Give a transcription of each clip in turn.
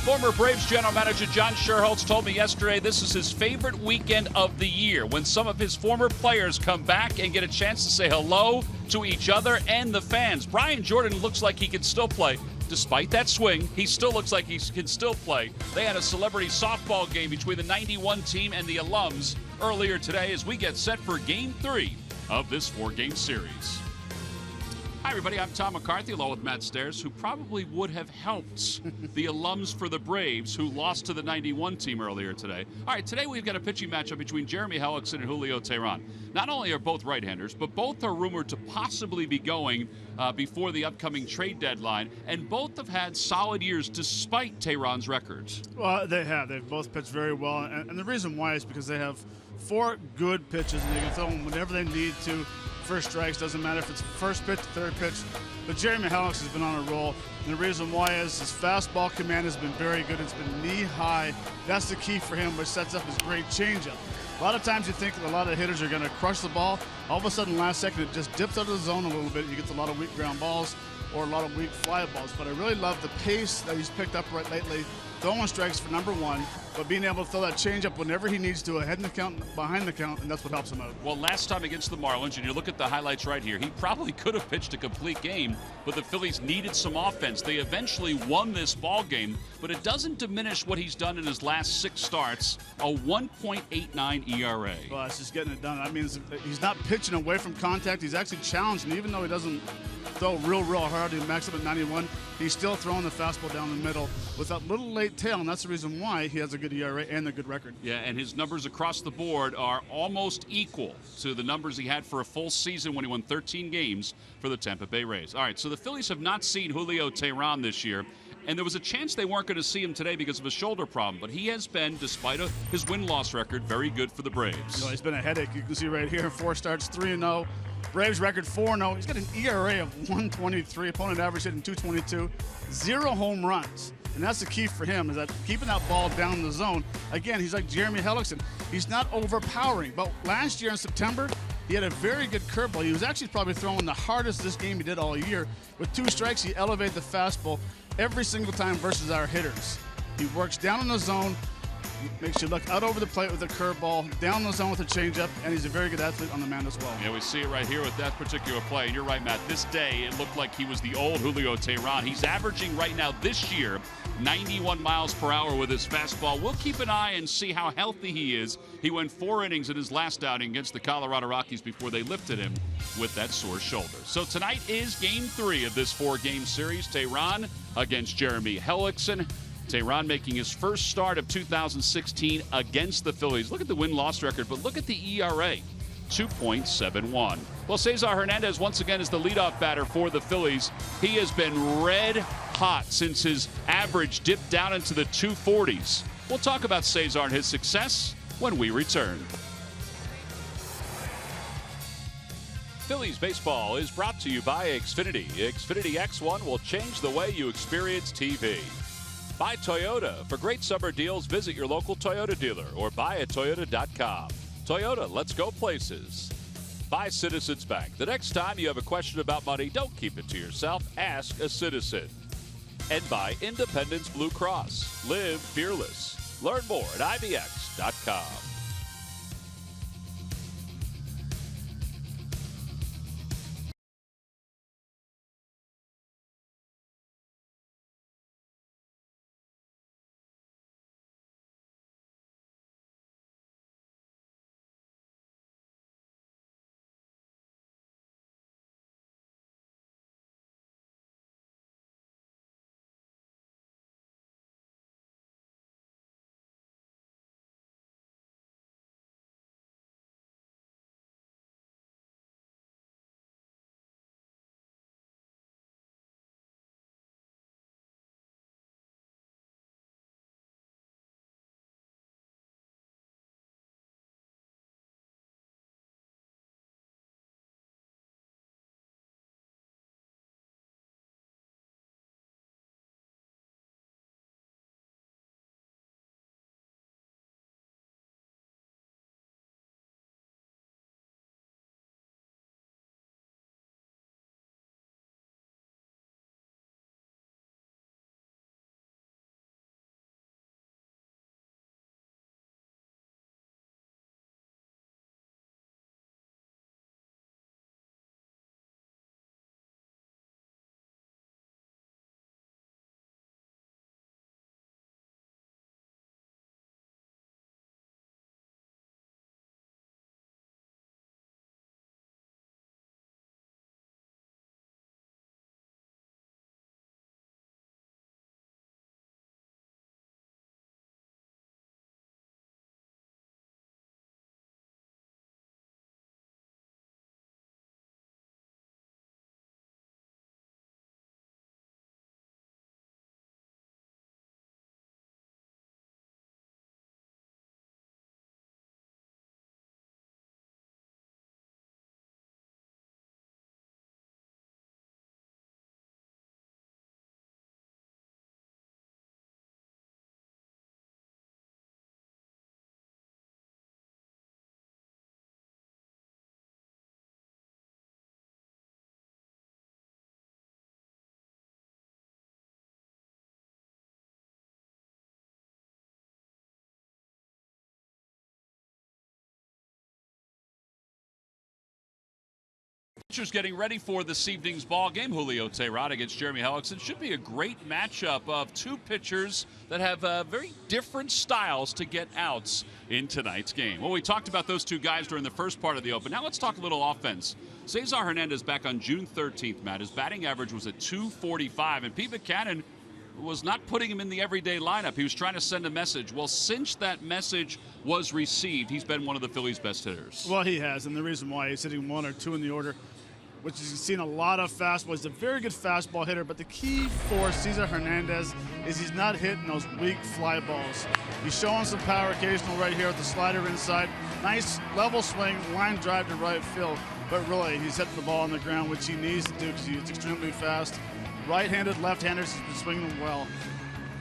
Former Braves general manager John Schuerholz told me yesterday this is his favorite weekend of the year when some of his former players come back and get a chance to say hello to each other and the fans. Brian Jordan looks like he can still play. Despite that swing, he still looks like he can still play. They had a celebrity softball game between the 91 team and the alums earlier today as we get set for Game 3 of this 4-game series. Hi, everybody. I'm Tom McCarthy, along with Matt Stairs, who probably would have helped the alums for the Braves who lost to the 91 team earlier today. All right, today we've got a pitching matchup between Jeremy Hellickson and Julio Teheran. Not only are both right-handers, but both are rumored to possibly be going before the upcoming trade deadline, and both have had solid years despite Teheran's records. Well, they have. They've both pitched very well, and the reason why is because they have 4 good pitches, and they can throw them whenever they need to. First strikes, doesn't matter if it's first pitch, third pitch. But Jeremy Hellickson has been on a roll, and the reason why is his fastball command has been very good. It's been knee-high. That's the key for him, which sets up his great changeup. A lot of times you think a lot of hitters are going to crush the ball. All of a sudden, last second, it just dips out of the zone a little bit. You get a lot of weak ground balls or a lot of weak fly balls. But I really love the pace that he's picked up right lately. Throwing strikes for number 1, but being able to throw that changeup whenever he needs to, ahead in the count, behind the count, and that's what helps him out. Well, last time against the Marlins, and you look at the highlights right here, he probably could have pitched a complete game, but the Phillies needed some offense. They eventually won this ball game, but it doesn't diminish what he's done in his last 6 starts, a 1.89 ERA. Well, it's just getting it done. I mean, he's not pitching away from contact. He's actually challenging, even though he doesn't throw real hard. He maxed up at 91. He's still throwing the fastball down the middle with that little late tail, and that's the reason why he has a good ERA and a good record. Yeah, and his numbers across the board are almost equal to the numbers he had for a full season when he won 13 games for the Tampa Bay Rays. All right, so the Phillies have not seen Julio Teheran this year, and there was a chance they weren't going to see him today because of a shoulder problem, but he has been, despite his win-loss record, very good for the Braves. You know, he's been a headache. You can see right here, 4 starts, 3-0. Braves record 4-0. He's got an ERA of 1.23. Opponent average hitting 2.22. 0 home runs. And that's the key for him, is that keeping that ball down the zone. Again, he's like Jeremy Hellickson. He's not overpowering. But last year in September, he had a very good curveball. He was actually probably throwing the hardest this game he did all year. With 2 strikes, he elevated the fastball every single time versus our hitters. He works down in the zone, makes you look out over the plate with a curveball, down the zone with a changeup, and he's a very good athlete on the mound as well. Yeah, we see it right here with that particular play. And you're right, Matt. This day, it looked like he was the old Julio Teheran. He's averaging right now this year 91 miles per hour with his fastball. We'll keep an eye and see how healthy he is. He went 4 innings in his last outing against the Colorado Rockies before they lifted him with that sore shoulder. So tonight is Game 3 of this 4-game series. Teheran against Jeremy Hellickson. Teheran making his first start of 2016 against the Phillies. Look at the win-loss record, but look at the ERA, 2.71. Well, Cesar Hernandez once again is the leadoff batter for the Phillies. He has been red hot since his average dipped down into the 240s. We'll talk about Cesar and his success when we return. Phillies baseball is brought to you by Xfinity. Xfinity X1 will change the way you experience TV. By Toyota. For great summer deals, visit your local Toyota dealer or buyatoyota.com. Toyota, let's go places. By Citizens Bank. The next time you have a question about money, don't keep it to yourself. Ask a citizen. And by Independence Blue Cross. Live fearless. Learn more at IBX.com. Pitchers getting ready for this evening's ball game. Julio Teheran against Jeremy Hellickson. Should be a great matchup of two pitchers that have very different styles to get outs in tonight's game. Well, we talked about those two guys during the first part of the open. Now let's talk a little offense. Cesar Hernandez back on June 13th, Matt. His batting average was at .245, and Pete Buchanan was not putting him in the everyday lineup. He was trying to send a message. Well, since that message was received, he's been one of the Phillies' best hitters. Well, he has, and the reason why he's hitting 1 or 2 in the order, which is you've seen a lot of fastballs. He's a very good fastball hitter, but the key for Cesar Hernandez is he's not hitting those weak fly balls. He's showing some power occasional right here with the slider inside. Nice level swing, line drive to right field, but really he's hitting the ball on the ground, which he needs to do because he's extremely fast. Right-handed, left-handers, he's been swinging them well.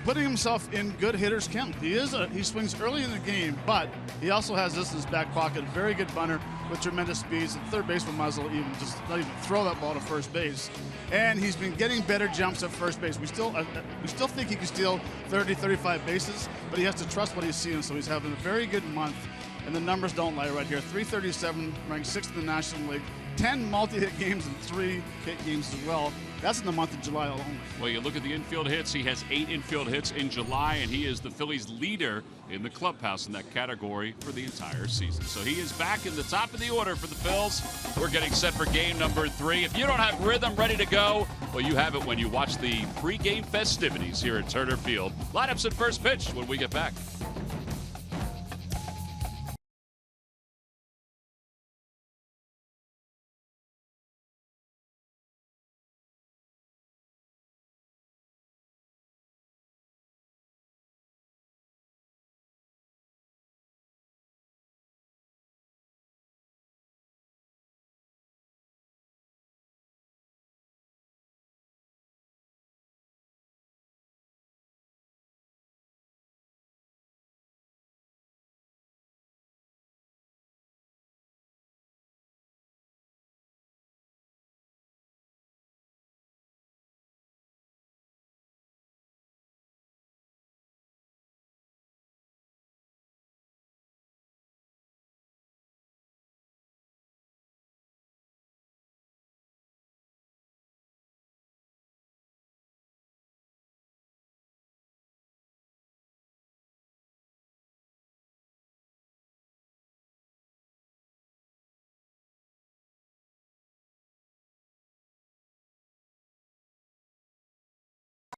Putting himself in good hitters' count. He swings early in the game, but he also has this in his back pocket. A very good bunter with tremendous speeds. And third baseman might as well not even throw that ball to first base. And he's been getting better jumps at first base. We still think he can steal 30, 35 bases, but he has to trust what he's seeing. So he's having a very good month, and the numbers don't lie right here. 337, ranked 6th in the National League. 10 multi-hit games and 3 hit games as well. That's in the month of July alone. Well, you look at the infield hits. He has 8 infield hits in July, and he is the Phillies' leader in the clubhouse in that category for the entire season. So he is back in the top of the order for the Phils. We're getting set for game number 3. If you don't have rhythm ready to go, well, you have it when you watch the pregame festivities here at Turner Field. Lineups at first pitch when we get back.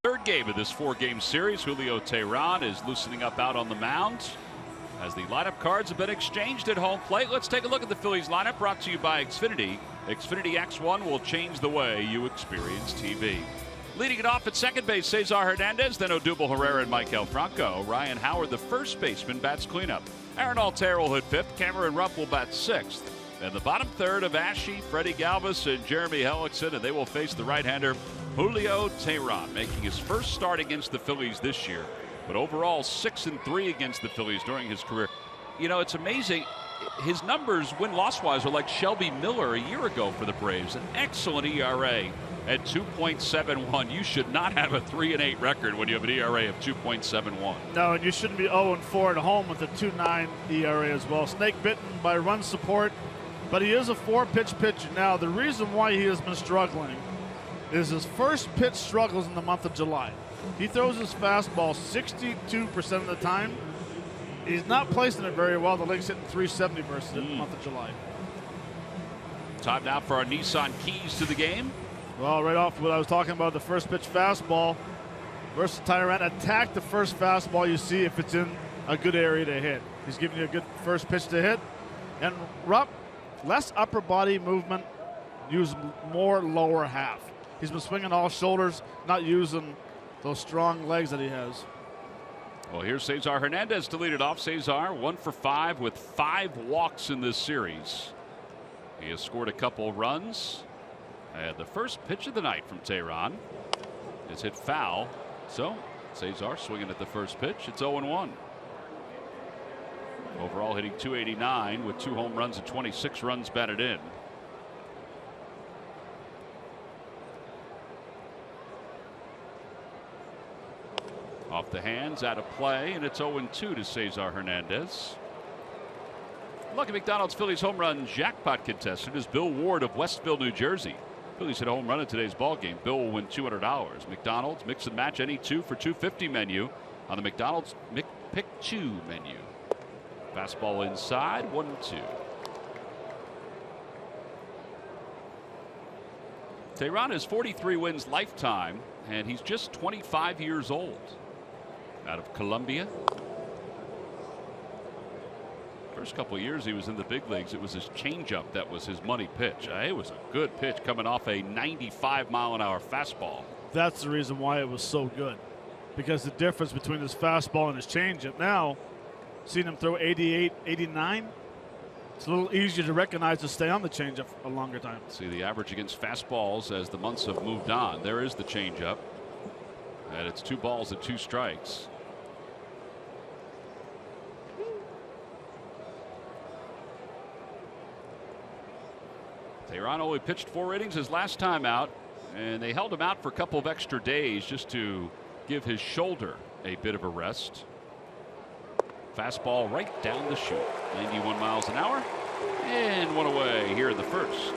Third game of this 4-game series. Julio Teheran is loosening up out on the mound as the lineup cards have been exchanged at home plate. Let's take a look at the Phillies lineup, brought to you by Xfinity. Xfinity X1 will change the way you experience TV. Leading it off at second base, Cesar Hernandez, then Odubel Herrera and Maikel Franco. Ryan Howard, the first baseman, bats cleanup. Aaron Altherr will hit fifth. Cameron Rupp will bat sixth. And the bottom third of Ashe, Freddie Galvis, and Jeremy Hellickson, and they will face the right-hander Julio Teheran, making his first start against the Phillies this year. But overall, 6-3 against the Phillies during his career. You know, it's amazing. His numbers, win-loss-wise, are like Shelby Miller a year ago for the Braves. An excellent ERA at 2.71. You should not have a 3-8 record when you have an ERA of 2.71. No, and you shouldn't be 0-4 at home with a 2.9 ERA as well. Snake bitten by run support, but he is a 4-pitch pitcher now. The reason why he has been struggling is his first pitch struggles in the month of July. He throws his fastball 62% of the time. He's not placing it very well. The league's hitting 370 versus it in the month of July. Time now for our Nissan keys to the game. Well, right off what I was talking about, the first pitch fastball versus Teheran. Attack the first fastball you see if it's in a good area to hit. He's giving you a good first pitch to hit. And Rupp, less upper body movement, use more lower half. He's been swinging all shoulders, not using those strong legs that he has. Well, here's Cesar Hernandez to lead it off. Cesar 1 for 5 with 5 walks in this series. He has scored a couple runs. And the first pitch of the night from Teheran is hit foul. So Cesar swinging at the first pitch. It's 0-1. Overall hitting .289 with 2 home runs and 26 runs batted in. Off the hands, out of play, and it's 0-2 to Cesar Hernandez. Lucky McDonald's Phillies home run jackpot contestant is Bill Ward of Westville, New Jersey. Phillies hit a home run in today's ball game. Bill will win $200. McDonald's mix and match any two for $250 menu on the McDonald's Pick Chew menu. Fastball inside, 1-2. Tehran has 43 wins lifetime, and he's just 25 years old. Out of Colombia. First couple of years he was in the big leagues, it was his changeup that was his money pitch. It was a good pitch coming off a 95-mile-an-hour fastball. That's the reason why it was so good, because the difference between his fastball and his changeup. Now, seeing him throw 88, 89, it's a little easier to recognize to stay on the changeup a longer time. See the average against fastballs as the months have moved on. There is the changeup, and it's 2 balls and 2 strikes. Tehran only pitched 4 innings his last time out, and they held him out for a couple of extra days just to give his shoulder a bit of a rest. Fastball right down the chute, 91 miles an hour, and 1 away here in the first.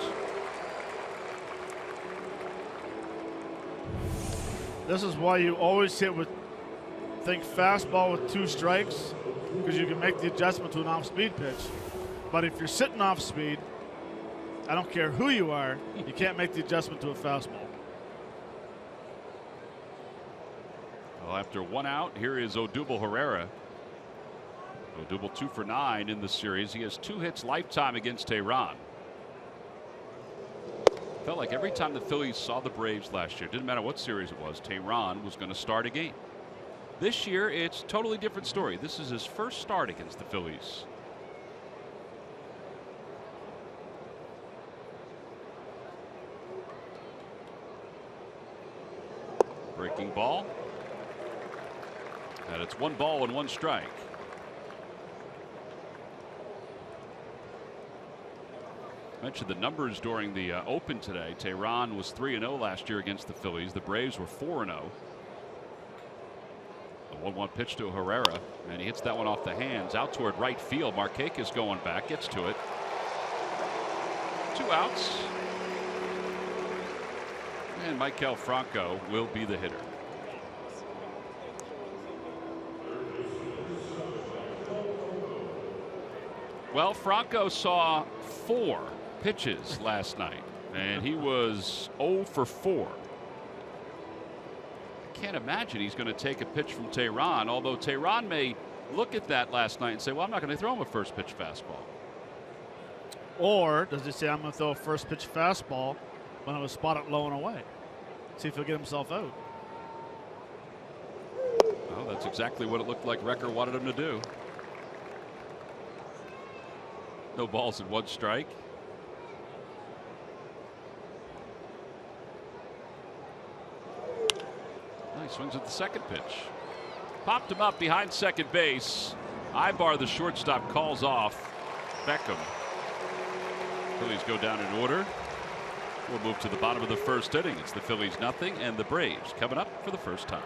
This is why you always think fastball with 2 strikes, because you can make the adjustment to an off-speed pitch. But if you're sitting off speed, I don't care who you are, you can't make the adjustment to a fastball. Well, after 1 out, here is Odubel Herrera. Odubel 2 for 9 in the series. He has 2 hits lifetime against Tehran. Felt like every time the Phillies saw the Braves last year, didn't matter what series it was, Tehran was going to start a game. This year, it's a totally different story. This is his first start against the Phillies. Breaking ball. And it's 1 ball and 1 strike. Mentioned the numbers during the open today. Tehran was 3-0 last year against the Phillies. The Braves were 4-0. The 1-1 pitch to Herrera, and he hits that one off the hands out toward right field. Markakis going back, gets to it. 2 outs. And Maikel Franco will be the hitter. Well, Franco saw 4 pitches last night, and he was 0 for 4. I can't imagine he's going to take a pitch from Tehran, although Tehran may look at that last night and say, well, I'm not going to throw him a first pitch fastball. Or does he say, I'm going to throw a first pitch fastball when I was spotted low and away? See if he'll get himself out. Well, that's exactly what it looked like Recker wanted him to do. No balls and 1 strike. He swings at the second pitch. Popped him up behind second base. Ibar, the shortstop, calls off Beckham. Phillies go down in order. We'll move to the bottom of the first inning. It's the Phillies nothing and the Braves coming up for the first time.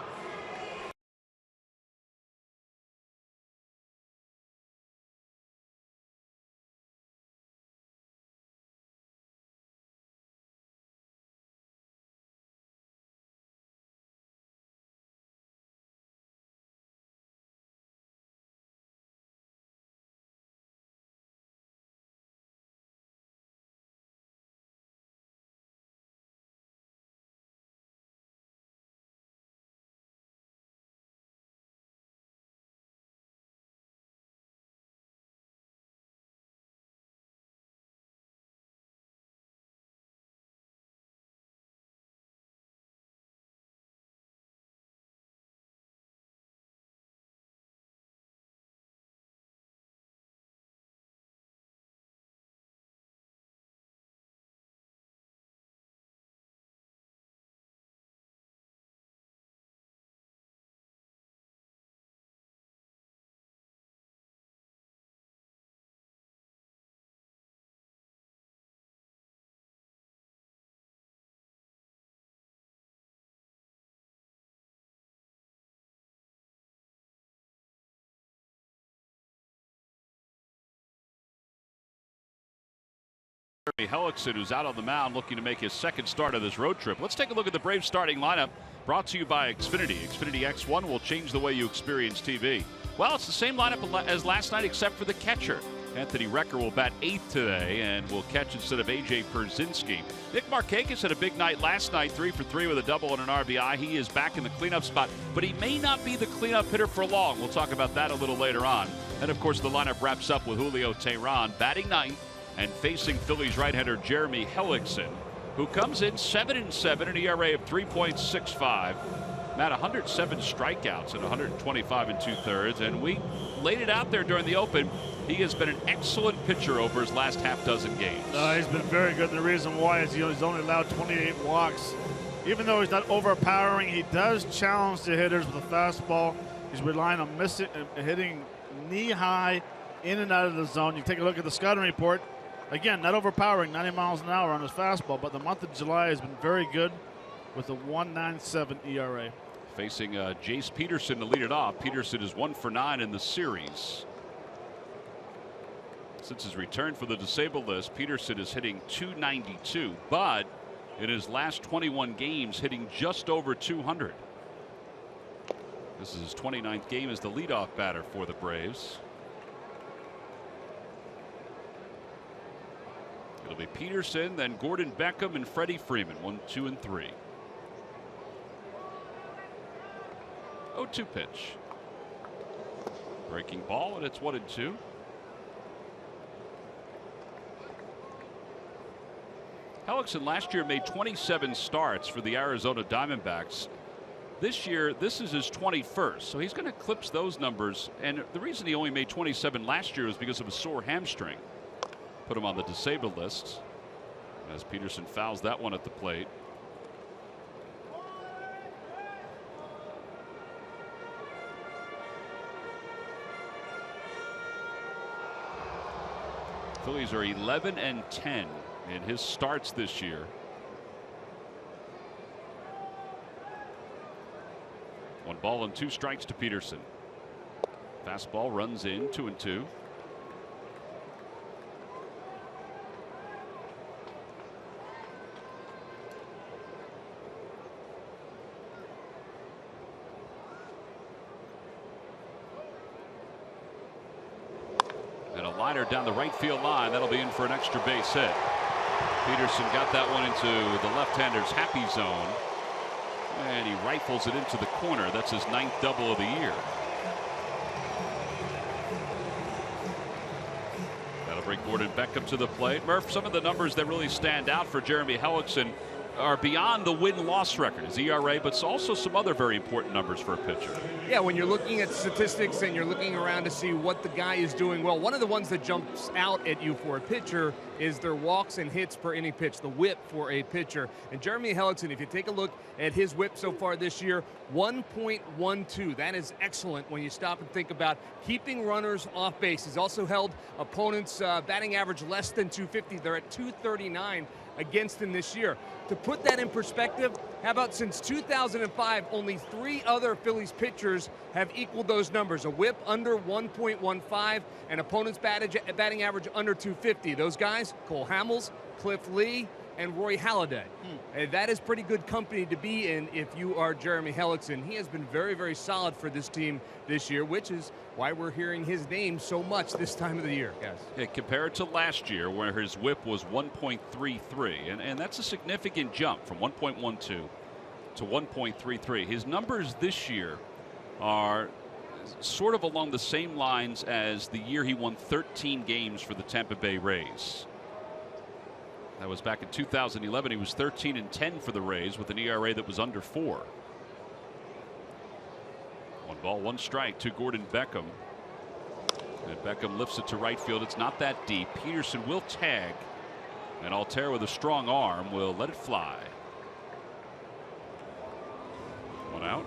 Hellickson, who's out on the mound looking to make his second start of this road trip. Let's take a look at the Braves starting lineup, brought to you by Xfinity. Xfinity X1 will change the way you experience TV. Well, it's the same lineup as last night except for the catcher. Anthony Recker will bat 8th today and will catch instead of A.J. Pierzynski. Nick Markakis had a big night last night, 3 for 3 with a double and an RBI. He is back in the cleanup spot, but he may not be the cleanup hitter for long. We'll talk about that a little later on. And, of course, the lineup wraps up with Julio Teheran batting 9th and facing Phillies right-hander Jeremy Hellickson, who comes in 7-7, an ERA of 3.65. Matt, 107 strikeouts and 125 2/3, and we laid it out there during the open. He has been an excellent pitcher over his last half dozen games. He's been very good. The reason why is he's only allowed 28 walks. Even though he's not overpowering, he does challenge the hitters with a fastball. He's relying on hitting knee-high in and out of the zone. You take a look at the scouting report. Again, not overpowering, 90 miles an hour on his fastball, but the month of July has been very good with a 1.97 ERA. Facing Jace Peterson to lead it off. Peterson is 1 for 9 in the series. Since his return for the disabled list, Peterson is hitting .292, but in his last 21 games, hitting just over 200. This is his 29th game as the leadoff batter for the Braves. It'll be Peterson, then Gordon Beckham and Freddie Freeman, 1, 2, and 3. 0-2 pitch. Breaking ball, and it's 1-2. Hellickson last year made 27 starts for the Arizona Diamondbacks. This year, this is his 21st, so he's going to eclipse those numbers. And the reason he only made 27 last year was because of a sore hamstring. Put him on the disabled list as Peterson fouls that one at the plate. Phillies are 11-10 in his starts this year. One ball and 2 strikes to Peterson. Fastball runs in, 2-2. Liner down the right field line. That'll be in for an extra base hit. Peterson got that one into the left-hander's happy zone, and he rifles it into the corner. That's his 9th double of the year. That'll bring Gordon Beckham to the plate. Murph, some of the numbers that really stand out for Jeremy Hellickson are beyond the win-loss record, his ERA, but also some other very important numbers for a pitcher. Yeah, when you're looking at statistics and you're looking around to see what the guy is doing well, one of the ones that jumps out at you for a pitcher is their walks and hits per inning pitch, the whip for a pitcher. And Jeremy Hellickson, if you take a look at his whip so far this year, 1.12. That is excellent when you stop and think about keeping runners off base. He's also held opponents' batting average less than 250. They're at 239 against him this year. To put that in perspective, how about since 2005, only 3 other Phillies pitchers have equaled those numbers. A whip under 1.15 and opponent's batting average under 250. Those guys, Cole Hamels, Cliff Lee, and Roy Halladay. That is pretty good company to be in if you are Jeremy Hellickson. He has been very, very solid for this team this year, which is why we're hearing his name so much this time of the year, guys. Yeah, compared to last year where his whip was 1.33, and that's a significant jump from 1.12 to 1.33. His numbers this year are sort of along the same lines as the year he won 13 games for the Tampa Bay Rays. That was back in 2011. He was 13-10 for the Rays with an ERA that was under 4. 1 ball, 1 strike to Gordon Beckham. And Beckham lifts it to right field. It's not that deep. Peterson will tag. And Altair with a strong arm will let it fly. 1 out.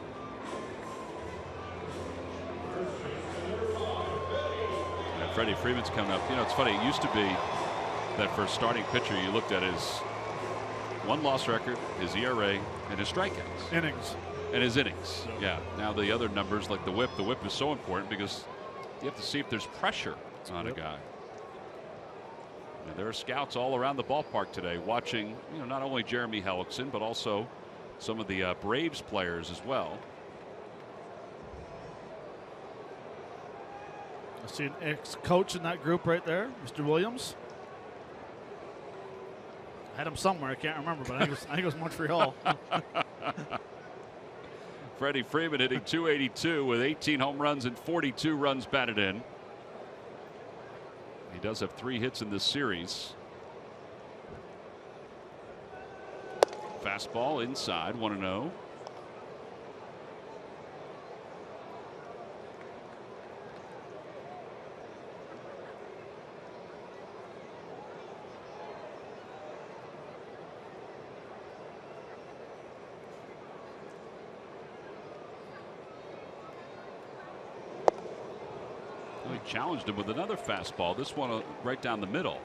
And Freddie Freeman's coming up. You know, it's funny. It used to be that for a starting pitcher, you looked at his 1-loss record, his ERA, and his strikeouts. Innings. And his innings. Yeah. Now the other numbers like the whip is so important because you have to see if there's pressure on a guy. And there are scouts all around the ballpark today watching, not only Jeremy Hellickson, but also some of the Braves players as well. I see an ex-coach in that group right there, Mr. Williams. I had him somewhere, I can't remember, but I think it was Montreal. Freddie Freeman hitting .282 with 18 home runs and 42 runs batted in. He does have 3 hits in this series. Fastball inside, 1-0. Challenged him with another fastball. This one right down the middle.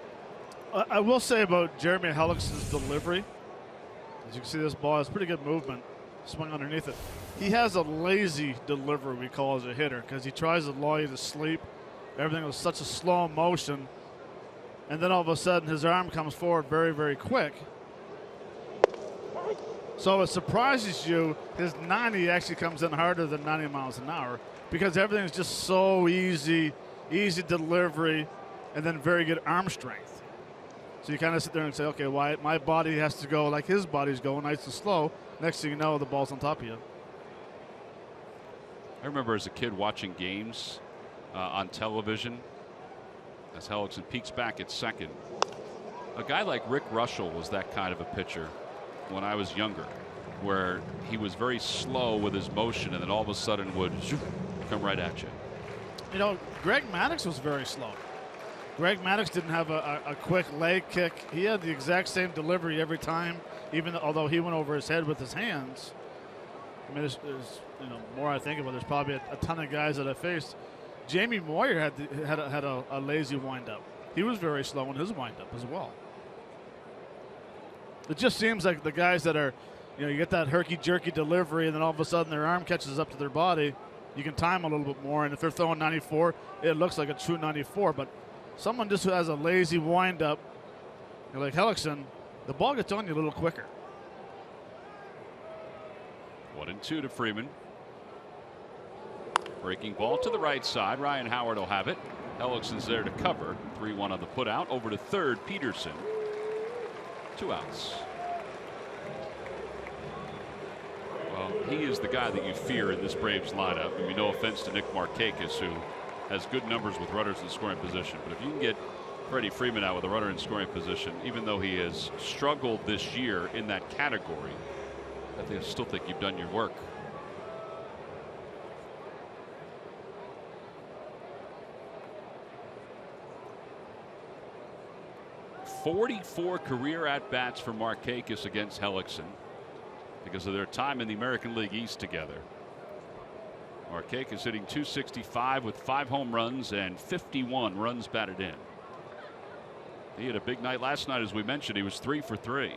I will say about Jeremy Hellickson's delivery. As you can see, this ball has pretty good movement. Swung underneath it. He has a lazy delivery, we call as a hitter, because he tries to lull you to sleep. Everything was such a slow motion. And then all of a sudden, his arm comes forward very, very quick. So it surprises you, his 90 actually comes in harder than 90 miles an hour because everything's just so easy delivery, and then very good arm strength. So you kind of sit there and say, okay, why my body has to go like his body's going, nice and slow. Next thing you know, the ball's on top of you. I remember as a kid watching games on television as Hellickson peeks back at second. A guy like Rick Russell was that kind of a pitcher when I was younger, where he was very slow with his motion and then all of a sudden would come right at you. Greg Maddux was very slow. Greg Maddux didn't have a quick leg kick. He had the exact same delivery every time, although he went over his head with his hands. I mean, there's more I think about. There's probably a ton of guys that I faced. Jamie Moyer had a lazy windup. He was very slow in his windup as well. It just seems like the guys that are, you get that herky-jerky delivery, and then all of a sudden their arm catches up to their body. You can time a little bit more, and if they're throwing 94, it looks like a true 94. But someone just who has a lazy windup, like Hellickson, the ball gets on you a little quicker. 1-2 to Freeman. Breaking ball to the right side. Ryan Howard will have it. Hellickson's there to cover. 3-1 on the putout. Over to third, Peterson. 2 outs. Well, he is the guy that you fear in this Braves lineup. I mean, no offense to Nick Markakis, who has good numbers with runners in scoring position. But if you can get Freddie Freeman out with a runner in scoring position, even though he has struggled this year in that category, I still think you've done your work. .44 career at-bats for Markakis against Hellickson because of their time in the American League East together. Markakis hitting .265 with 5 home runs and 51 runs batted in. He had a big night last night, as we mentioned. He was 3 for 3.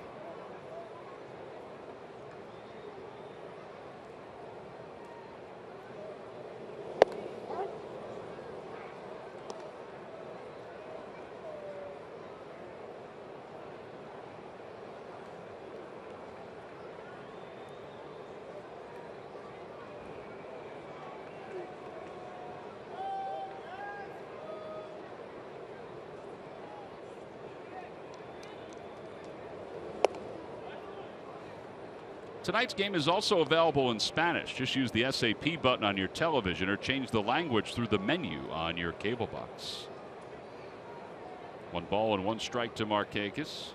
Tonight's game is also available in Spanish. Just use the SAP button on your television or change the language through the menu on your cable box. 1 ball and 1 strike to Markakis.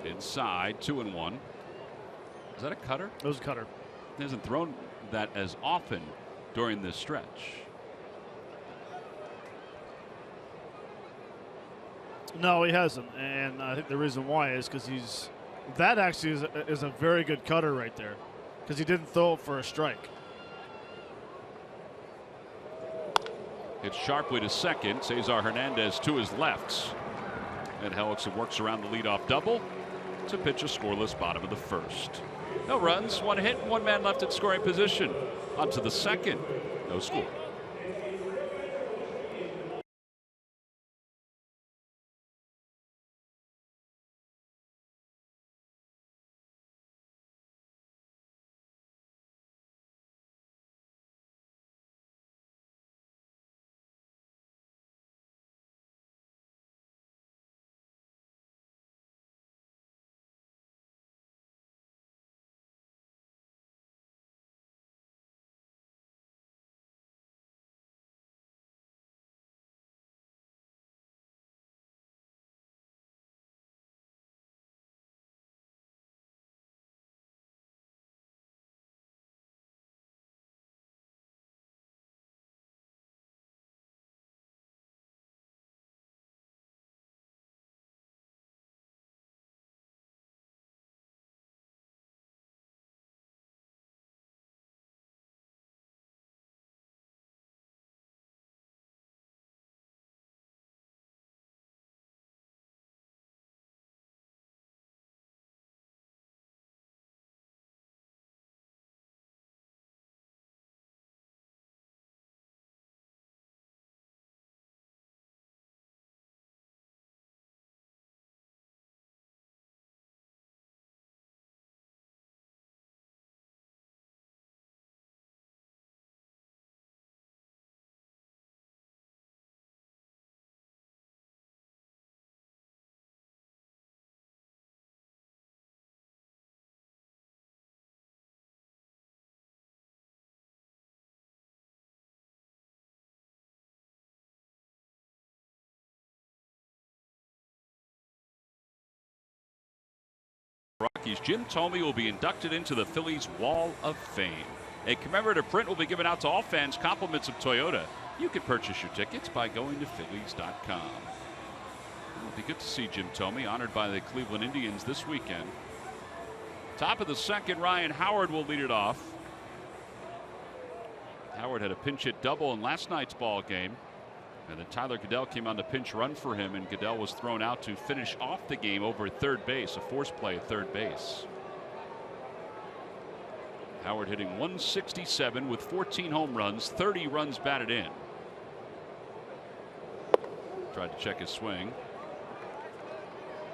Inside, 2-1. Is that a cutter? It was a cutter. He hasn't thrown that as often during this stretch. No, he hasn't, and I think the reason why is because that actually is a very good cutter right there, because he didn't throw it for a strike. Hits sharply to second. Cesar Hernandez to his left. And Hellickson works around the leadoff double to pitch a scoreless bottom of the first. No runs, 1 hit, 1 man left at scoring position. On to the second. No score. Rockies. Jim Thome will be inducted into the Phillies Wall of Fame. A commemorative print will be given out to all fans, compliments of Toyota. You can purchase your tickets by going to Phillies.com. It'll be good to see Jim Thome honored by the Cleveland Indians this weekend. Top of the second, Ryan Howard will lead it off. Howard had a pinch hit double in last night's ball game. And then Tyler Goodell came on to pinch run for him, and Goodell was thrown out to finish off the game over at third base, a force play at third base. Howard hitting 167 with 14 home runs, 30 runs batted in. Tried to check his swing.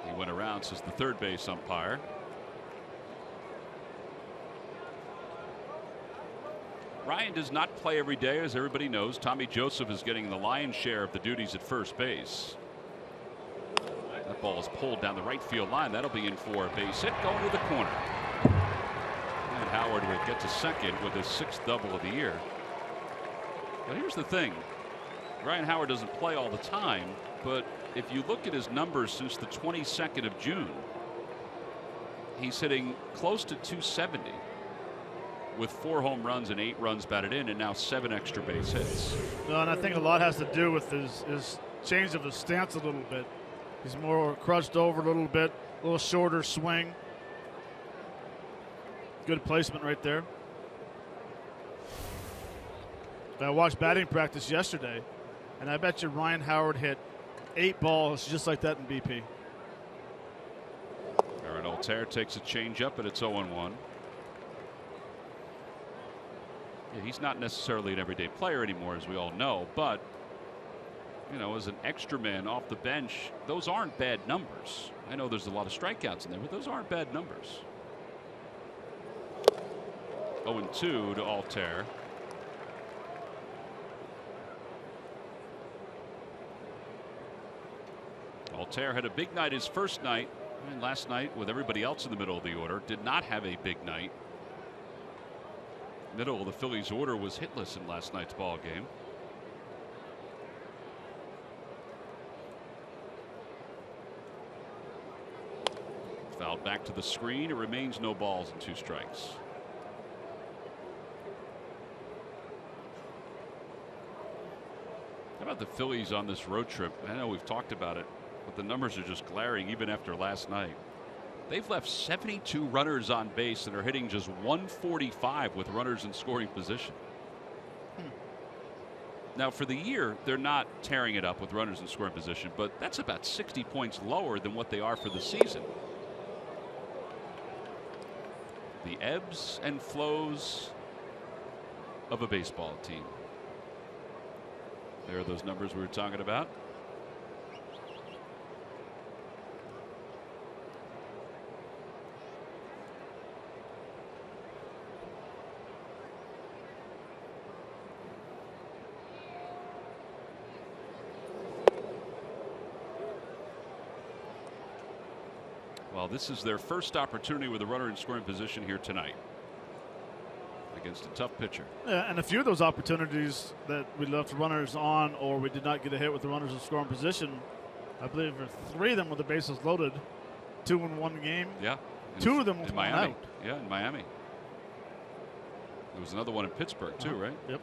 He went around, says the third base umpire. Ryan does not play every day, as everybody knows. Tommy Joseph is getting the lion's share of the duties at first base. That ball is pulled down the right field line. That'll be in for a base hit going to the corner. And Howard will get to second with his 6th double of the year. But here's the thing. Ryan Howard doesn't play all the time, but if you look at his numbers since the 22nd of June, he's hitting close to 270. With 4 home runs and 8 runs batted in, and now 7 extra base hits. Well, and I think a lot has to do with his change of his stance a little bit. He's more crunched over a little bit, a little shorter swing. Good placement right there. I watched batting practice yesterday, and I bet you Ryan Howard hit 8 balls just like that in BP. Aaron Altair takes a changeup, and it's 0-1. Yeah, he's not necessarily an everyday player anymore, as we all know, but you know, as an extra man off the bench, those aren't bad numbers. I know there's a lot of strikeouts in there, but those aren't bad numbers. 0-2 to Altair. Altair had a big night his first night, and last night with everybody else in the middle of the order did not have a big night. Middle of the Phillies order was hitless in last night's ball game. Fouled back to the screen. It remains no balls and 2 strikes. How about the Phillies on this road trip? I know we've talked about it, but the numbers are just glaring even after last night. They've left 72 runners on base and are hitting just 145 with runners in scoring position. Now, for the year, they're not tearing it up with runners in scoring position, but that's about 60 points lower than what they are for the season. The ebbs and flows of a baseball team. There are those numbers we were talking about. Well, this is their first opportunity with a runner in scoring position here tonight against a tough pitcher. Yeah, and a few of those opportunities that we left runners on or we did not get a hit with the runners in scoring position, I believe there were 3 of them with the bases loaded, 2 in one game. Yeah. 2 of them with in one Miami. out. Yeah, in Miami. There was another one in Pittsburgh too, right? Yep.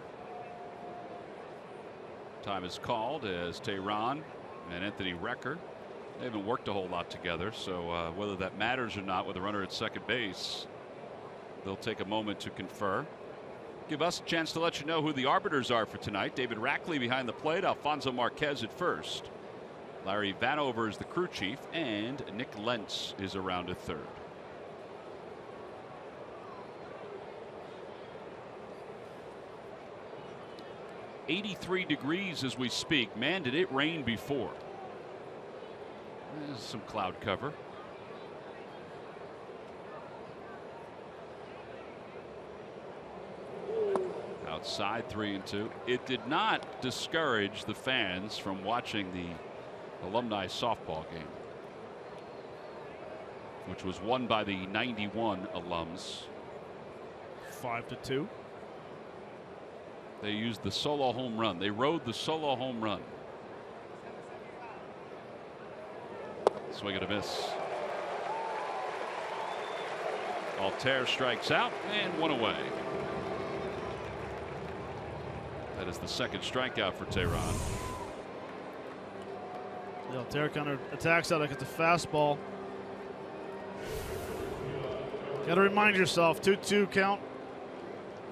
Time is called as Tehran and Anthony Recker. They haven't worked a whole lot together, so whether that matters or not with a runner at second base, they'll take a moment to confer. Give us a chance to let you know who the arbiters are for tonight. David Rackley behind the plate, Alfonso Marquez at first. Larry Vanover is the crew chief, and Nick Lentz is around at third. "83 degrees as we speak. Man, did it rain before. There's some cloud cover. Outside 3-2. It did not discourage the fans from watching the alumni softball game, which was won by the 91 alums. 5-2. They used the solo home run. They rode the solo home run. Swing and a miss. Altair strikes out and 1 away. That is the second strikeout for Tehran. Altair kind of attacks out like it's a fastball. Got to remind yourself, 2-2 count,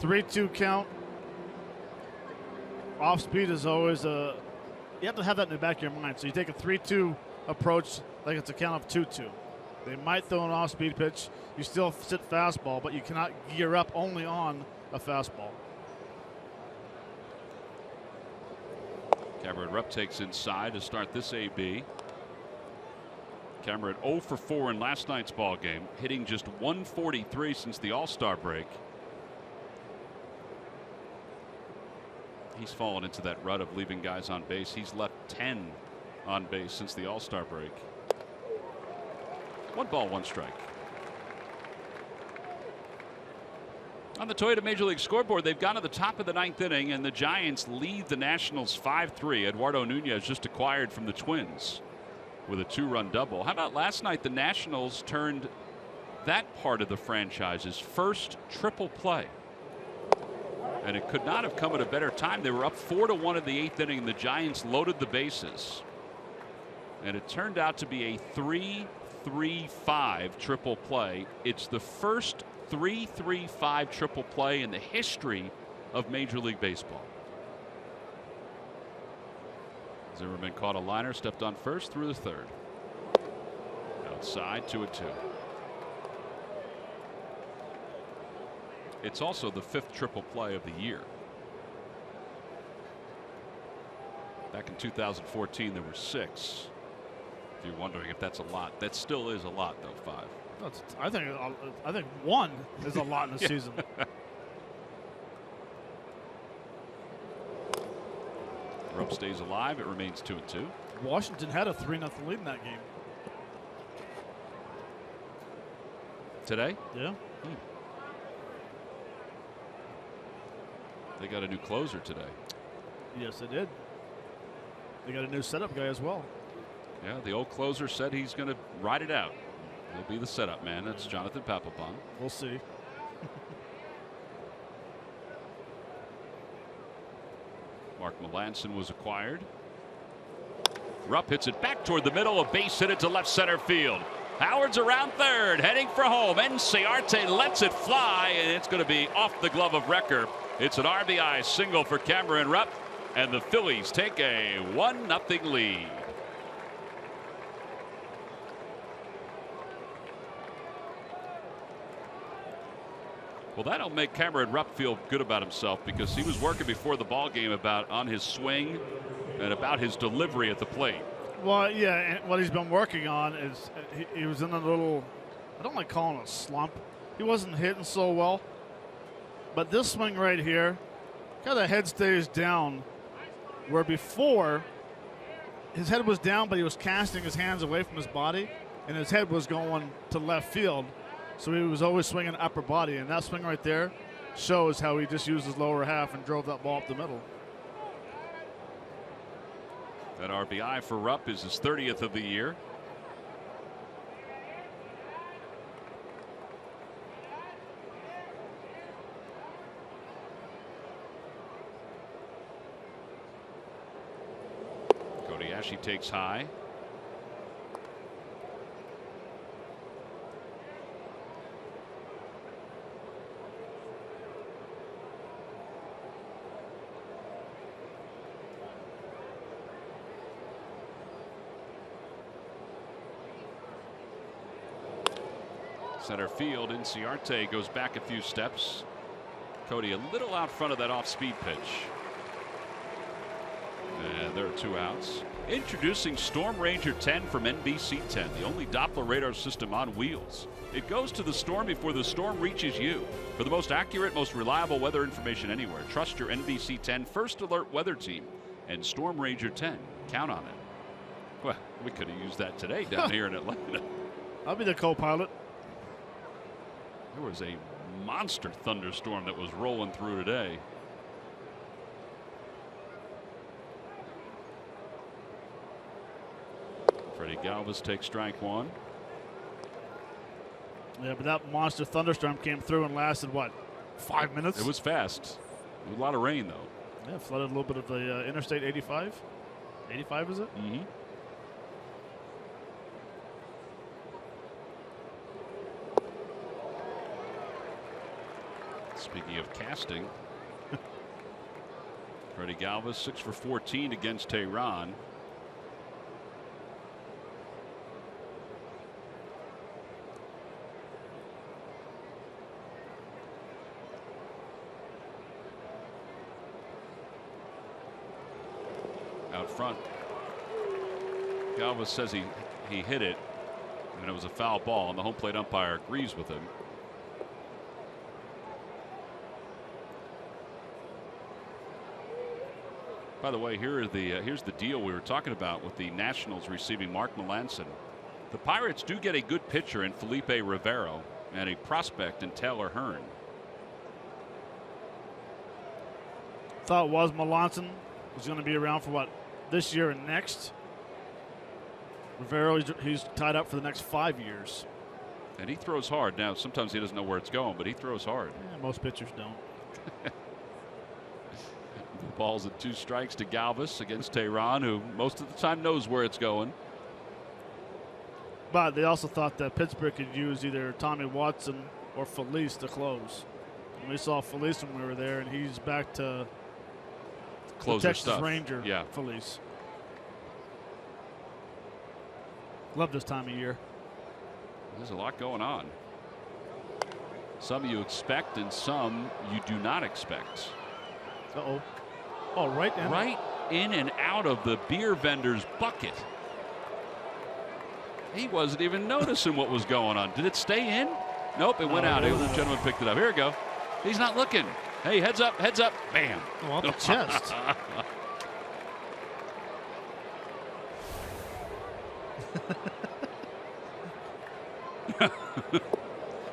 3-2 count. Off speed is always you have to have that in the back of your mind. So you take a 3-2 approach like it's a count of 2-2. They might throw an off speed pitch. You still sit fastball, but you cannot gear up only on a fastball. Cameron Rupp takes inside to start this AB. Cameron 0 for 4 in last night's ball game, hitting just 143 since the All-Star break. He's fallen into that rut of leaving guys on base. He's left 10 on base since the All-Star break. 1 ball, 1 strike. On the Toyota Major League scoreboard, they've gone to the top of the 9th inning, and the Giants lead the Nationals 5-3. Eduardo Nunez just acquired from the Twins with a 2-run double. How about last night? The Nationals turned that part of the franchise's first triple play, and it could not have come at a better time. They were up 4-1 in the 8th inning, and the Giants loaded the bases, and it turned out to be a 3-3-5 triple play. It's the first 3-3-5 triple play in the history of Major League Baseball. Zimmerman caught a liner, stepped on first, through the third. Outside, 2-2. It's also the 5th triple play of the year. Back in 2014, there were 6. If you're wondering if that's a lot, that still is a lot, though. 5. I think 1 is a lot in the season. Rupp stays alive. It remains 2-2. Washington had a 3-0 lead in that game. Today? Yeah. They got a new closer today. Yes, they did. They got a new setup guy as well. Yeah, the old closer said he's going to ride it out. He'll be the setup man. That's Jonathan Papelbon. We'll see. Mark Melanson was acquired. Rupp hits it back toward the middle. A base hit it to left center field. Howard's around third, heading for home. Enciarte lets it fly, and it's going to be off the glove of Recker. It's an RBI single for Cameron Rupp. And the Phillies take a 1-0 lead. Well, that'll make Cameron Rupp feel good about himself because he was working before the ball game about on his swing and about his delivery at the plate. Well, yeah, and what he's been working on is he was in a little, I don't like calling it a slump. He wasn't hitting so well. But this swing right here, kind of head stays down, where before his head was down, but he was casting his hands away from his body, and his head was going to left field. So he was always swinging upper body, and that swing right there shows how he just used his lower half and drove that ball up the middle. That RBI for Rupp is his 30th of the year. Kodiashi takes high. Center field, Inciarte goes back a few steps. Cody a little out front of that off-speed pitch. And there are 2 outs. Introducing Storm Ranger 10 from NBC 10, the only Doppler radar system on wheels. It goes to the storm before the storm reaches you. For the most accurate, most reliable weather information anywhere, trust your NBC 10 First Alert Weather Team and Storm Ranger 10. Count on it. Well, we could have used that today down here in Atlanta. I'll be the co-pilot. There was a monster thunderstorm that was rolling through today. Freddie Galvis takes strike 1. Yeah, but that monster thunderstorm came through and lasted, what, 5 minutes? It was fast. There was a lot of rain, though. Yeah, flooded a little bit of the Interstate 85. 85, is it? Mm-hmm. Speaking of casting, Freddie Galvis 6 for 14 against Tehran. Out front, Galvis says he hit it and it was a foul ball, and the home plate umpire agrees with him. By the way, here's the deal we were talking about with the Nationals receiving Mark Melancon. The Pirates do get a good pitcher in Felipe Rivero and a prospect in Taylor Hearn. Thought was Melanson was going to be around for what, this year and next. Rivero, he's tied up for the next 5 years. And he throws hard. Now, sometimes he doesn't know where it's going, but he throws hard. Yeah, most pitchers don't. Balls at 2 strikes to Galvis against Tehran, who most of the time knows where it's going. But they also thought that Pittsburgh could use either Tommy Watson or Felice to close. And we saw Felice when we were there, and he's back to the Texas stuff. Ranger. Yeah. Felice. Love this time of year. There's a lot going on. Some you expect and some you do not expect. Uh-oh. Oh, right in. Right in and out of the beer vendor's bucket. He wasn't even noticing what was going on. Did it stay in? Nope, it went out. The gentleman picked it up. Here we go. He's not looking. Hey, heads up, heads up. Bam. Oh, off the chest.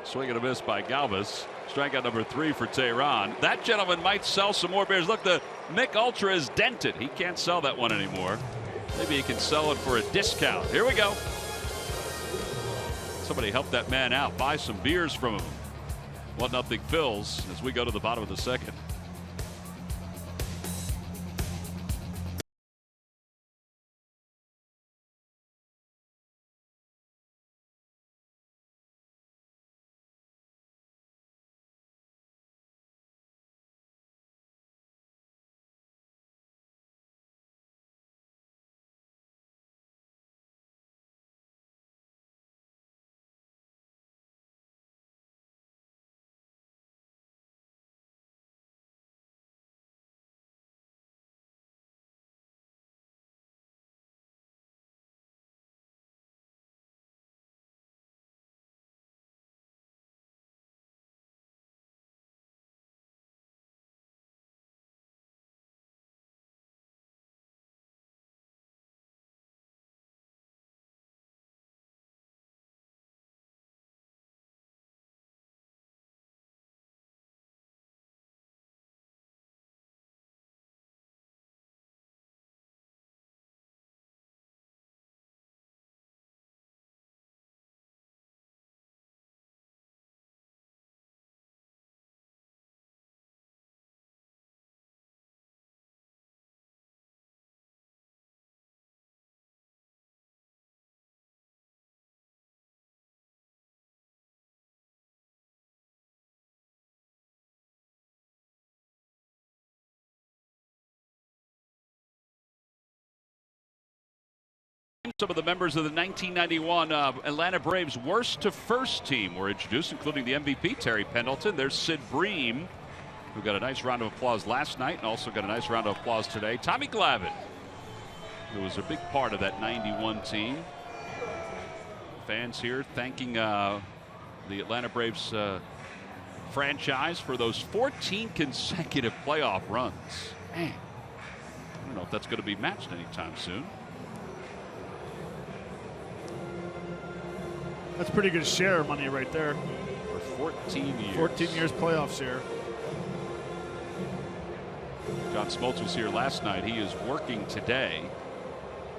Swing and a miss by Galvis. Strikeout number 3 for Tehran. That gentleman might sell some more beers. Look, the Mick Ultra is dented. He can't sell that one anymore. Maybe he can sell it for a discount. Here we go. Somebody help that man out. Buy some beers from him. 1-0 Phils as we go to the bottom of the second. Some of the members of the 1991 Atlanta Braves worst to first team were introduced, including the MVP, Terry Pendleton. There's Sid Bream, who got a nice round of applause last night and also got a nice round of applause today. Tommy Glavine, who was a big part of that 91 team. Fans here thanking the Atlanta Braves franchise for those 14 consecutive playoff runs. Man, I don't know if that's going to be matched anytime soon. That's pretty good share money right there. For 14 years. 14 years playoff share. John Smoltz was here last night. He is working today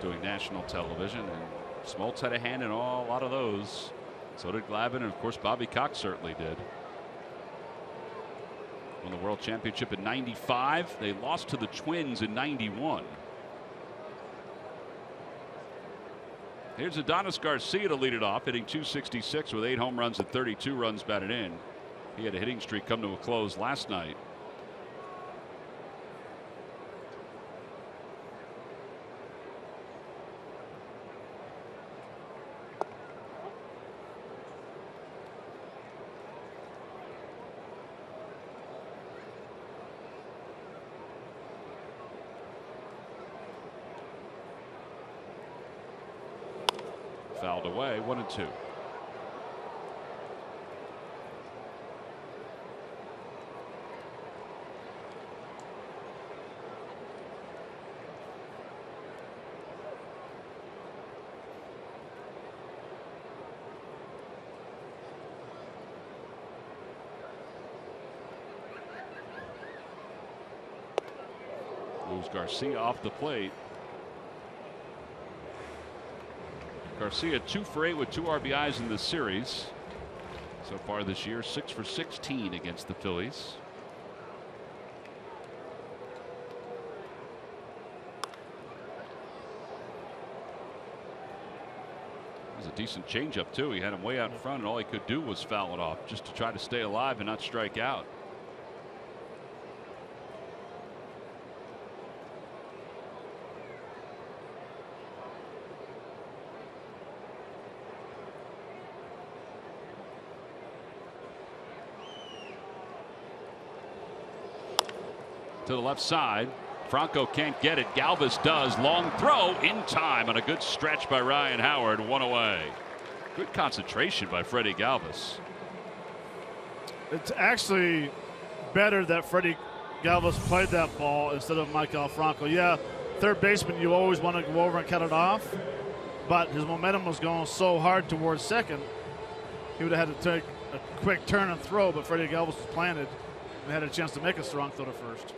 doing national television, and Smoltz had a hand in a lot of those. So did Glavine, and of course Bobby Cox certainly did. Won the World Championship in '95. They lost to the Twins in '91. Here's Adonis Garcia to lead it off, hitting .266 with 8 home runs and 32 runs batted in. He had a hitting streak come to a close last night. Fouled away, 1-2. Moves Garcia off the plate. Garcia 2 for 8 with 2 RBIs in this series so far this year. 6 for 16 against the Phillies. It was a decent changeup too. He had him way out in front, and all he could do was foul it off just to try to stay alive and not strike out. To the left side. Franco can't get it. Galvis does. Long throw in time, and a good stretch by Ryan Howard. 1 away. Good concentration by Freddie Galvis. It's actually better that Freddie Galvis played that ball instead of Maikel Franco. Yeah, third baseman, you always want to go over and cut it off, but his momentum was going so hard towards second, he would have had to take a quick turn and throw, but Freddie Galvis was planted and had a chance to make a strong throw to first.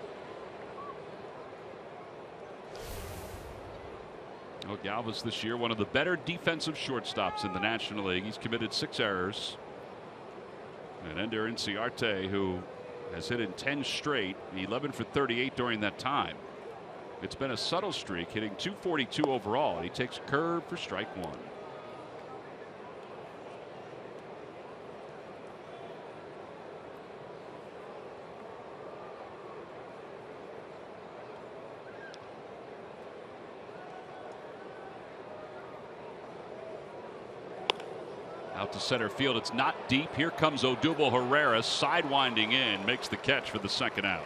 Well, Galvis this year, one of the better defensive shortstops in the National League. He's committed 6 errors. And Ender Inciarte, who has hit in 10 straight, 11 for 38 during that time. It's been a subtle streak, hitting .242 overall. And he takes curve for strike 1. Out to center field. It's not deep. Here comes Odubel Herrera, sidewinding in, makes the catch for the second out.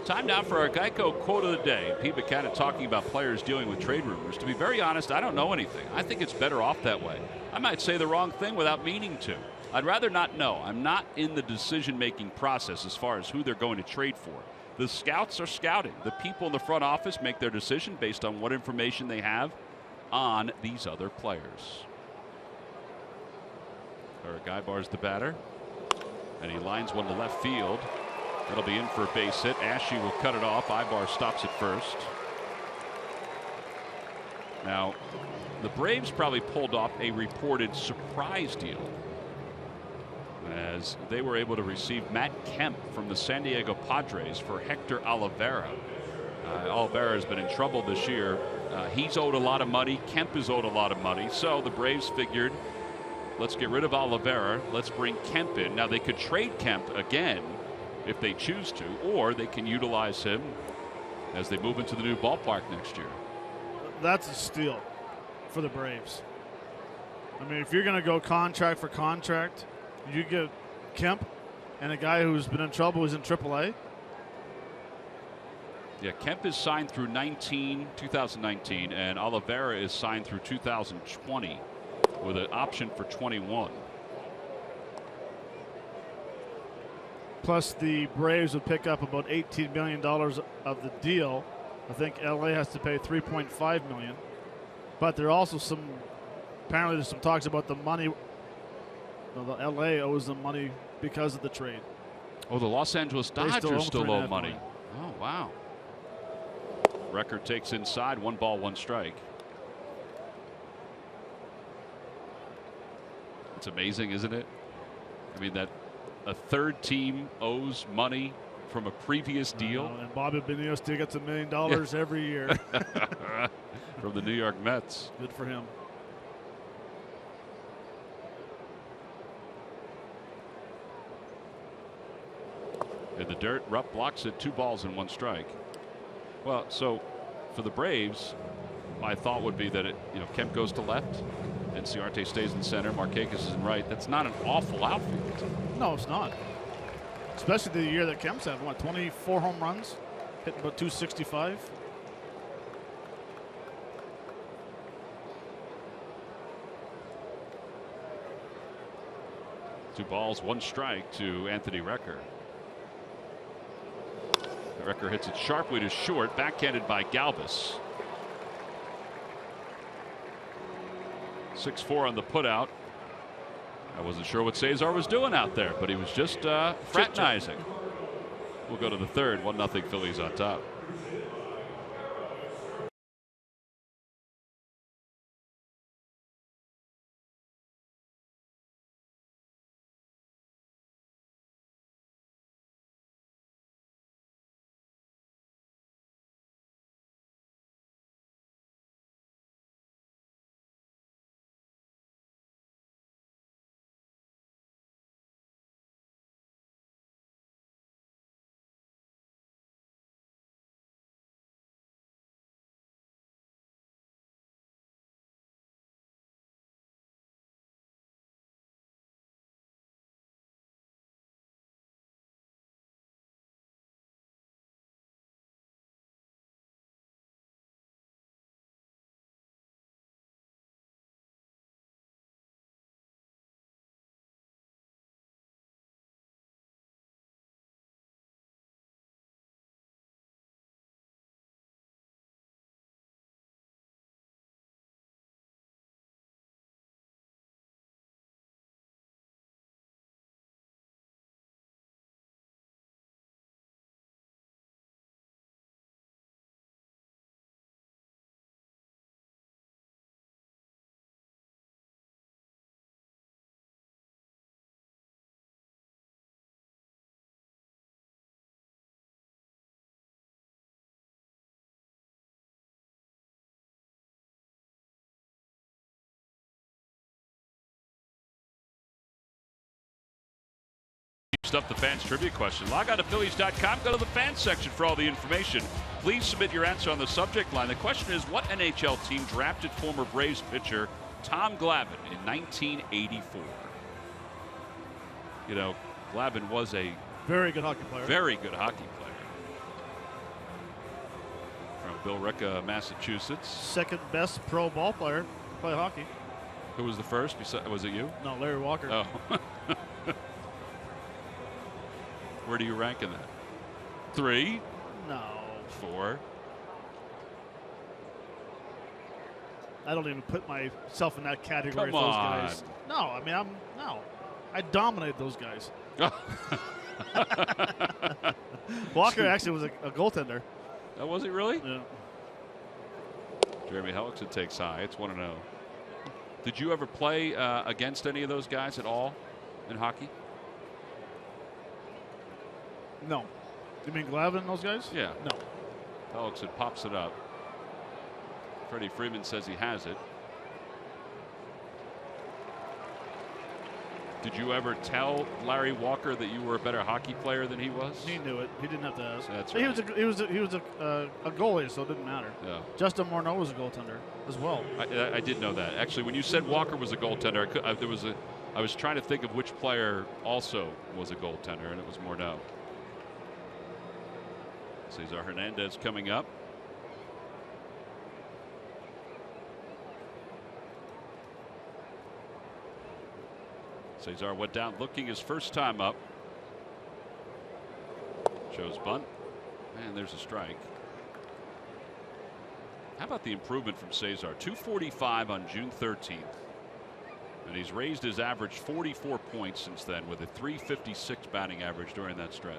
Time now for our Geico quote of the day. Pete Buchanan talking about players dealing with trade rumors. To be very honest, I don't know anything. I think it's better off that way. I might say the wrong thing without meaning to. I'd rather not know. I'm not in the decision-making process as far as who they're going to trade for. The scouts are scouting. The people in the front office make their decision based on what information they have on these other players. Eric Ibar's the batter, and he lines one to left field. That'll be in for a base hit. Ashe will cut it off. Ibar stops at first. Now, the Braves probably pulled off a reported surprise deal, as they were able to receive Matt Kemp from the San Diego Padres for Hector Olivera. Olivera has been in trouble this year. He's owed a lot of money. Kemp is owed a lot of money. So the Braves figured, let's get rid of Olivera. Let's bring Kemp in. Now, they could trade Kemp again if they choose to, or they can utilize him as they move into the new ballpark next year. That's a steal for the Braves. I mean, if you're going to go contract for contract, you get Kemp and a guy who's been in trouble who's in AAA. Yeah, Kemp is signed through 2019, and Oliveira is signed through 2020 with an option for 21. Plus, the Braves would pick up about $18 million of the deal. I think LA has to pay $3.5 million. But there are also apparently there's some talks about the money. The LA owes them money because of the trade. Oh, the Los Angeles Dodgers still owe money. Million. Oh, wow. Record takes inside, 1 ball, 1 strike. It's amazing, isn't it? I mean, that a third team owes money from a previous deal. And Bobby Bonilla still gets $1 million every year. From the New York Mets. Good for him. In the dirt, Rupp blocks it, 2 balls and 1 strike. Well, so for the Braves, my thought would be that Kemp goes to left and Ciarte stays in center. Markakis is in right. That's not an awful outfield. No, it's not. Especially the year that Kemp's having, 24 home runs, hitting about 265. Two balls, 1 strike to Anthony Recker. Recker hits it sharply to short, backhanded by Galvis. 6-4 on the putout. I wasn't sure what Cesar was doing out there, but he was just fraternizing. We'll go to the third. 1-0 Phillies on top. Up the fans trivia question. Log on to Phillies.com. Go to the fans section for all the information. Please submit your answer on the subject line. The question is, what NHL team drafted former Braves pitcher Tom Glavine in 1984? Glavine was a very good hockey player. Very good hockey player. From Billerica, Massachusetts. Second best pro ball player to play hockey. Who was the first? Was it you? No, Larry Walker. Oh. Where do you rank in that? 3? No. 4? I don't even put myself in that category. Come with those on. guys. No, I mean I dominate those guys. Walker actually was a goaltender. Oh, was he really? Yeah. Jeremy Hellickson takes high. It's 1-0. Did you ever play against any of those guys at all in hockey? No. You mean Glavine and those guys? Yeah. No. Hellickson pops it up. Freddie Freeman says he has it. Did you ever tell Larry Walker that you were a better hockey player than he was? He knew it. He didn't have to ask. That's He right. was a goalie, so it didn't matter. Yeah. Justin Morneau was a goaltender as well. I did know that. Actually, when you said Walker was a goaltender, I was trying to think of which player also was a goaltender, and it was Morneau. Cesar Hernandez coming up. Cesar went down looking his first time up. Shows bunt. And there's a strike. How about the improvement from Cesar? 245 on June 13th. And he's raised his average 44 points since then with a 356 batting average during that stretch.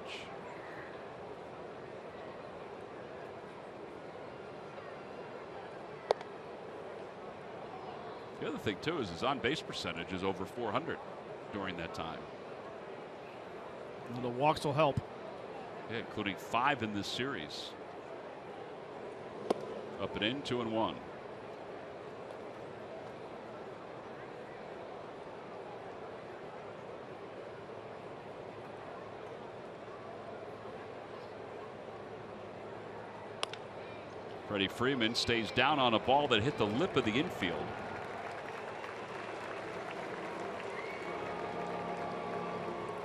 The other thing, too, is his on-base percentage is over 400 during that time. And the walks will help. Yeah, including 5 in this series. Up and in, 2-1. Freddie Freeman stays down on a ball that hit the lip of the infield.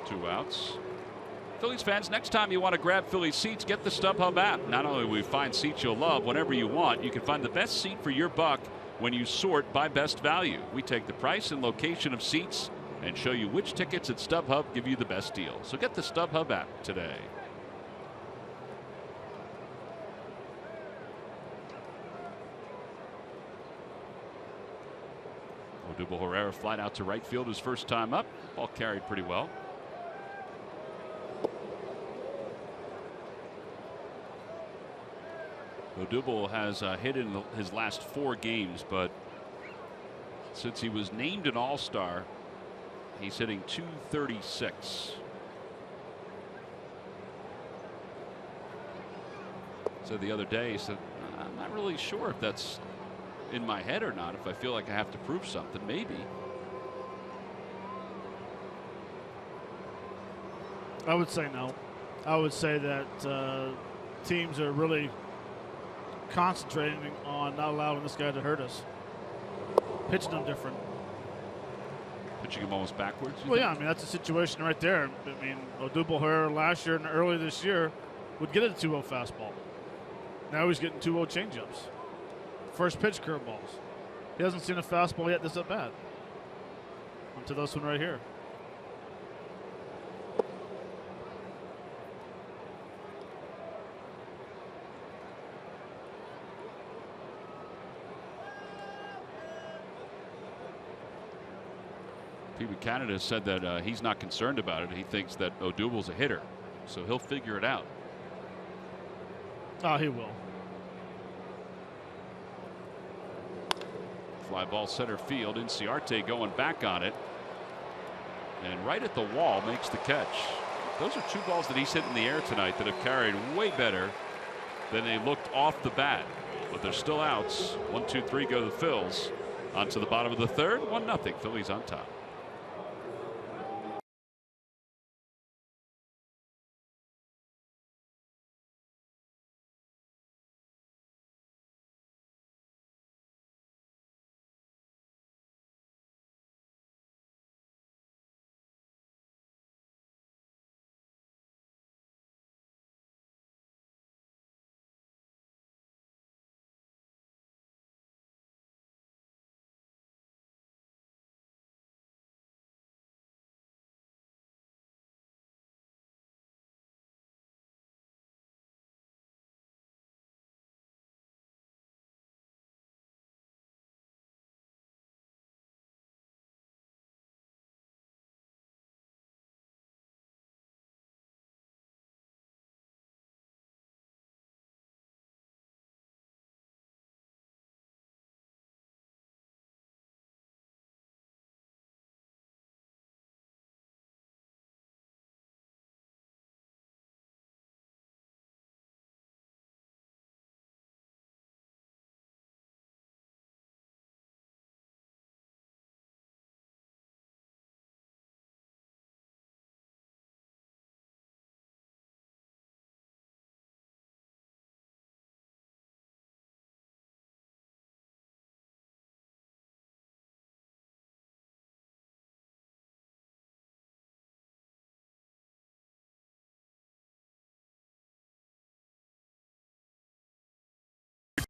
Two outs. Phillies fans, next time you want to grab Phillies seats, get the StubHub app. Not only will we find seats you'll love whenever you want, you can find the best seat for your buck when you sort by best value. We take the price and location of seats and show you which tickets at StubHub give you the best deal. So get the StubHub app today. Odubel Herrera flied out to right field his first time up. Ball carried pretty well. Odubel has hit in his last 4 games, but since he was named an All-Star, he's hitting .236. So the other day he said, I'm not really sure if that's in my head or not. If I feel like I have to prove something, maybe. I would say no. I would say that teams are really concentrating on not allowing this guy to hurt us. Pitching him different. Pitching him almost backwards? Well, yeah, I mean, that's a situation right there. I mean, Odubel Herrera last year and early this year would get a 2-0 fastball. Now he's getting 2-0 changeups. First pitch curveballs. He hasn't seen a fastball yet this at bat. Onto this one right here. Pete Canada has said that he's not concerned about it. He thinks that Odubel's a hitter, so he'll figure it out. Oh, he will. Fly ball center field. Inciarte going back on it. And right at the wall makes the catch. Those are 2 balls that he's hit in the air tonight that have carried way better than they looked off the bat. But they're still outs. 1, 2, 3 go to the Phils. On to the bottom of the 3rd. 1-0. Phillies on top.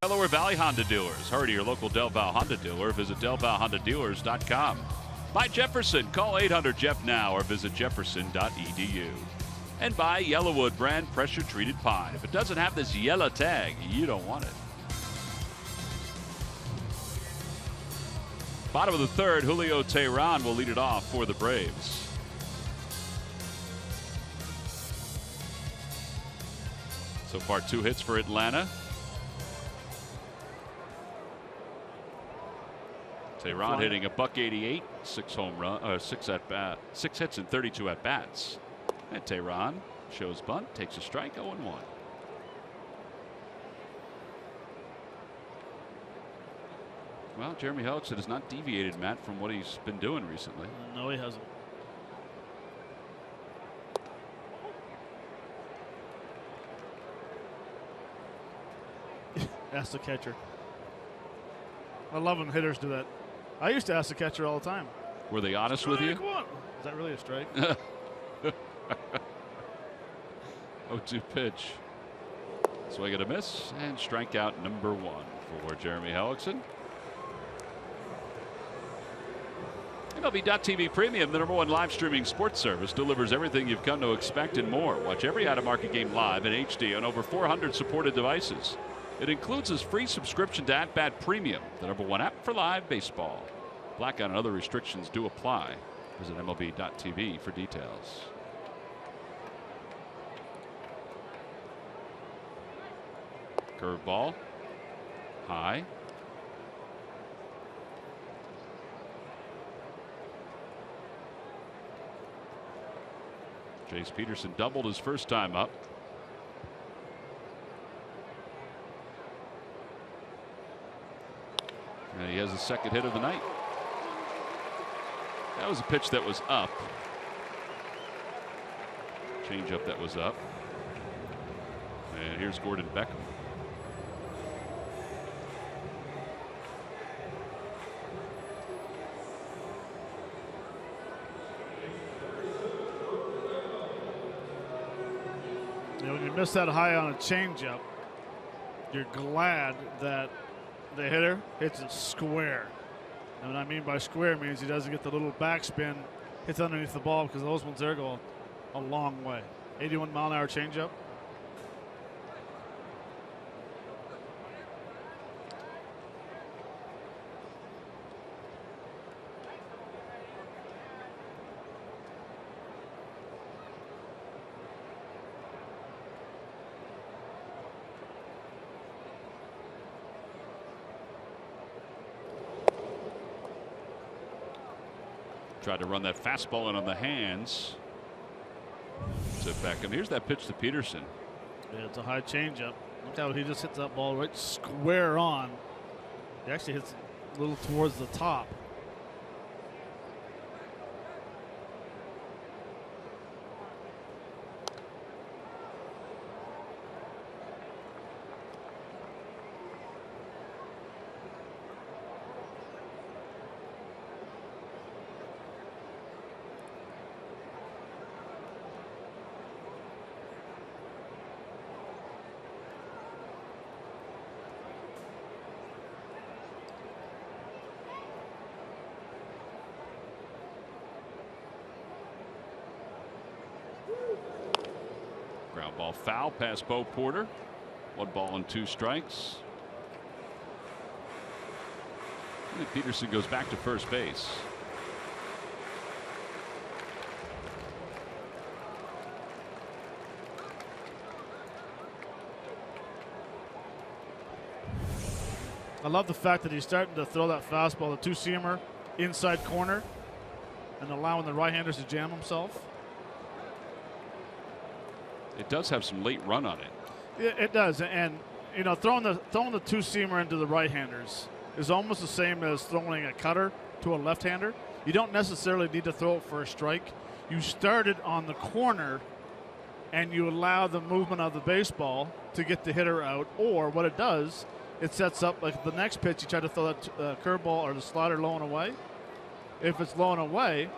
Delaware Valley Honda dealers. Hurry to your local Del Val Honda dealer. Visit DelValHondaDealers.com. By Jefferson. Call 800-JEFF now or visit jefferson.edu. And by Yellowwood brand pressure-treated pine. If it doesn't have this yellow tag, you don't want it. Bottom of the third, Julio Teheran will lead it off for the Braves. So far, 2 hits for Atlanta. Teheran hitting a .188, 6 hits and 32 at bats. And Teheran shows bunt, takes a strike, 0-1. Well, Jeremy Hellickson has not deviated, Matt, from what he's been doing recently. No, he hasn't. Ask the catcher. I love when hitters do that. I used to ask the catcher all the time. Were they honest with you? Is that really a strike? 0-2 pitch. Swing and a miss, and strikeout number 1 for Jeremy Hellickson. MLB.TV Premium, the #1 live streaming sports service, delivers everything you've come to expect and more. Watch every out-of-market game live in HD on over 400 supported devices. It includes a free subscription to At-Bat Premium, the #1 app for live baseball. Blackout and other restrictions do apply. Visit MLB.TV for details. Curveball. High. Jace Peterson doubled his first time up. And he has the second hit of the night. That was a pitch that was up. Changeup that was up. And here's Gordon Beckham. When you miss that high on a changeup, you're glad that the hitter hits it square. And what I mean by square means he doesn't get the little backspin, hits underneath the ball, because those ones there go a long way. 81-mile-an-hour changeup. Tried to run that fastball in on the hands to Beckham. Here's that pitch to Peterson. Yeah, it's a high changeup. Look how he just hits that ball right square on. He actually hits a little towards the top. Ground ball foul past Bo Porter. 1 ball and 2 strikes. And Peterson goes back to first base. I love the fact that he's starting to throw that fastball, the 2-seamer, inside corner, and allowing the right-handers to jam himself. It does have some late run on it. Yeah, it does, and you know, throwing the 2-seamer into the right-handers is almost the same as throwing a cutter to a left-hander. You don't necessarily need to throw it for a strike. You start it on the corner, and you allow the movement of the baseball to get the hitter out. Or what it does, it sets up like the next pitch. You try to throw that curveball or the slider low and away. If it's low and away.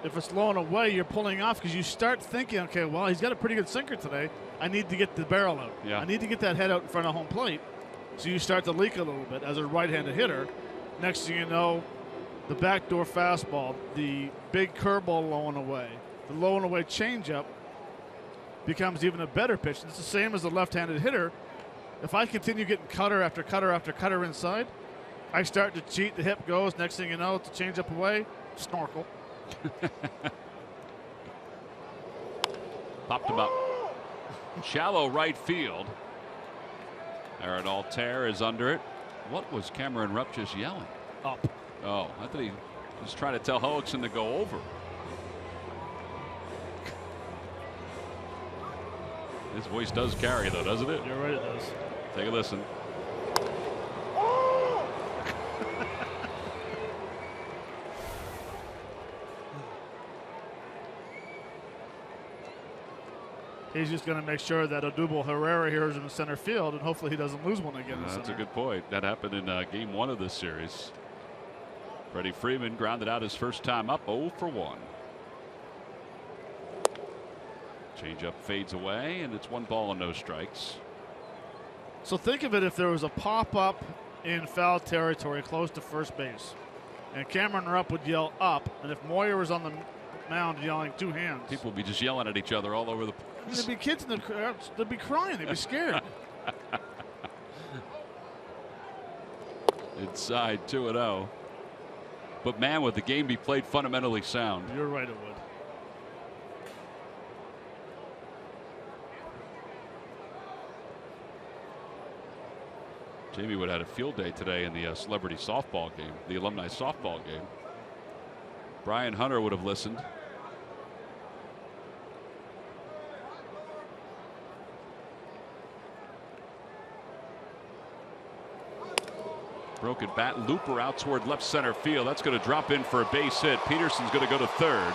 If it's low and away, you're pulling off because you start thinking, okay, well, he's got a pretty good sinker today. I need to get the barrel out. Yeah. I need to get that head out in front of home plate. So you start to leak a little bit as a right-handed hitter. Next thing you know, the backdoor fastball, the big curveball low and away, the low and away changeup becomes even a better pitch. It's the same as a left-handed hitter. If I continue getting cutter after cutter after cutter inside, I start to cheat. The hip goes. Next thing you know, it's a changeup away. Snorkel. Popped him up. Shallow right field. Aaron Altair is under it. What was Cameron Rupp just yelling? Up. Oh, I thought he was trying to tell Hellickson to go over. His voice does carry, though, doesn't it? You're right, it does. Take a listen. He's just going to make sure that Odubel Herrera here is in the center field, and hopefully he doesn't lose one again. That's a good point. That happened in game 1 of this series. Freddie Freeman grounded out his first time up, 0 for 1. Changeup fades away, and it's 1 ball and no strikes. So think of it if there was a pop-up in foul territory close to first base, and Cameron Rupp would yell up, and if Moyer was on the mound yelling 2 hands. People would be just yelling at each other all over the place. There'd be kids in the crowd. They'd be crying. They'd be scared. Inside 2-0. But man, would the game be played fundamentally sound. You're right, it would. Jamie would have had a field day today in the celebrity softball game, the alumni softball game. Brian Hunter would have listened. Broken bat, looper out toward left center field. That's going to drop in for a base hit. Peterson's going to go to third.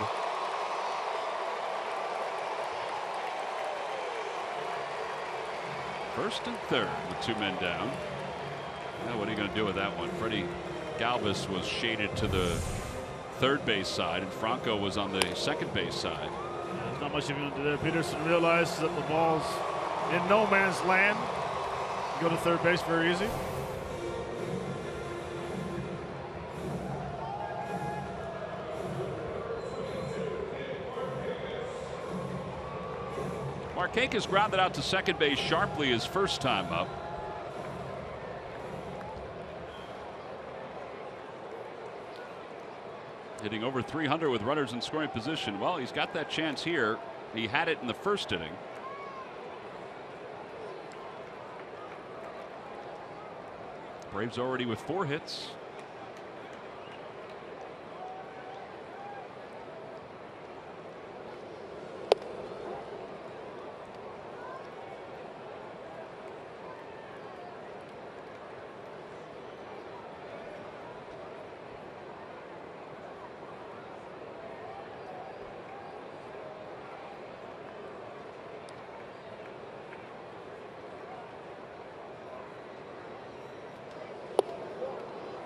First and third with 2 men down. Now what are you going to do with that one? Freddie Galvis was shaded to the third base side, and Franco was on the second base side. There's not much you can do there. Peterson realizes that the ball's in no man's land. You go to third base very easy. Markakis grounded out to second base sharply his first time up. Hitting over 300 with runners in scoring position. Well, he's got that chance here. He had it in the first inning. Braves already with 4 hits.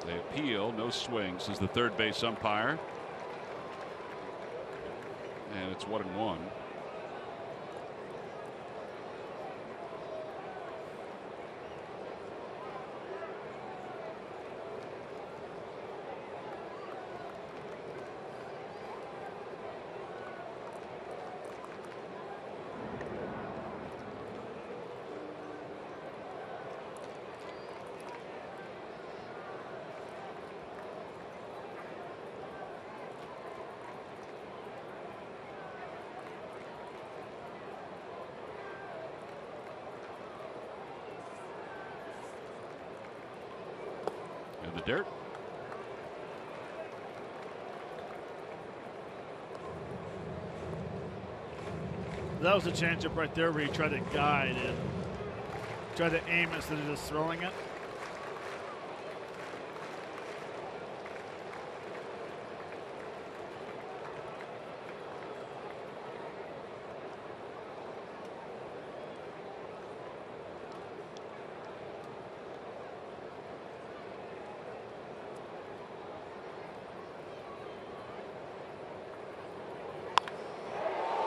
They appeal, no swing, says the third base umpire. And it's 1-1. In the dirt. That was a changeup right there where he tried to guide it. Tried to aim instead of just throwing it.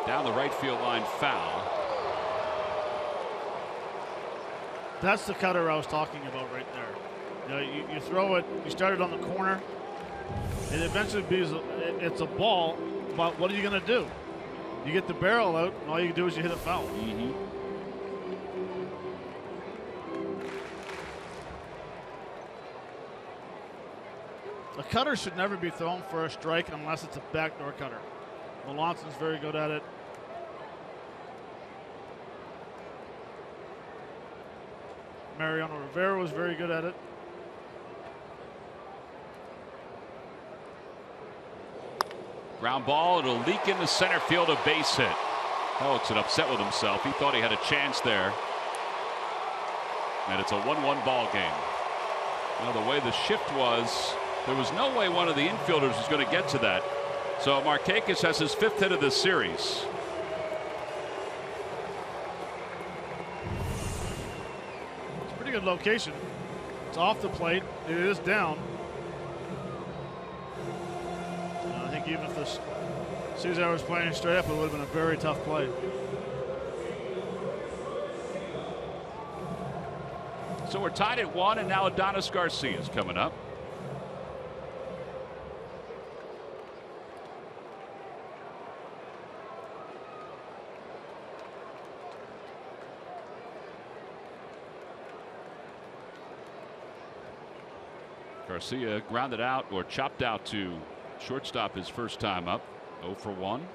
Down the right field line, foul. That's the cutter I was talking about right there. You know, you throw it, you start it on the corner, it eventually it's a ball, but what are you going to do? You get the barrel out, and all you do is you hit it foul. Mm-hmm. A cutter should never be thrown for a strike unless it's a backdoor cutter. Melanson's very good at it. Mariano Rivera was very good at it. Ground ball, it'll leak into center field, a base hit. Hellickson upset with himself. He thought he had a chance there. And it's a 1-1 ball game. Now the way the shift was, there was no way one of the infielders was going to get to that. So Markakis has his 5th hit of this series. It's a pretty good location. It's off the plate. It is down. I think even if this Cesar was playing straight up, it would have been a very tough play. So we're tied at 1, and now Adonis Garcia is coming up. Garcia grounded out or chopped out to shortstop his first time up. 0 for 1.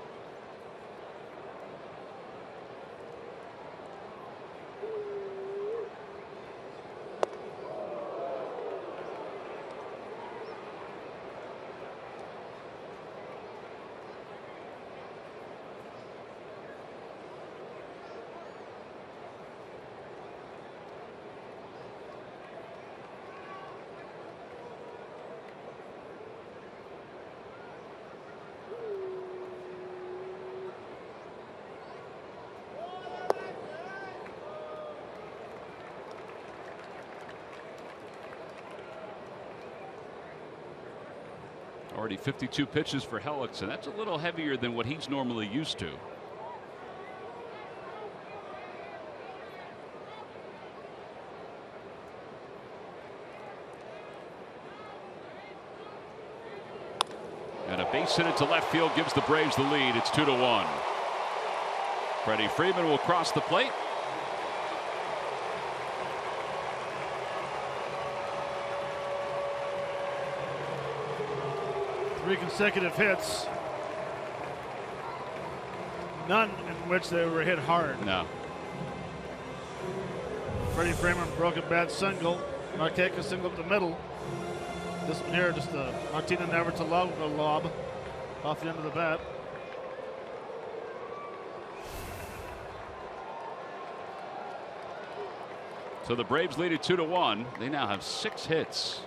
Already 52 pitches for Hellickson. That's a little heavier than what he's normally used to. And a base hit into left field gives the Braves the lead. It's 2-1. Freddie Freeman will cross the plate. Three consecutive hits. None in which they were hit hard. No. Freddie Freeman broke a bad single. Markakis single up the middle. This one here, just a Martina Navratilova lob off the end of the bat. So the Braves lead it 2-1. They now have 6 hits.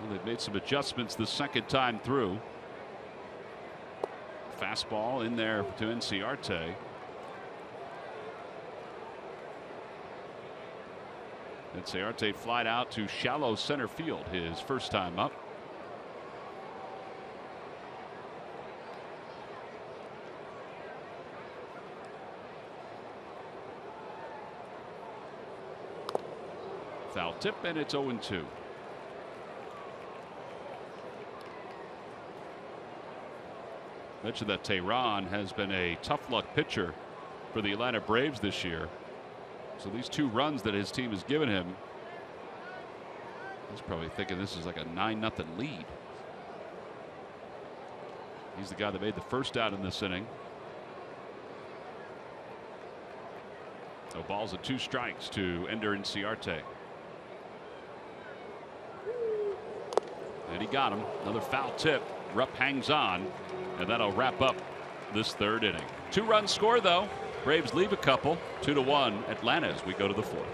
Well, they've made some adjustments the second time through. Fastball in there to Inciarte. Inciarte flied out to shallow center field his first time up. Foul tip, and it's 0-2. Mentioned that Tehran has been a tough luck pitcher for the Atlanta Braves this year. So these 2 runs that his team has given him, he's probably thinking this is like a 9-0 lead. He's the guy that made the first out in this inning. So balls and 2 strikes to Ender Inciarte. And he got him. Another foul tip. Rupp hangs on, and that'll wrap up this 3rd inning. 2-run score, though. Braves leave a couple. 2-1 Atlanta as we go to the 4th.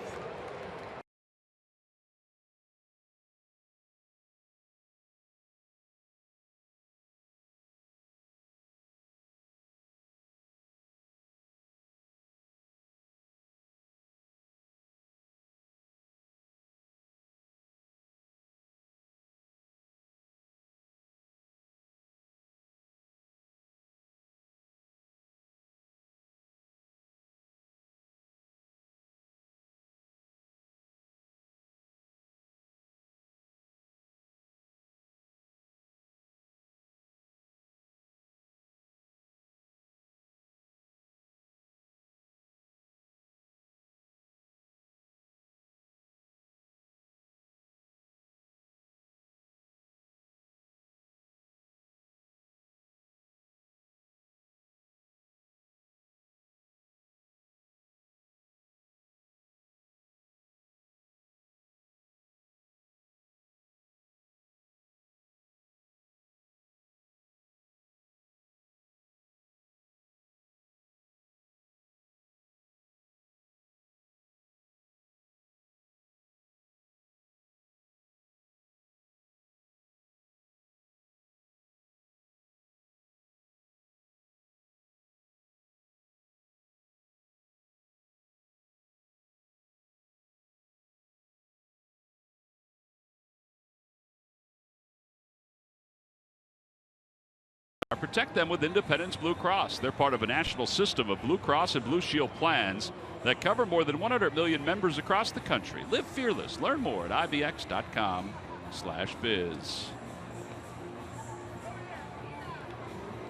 Protect them with Independence Blue Cross. They're part of a national system of Blue Cross and Blue Shield plans that cover more than 100 million members across the country. Live fearless. Learn more at ibx.com/biz.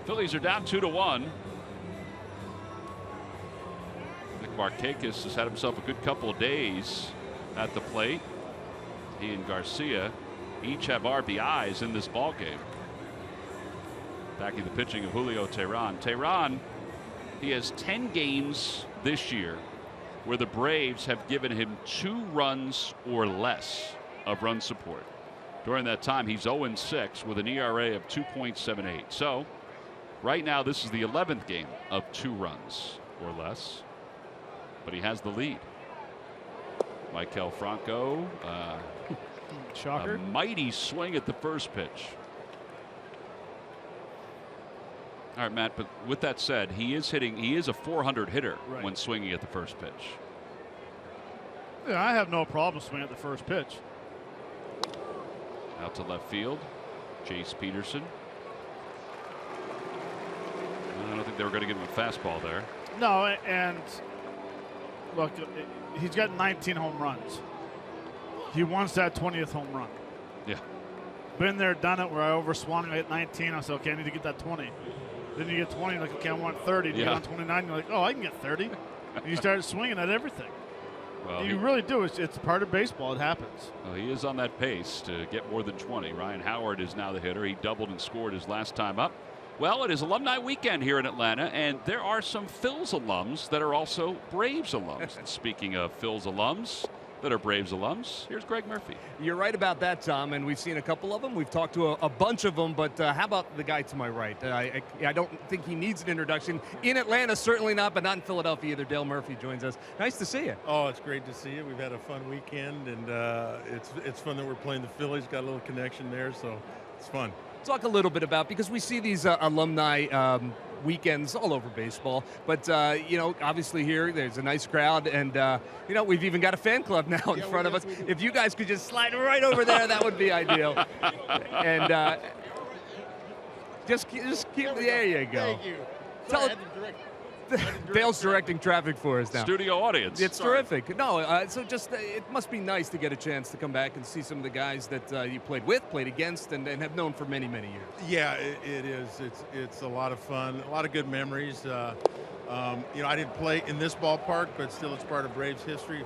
Phillies are down 2-1. Nick Markakis has had himself a good couple of days at the plate. He and Garcia each have RBIs in this ball game. Backing the pitching of Julio Teheran. Teheran, he has 10 games this year where the Braves have given him 2 runs or less of run support. During that time, he's 0-6 with an ERA of 2.78. So right now, this is the 11th game of 2 runs or less, but he has the lead. Maikel Franco, Shocker. a mighty swing at the first pitch. All right, Matt, but with that said, he is a 400 hitter when swinging at the first pitch. Yeah, I have no problem swinging at the first pitch. Out to left field, Chase Peterson. I don't think they were going to give him a fastball there. No, and look, he's got 19 home runs. He wants that 20th home run. Yeah. Been there, done it, where I overswung at 19. I said, okay, I need to get that 20. Then you get 20, like, okay, I want 30. You get on 29, you're like, oh, I can get 30. And you start swinging at everything. Well, you really do. It's part of baseball. It happens. Well, he is on that pace to get more than 20. Ryan Howard is now the hitter. He doubled and scored his last time up. Well, it is alumni weekend here in Atlanta, and there are some Phils alums that are also Braves alums. And speaking of Phils alums that are Braves alums, here's Greg Murphy. You're right about that, Tom, and we've seen a couple of them. We've talked to a bunch of them, but how about the guy to my right? I don't think he needs an introduction. In Atlanta, certainly not, but not in Philadelphia either. Dale Murphy joins us. Nice to see you. Oh, it's great to see you. We've had a fun weekend, and it's fun that we're playing the Phillies. Got a little connection there, so it's fun. Talk a little bit about, because we see these alumni weekends all over baseball, but you know, obviously here there's a nice crowd, and you know, we've even got a fan club now in front of us. If you guys could just slide right over there, that would be ideal. And just keep, there you go. Thank you. Tell Dale's directing traffic for us now. Studio audience. It's terrific. No, so just it must be nice to get a chance to come back and see some of the guys that you played with, played against, and have known for many, many years. Yeah, it is. It's a lot of fun, a lot of good memories. You know, I didn't play in this ballpark, but still it's part of Braves history.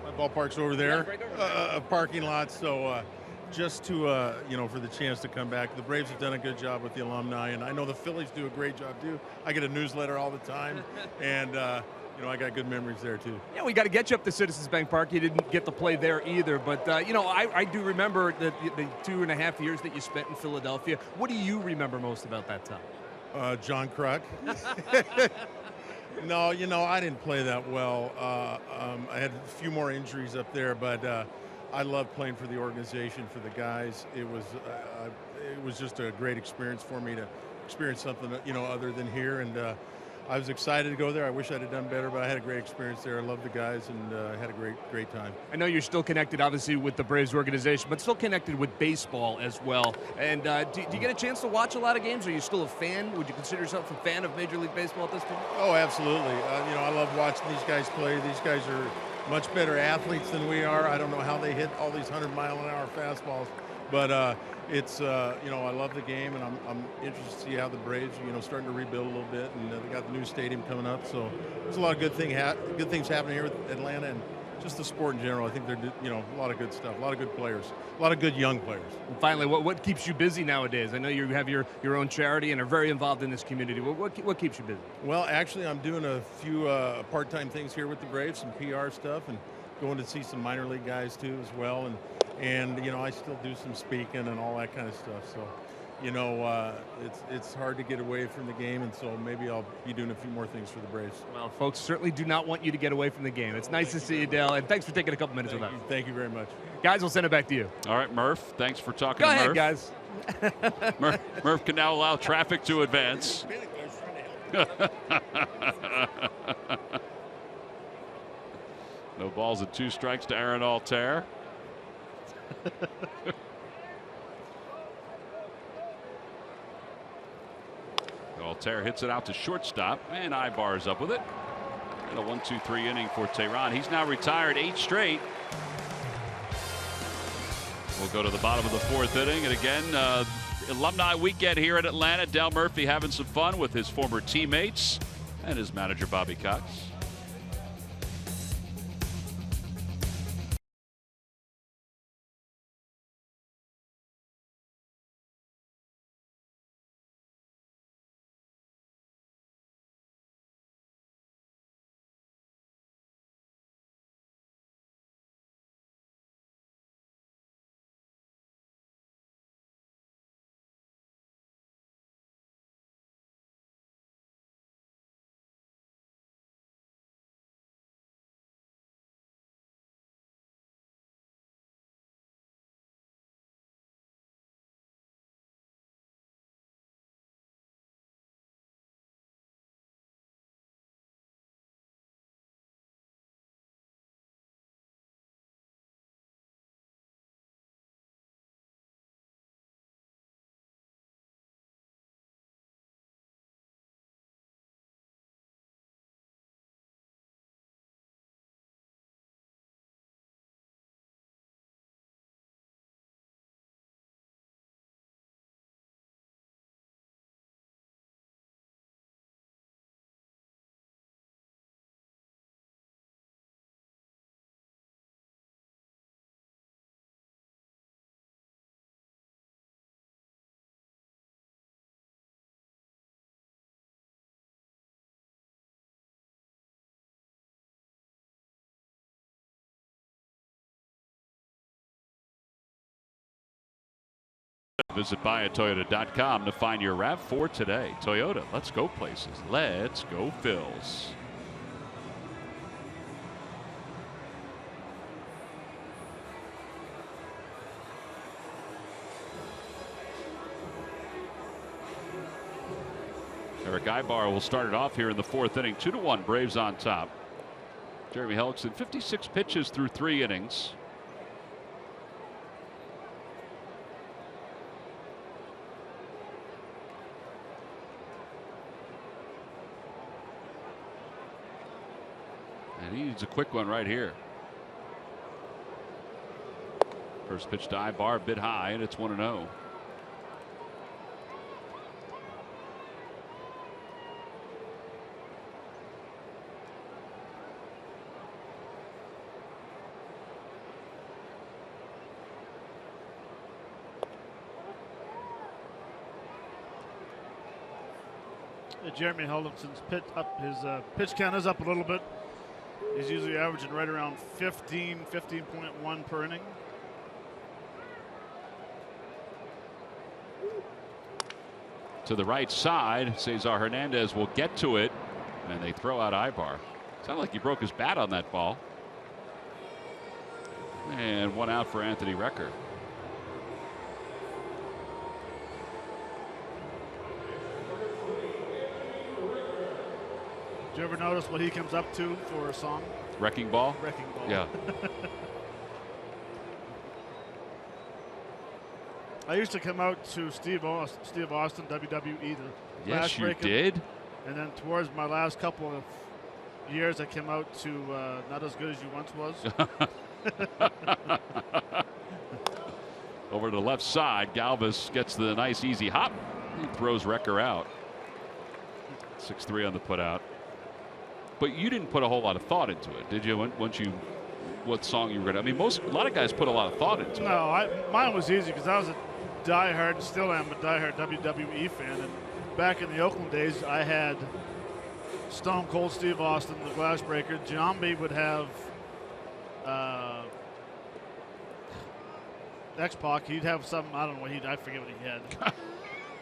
My ballpark's over there, right over there. a parking lot. So just to, you know, for the chance to come back. The Braves have done a good job with the alumni, and I know the Phillies do a great job too. I get a newsletter all the time, and you know, I got good memories there too. Yeah, we got to get you up to Citizens Bank Park. You didn't get to play there either, but you know, I do remember the 2.5 years that you spent in Philadelphia. What do you remember most about that time? John Kruk. No, you know, I didn't play that well. I had a few more injuries up there, but I loved playing for the organization, for the guys. It was just a great experience for me to experience something, you know, other than here, and I was excited to go there. I wish I'd have done better, but I had a great experience there. I loved the guys, and had a great time. I know you're still connected, obviously, with the Braves organization, but still connected with baseball as well. And do you get a chance to watch a lot of games? Are you still a fan? Would you consider yourself a fan of Major League Baseball at this point? Oh, absolutely. You know, I love watching these guys play. These guys are much better athletes than we are. I don't know how they hit all these 100-mile-an-hour fastballs, but it's you know, I love the game, and I'm interested to see how the Braves, you know, starting to rebuild a little bit, and they got the new stadium coming up, so there's a lot of good things happening here with Atlanta, and just the sport in general. I think they're, you know, a lot of good stuff, a lot of good players, a lot of good young players. And finally, what keeps you busy nowadays? I know you have your own charity and are very involved in this community. What keeps you busy? Well, actually, I'm doing a few part-time things here with the Braves, some PR stuff, and going to see some minor league guys too as well, and you know, I still do some speaking and all that kind of stuff. So, you know, it's hard to get away from the game, and so maybe I'll be doing a few more things for the Braves. Well, folks certainly do not want you to get away from the game. It's nice to see you, Dale, and thanks for taking a couple minutes with us. Thank you very much. Guys, we'll send it back to you. All right, Murph, thanks for talking Go to ahead, Murph. guys. Murph can now allow traffic to advance. No balls and 2 strikes to Aaron Altair. Altair hits it out to shortstop, and Ibar's up with it. And a 1-2-3 inning for Tehran. He's now retired 8 straight. We'll go to the bottom of the 4th inning, and again, alumni weekend here at Atlanta. Del Murphy having some fun with his former teammates and his manager Bobby Cox. Visit buyatoyota.com to find your RAV4 today. Toyota, let's go places. Let's go Phils. Eric Ibar will start it off here in the 4th inning. 2-1 Braves on top. Jeremy Hellickson 56 pitches through 3 innings. And he needs a quick one right here. First pitch to Ibar, a bit high, and it's 1-0. Jeremy Hellickson's pitch count is up a little bit. He's usually averaging right around 15.1 per inning. To the right side, Cesar Hernandez will get to it, and they throw out Ibar. Sounded like he broke his bat on that ball. And 1 out for Anthony Recker. Did you ever notice what he comes up to for a song? Wrecking Ball? Wrecking Ball. Yeah. I used to come out to Steve Austin, WWE. Yes, you did. And then towards my last couple of years, I came out to Not As Good As You Once Was. Over to the left side, Galvis gets the nice easy hop. He throws Recker out. 6-3 on the putout. But you didn't put a whole lot of thought into it, did you? What song you were going to? I mean, a lot of guys put a lot of thought into it. No, mine was easy because I was a diehard, and still am a diehard WWE fan. And back in the Oakland days, I had Stone Cold Steve Austin, the Glassbreaker. Giambi would have X-Pac. He'd have something, I don't know what I forget what he had.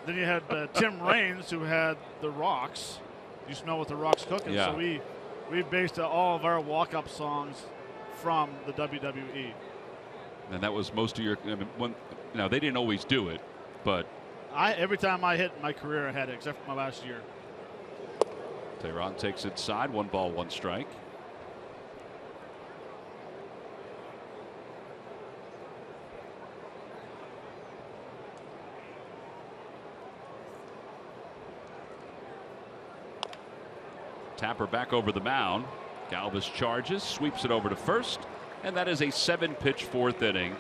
Then you had Tim Raines, who had the Rocks. You smell what the Rock's cooking. Yeah. So we based all of our walk-up songs from the WWE. And that was most of your. I mean, now they didn't always do it, but every time I hit my career, I had it, except for my last year. Tehran takes it side. 1 ball, 1 strike. Tapper back over the mound. Galvis charges, sweeps it over to first, and that is a 7-pitch 4th inning.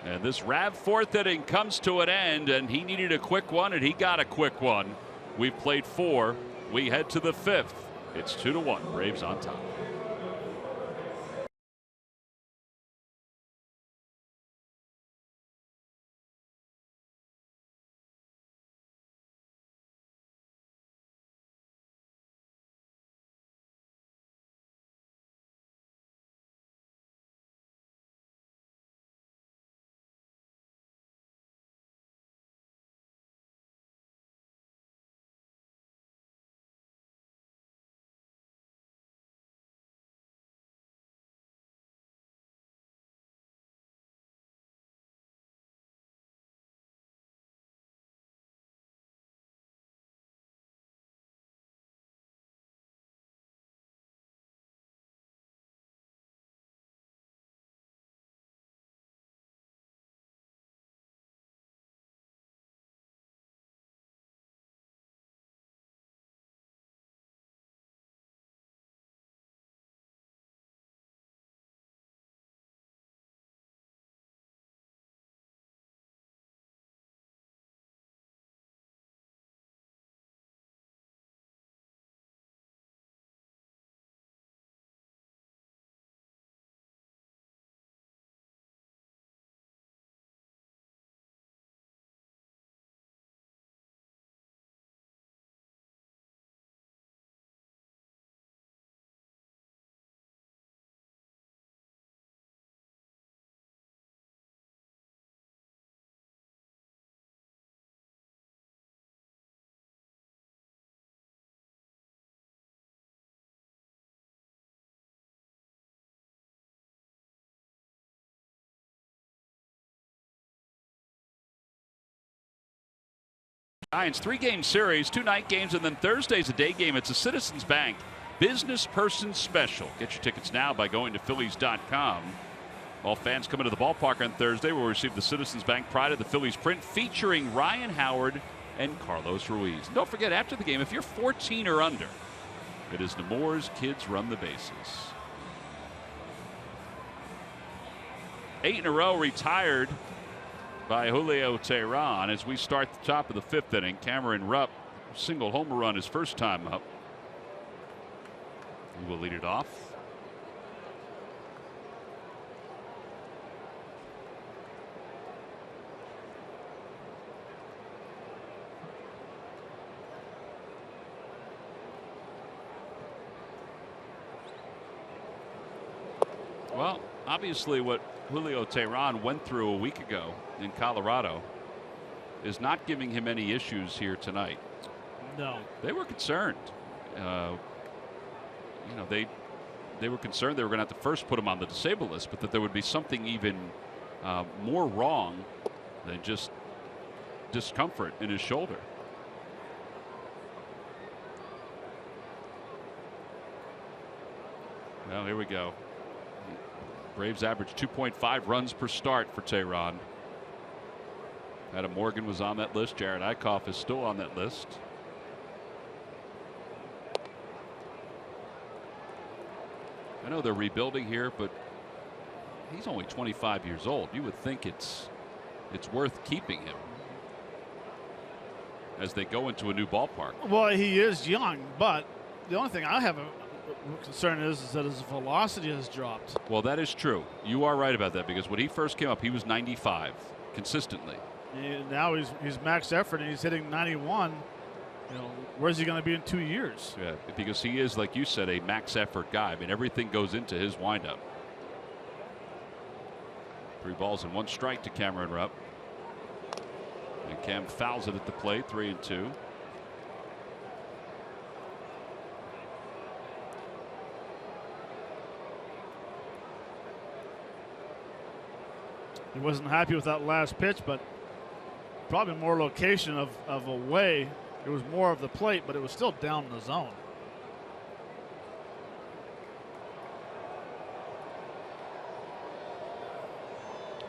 And this Rav 4th inning comes to an end, and he needed a quick one, and he got a quick one. We've played 4. We head to the 5th. It's 2-1. Braves on top. Giants 3-game series, 2 night games, and then Thursday's a day game. It's a Citizens Bank Business Person Special. Get your tickets now by going to Phillies.com. All fans coming to the ballpark on Thursday will receive the Citizens Bank Pride of the Phillies print featuring Ryan Howard and Carlos Ruiz. And don't forget, after the game, if you're 14 or under, it is Nemours Kids Run the Bases. 8 in a row retired by Julio Teheran as we start the top of the 5th inning. Cameron Rupp single homer run his first time up. He will lead it off. Well, obviously what Julio Teheran went through a week ago in Colorado is not giving him any issues here tonight. No. They were concerned. You know, they were concerned they were going to have to first put him on the disabled list, but that there would be something even more wrong than just discomfort in his shoulder. Well, here we go. Braves average 2.5 runs per start for Teheran. Adam Morgan was on that list. Jared Eickhoff is still on that list. I know they're rebuilding here, but he's only 25 years old. You would think it's worth keeping him as they go into a new ballpark. Well, he is young, but the only thing I have a concern is that his velocity has dropped. Well, that is true. You are right about that, because when he first came up, he was 95 consistently. Now he's max effort and he's hitting 91. You know, where's he going to be in 2 years? Yeah, because he is, like you said, a max effort guy. I mean, everything goes into his windup. 3 balls and 1 strike to Cameron Rupp. And Cam fouls it at the plate, 3-2. He wasn't happy with that last pitch, but probably more location of away. It was more of the plate, but it was still down in the zone.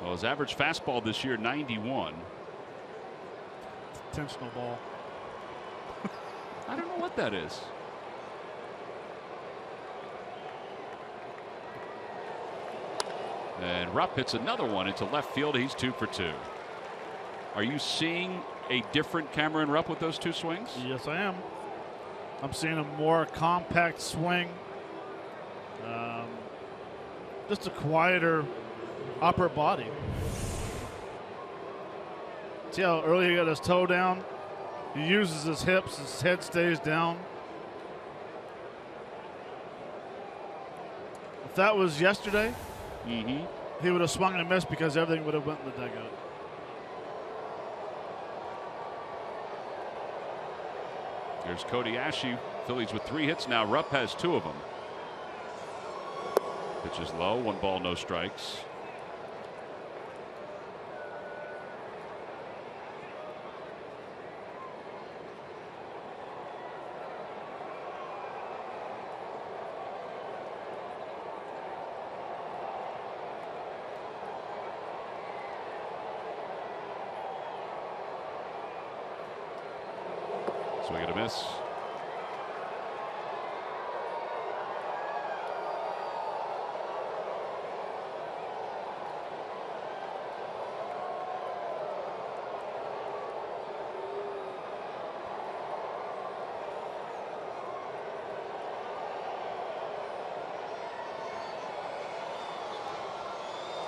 Well, his average fastball this year, 91. Intentional ball. I don't know what that is. And Rupp hits another one into left field. He's 2 for 2. Are you seeing a different Cameron Rupp with those 2 swings? Yes, I am. I'm seeing a more compact swing. Just a quieter upper body. See how early he got his toe down? He uses his hips, his head stays down. If that was yesterday, he would have swung and missed because everything would have went in the dugout. There's Cody Ashe. Phillies with 3 hits now. Rupp has 2 of them. Pitch is low. 1 ball, no strikes. Swing and a miss.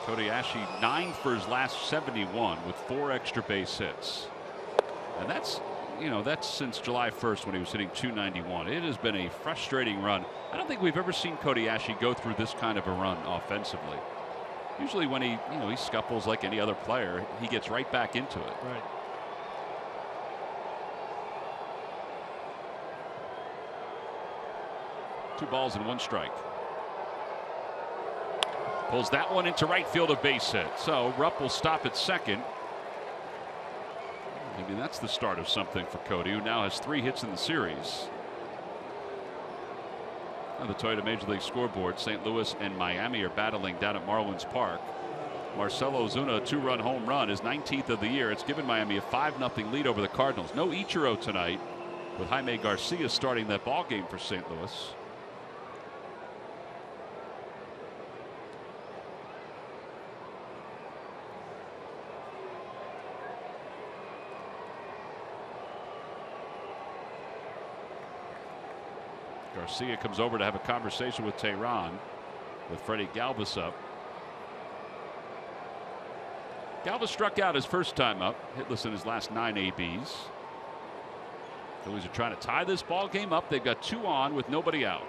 Cody Ashe 9 for his last 71 with 4 extra base hits. And that's, you know, that's since July 1st when he was hitting .291. It has been a frustrating run. I don't think we've ever seen Cody Ashe go through this kind of a run offensively. Usually when he scuffles like any other player, he gets right back into it. Right. Two balls and 1 strike. Pulls that one into right field, a base hit. So Rupp will stop at second. Maybe that's the start of something for Cody, who now has 3 hits in the series. On the Toyota Major League scoreboard, St. Louis and Miami are battling down at Marlins Park. Marcell Ozuna, a 2-run home run, his 19th of the year. It's given Miami a 5-0 lead over the Cardinals. No Ichiro tonight, with Jaime Garcia starting that ball game for St. Louis. Garcia comes over to have a conversation with Tehran, with Freddie Galvis up. Galvis struck out his first time up, hitless in his last 9 ABs. Phillies are trying to tie this ball game up. They've got 2 on with nobody out.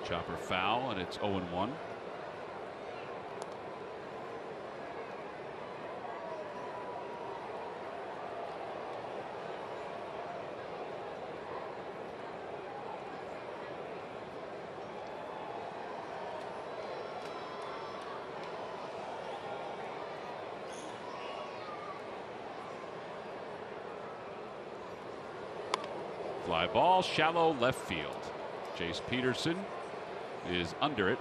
Chopper foul, and it's 0-1. Fly ball, shallow left field. Jace Peterson is under it.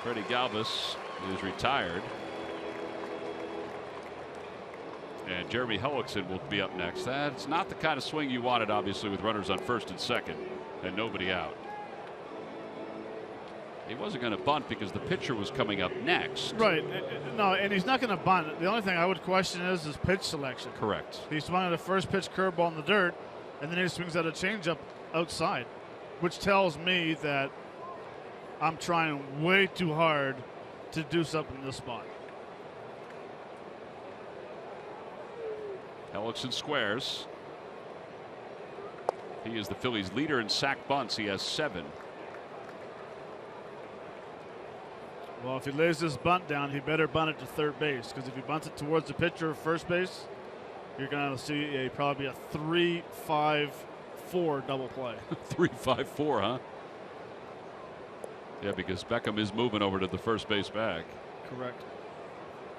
Freddie Galvis is retired. And Jeremy Hellickson will be up next. That's not the kind of swing you wanted, obviously, with runners on first and second and nobody out. He wasn't going to bunt because the pitcher was coming up next. Right. No, and he's not going to bunt. The only thing I would question is his pitch selection. Correct. He swung at a first pitch curveball in the dirt, and then he swings at a changeup outside, which tells me that I'm trying way too hard to do something in this spot. Hellickson squares. He is the Phillies' leader in sack bunts. He has 7. Well, if he lays this bunt down, he better bunt it to third base, because if he bunts it towards the pitcher of first base, you're going to see probably a 3-5-4 double play. 3-5-4, huh? Yeah, because Beckham is moving over to the first base bag. Correct.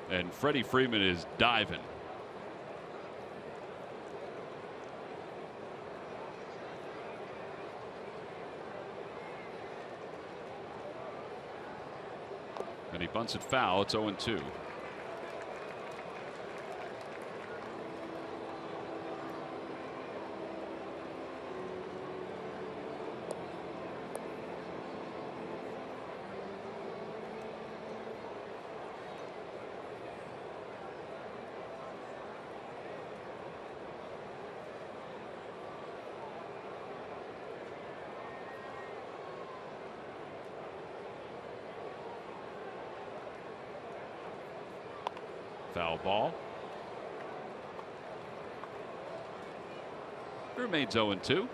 And Freddie Freeman is diving. And he bunts it foul. It's 0-2. Foul ball. Remains 0-2.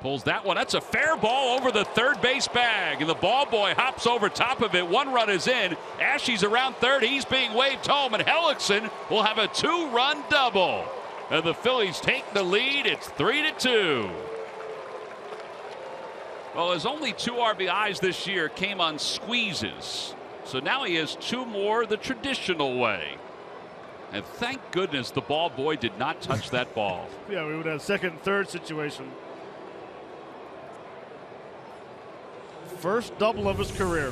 Pulls that one. That's a fair ball over the third base bag. And the ball boy hops over top of it. One run is in. Ashe's around third. He's being waved home. And Hellickson will have a 2-run double. And the Phillies take the lead. It's 3-2. Well, his only 2 RBIs this year came on squeezes. So now he has 2 more the traditional way. And thank goodness the ball boy did not touch that ball. Yeah, we would have second, third situation. First double of his career.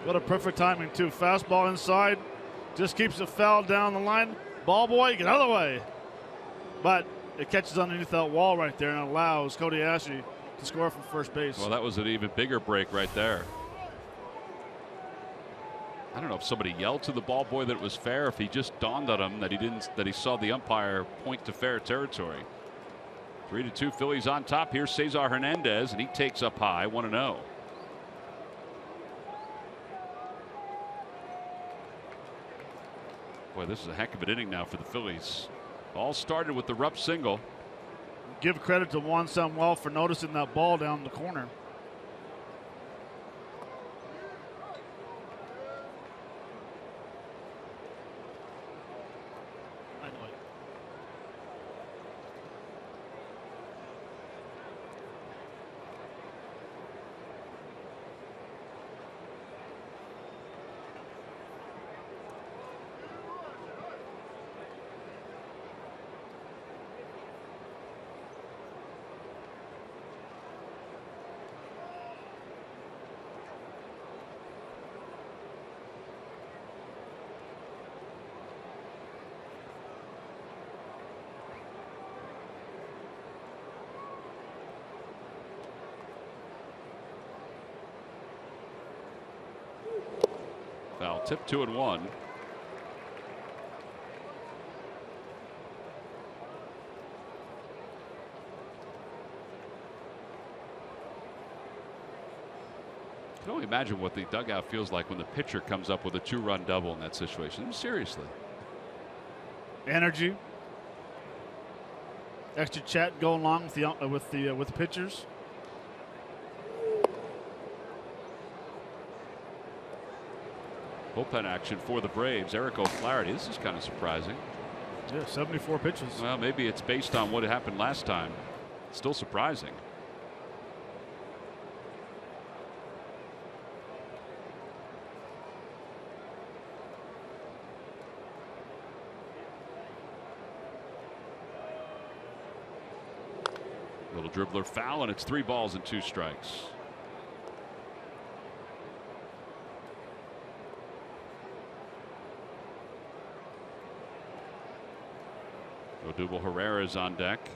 What a perfect timing, too. Fastball inside. Just keeps it foul down the line. Ball boy, get out of the way. But it catches underneath that wall right there and allows Cody Ashe to score from first base. Well, that was an even bigger break right there. I don't know if somebody yelled to the ball boy that it was fair, if he just dawned on him that he saw the umpire point to fair territory. 3-2 Phillies on top. Here's Cesar Hernandez, and he takes up high 1-0. Boy, this is a heck of an inning now for the Phillies. All started with the Rupp single. Give credit to Juan Samuel for noticing that ball down the corner. Foul tip, 2-1. I can only imagine what the dugout feels like when the pitcher comes up with a 2-run double in that situation. Seriously. Energy. Extra chat going along with the pitchers. Bullpen action for the Braves. Eric O'Flaherty. This is kind of surprising. Yeah, 74 pitches. Well, maybe it's based on what happened last time. Still surprising. Little dribbler foul, and it's 3 balls and 2 strikes. Odubel Herrera is on deck.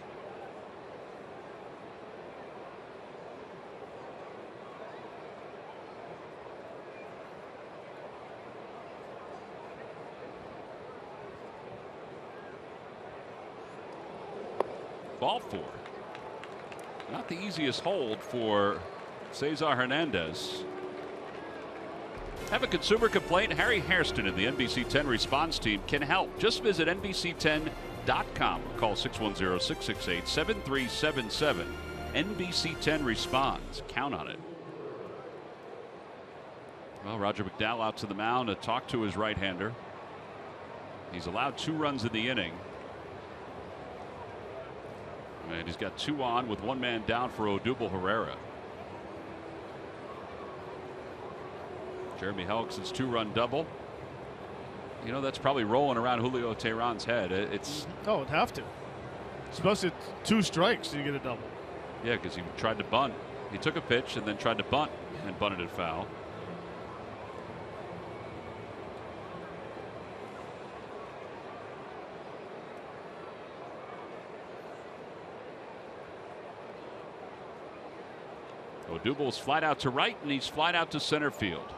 Ball 4. Not the easiest hold for Cesar Hernandez. Have a consumer complaint? Harry Hairston and the NBC 10 response team can help. Just visit NBC10.com or call 610-668-7377. NBC 10 responds. Count on it. Well, Roger McDowell out to the mound to talk to his right-hander. He's allowed 2 runs in the inning. And he's got 2 on with 1 man down for Odubel Herrera. Jeremy Hellickson's 2-run double. You know, that's probably rolling around Julio Teheran's head. It's it'd have to. Especially 2 strikes, you get a double. Yeah, because he tried to bunt. He took a pitch and then tried to bunt and bunted it foul. Odubel's flied out to right, and he's flied out to center field.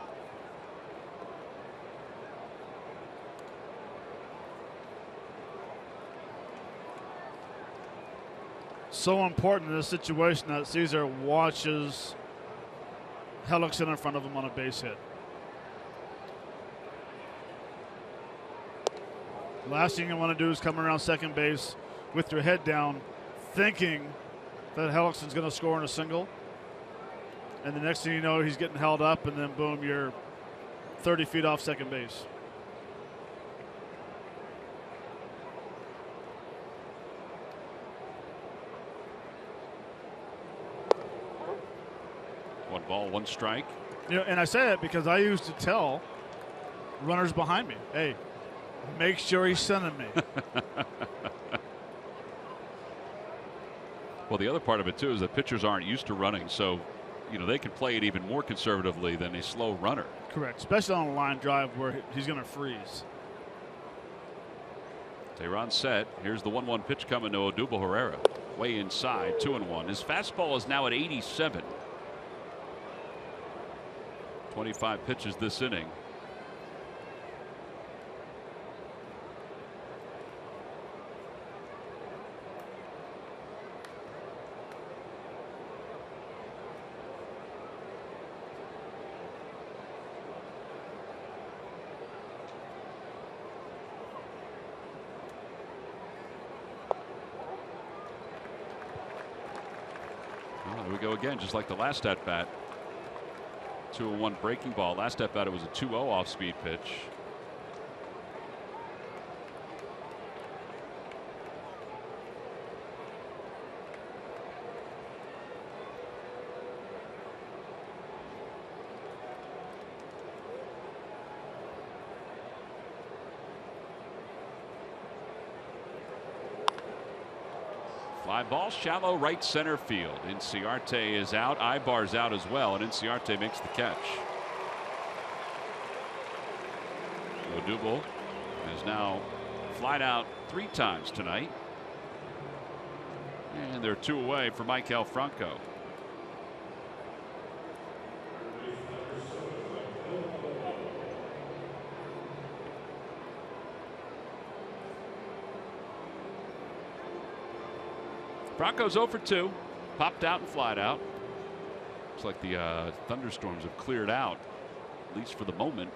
So important in this situation that Caesar watches Hellickson in front of him on a base hit. Last thing you want to do is come around second base with your head down, thinking that Hellickson's going to score in a single. And the next thing you know, he's getting held up, and then boom, you're 30 feet off second base. One ball, one strike. You know, and I say that because I used to tell runners behind me, hey, make sure he's sending me. Well, the other part of it, too, is that pitchers aren't used to running, so, you know, they can play it even more conservatively than a slow runner. Correct, especially on a line drive where he's going to freeze. Tehran set. Here's the 1-1 pitch coming to Odubel Herrera. Way inside, 2-1. His fastball is now at 87. 25 pitches this inning. Well, here we go again, just like the last at bat. 2-1 breaking ball. Last at bat, it was a 2-0 off speed pitch. Fly ball, shallow right center field. Inciarte is out. Ibar's out as well, and Inciarte makes the catch. Odubel has now flied out 3 times tonight. And they're 2 away for Maikel Franco. Franco's 0 for 2. Popped out and flied out. Looks like the thunderstorms have cleared out, at least for the moment.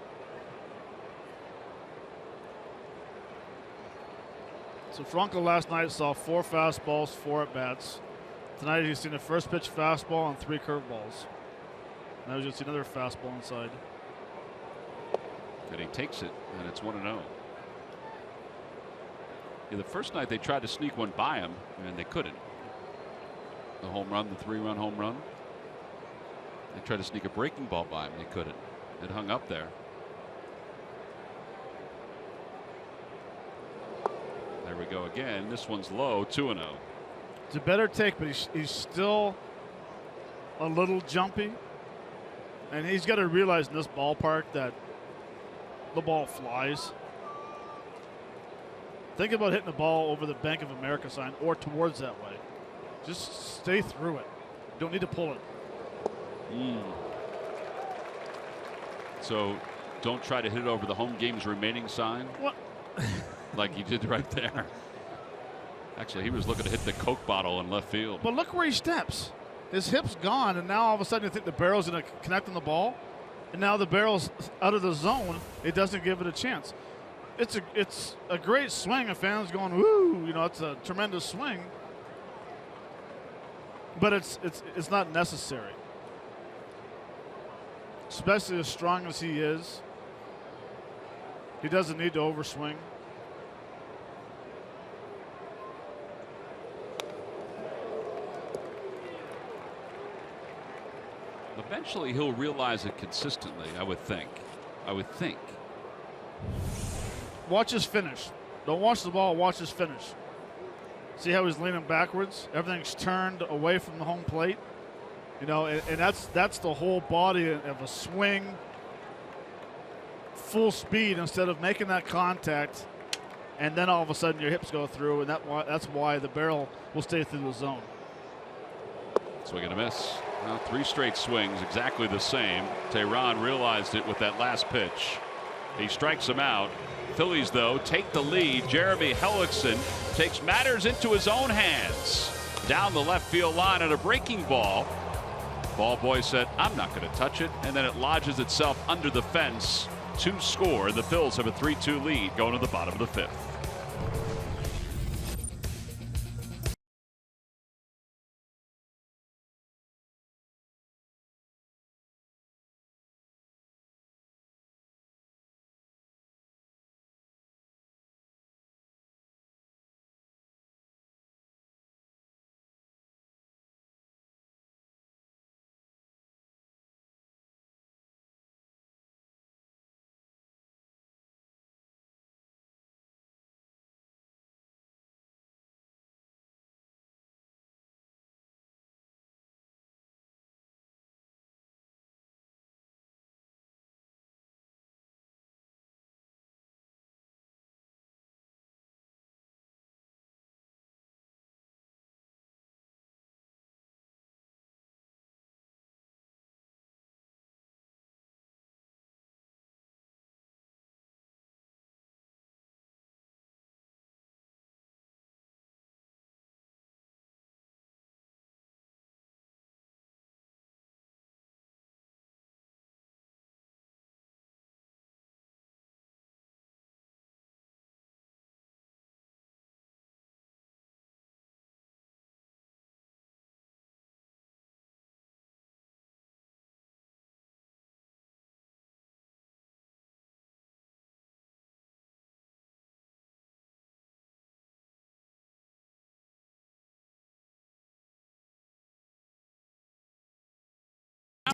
So Franco last night saw 4 fastballs, 4 at-bats. Tonight he's seen a first pitch fastball and 3 curveballs. Now he's going to see another fastball inside. And he takes it, and it's 1-0. Yeah, the first night they tried to sneak one by him, and they couldn't. The home run, the 3-run home run. They tried to sneak a breaking ball by him. They couldn't. It hung up there. There we go again. This one's low, 2-0. It's a better take, but he's still a little jumpy. And he's got to realize in this ballpark that the ball flies. Think about hitting the ball over the Bank of America sign or towards that way. Just stay through it. You don't need to pull it. So don't try to hit it over the home game's remaining sign. What? Like he did right there. Actually, he was looking to hit the Coke bottle in left field. But look where he steps. His hip's gone, and now all of a sudden you think the barrel's going to connect on the ball. And now the barrel's out of the zone. It doesn't give it a chance. It's a great swing. A fan's going, woo! You know, it's a tremendous swing. But it's not necessary. Especially as strong as he is. He doesn't need to overswing. Eventually he'll realize it consistently, I would think. Watch his finish. Don't watch the ball, watch his finish. See how he's leaning backwards? Everything's turned away from the home plate. You know, and that's the whole body of a swing, full speed instead of making that contact, and then all of a sudden your hips go through, and that's why the barrel will stay through the zone. Swing and a miss. Well, 3 straight swings, exactly the same. Teheran realized it with that last pitch. He strikes him out. Phillies, though, take the lead. Jeremy Hellickson takes matters into his own hands. Down the left field line on a breaking ball. Ball boy said, I'm not going to touch it. And then it lodges itself under the fence to score. The Phils have a 3-2 lead going to the bottom of the 5th.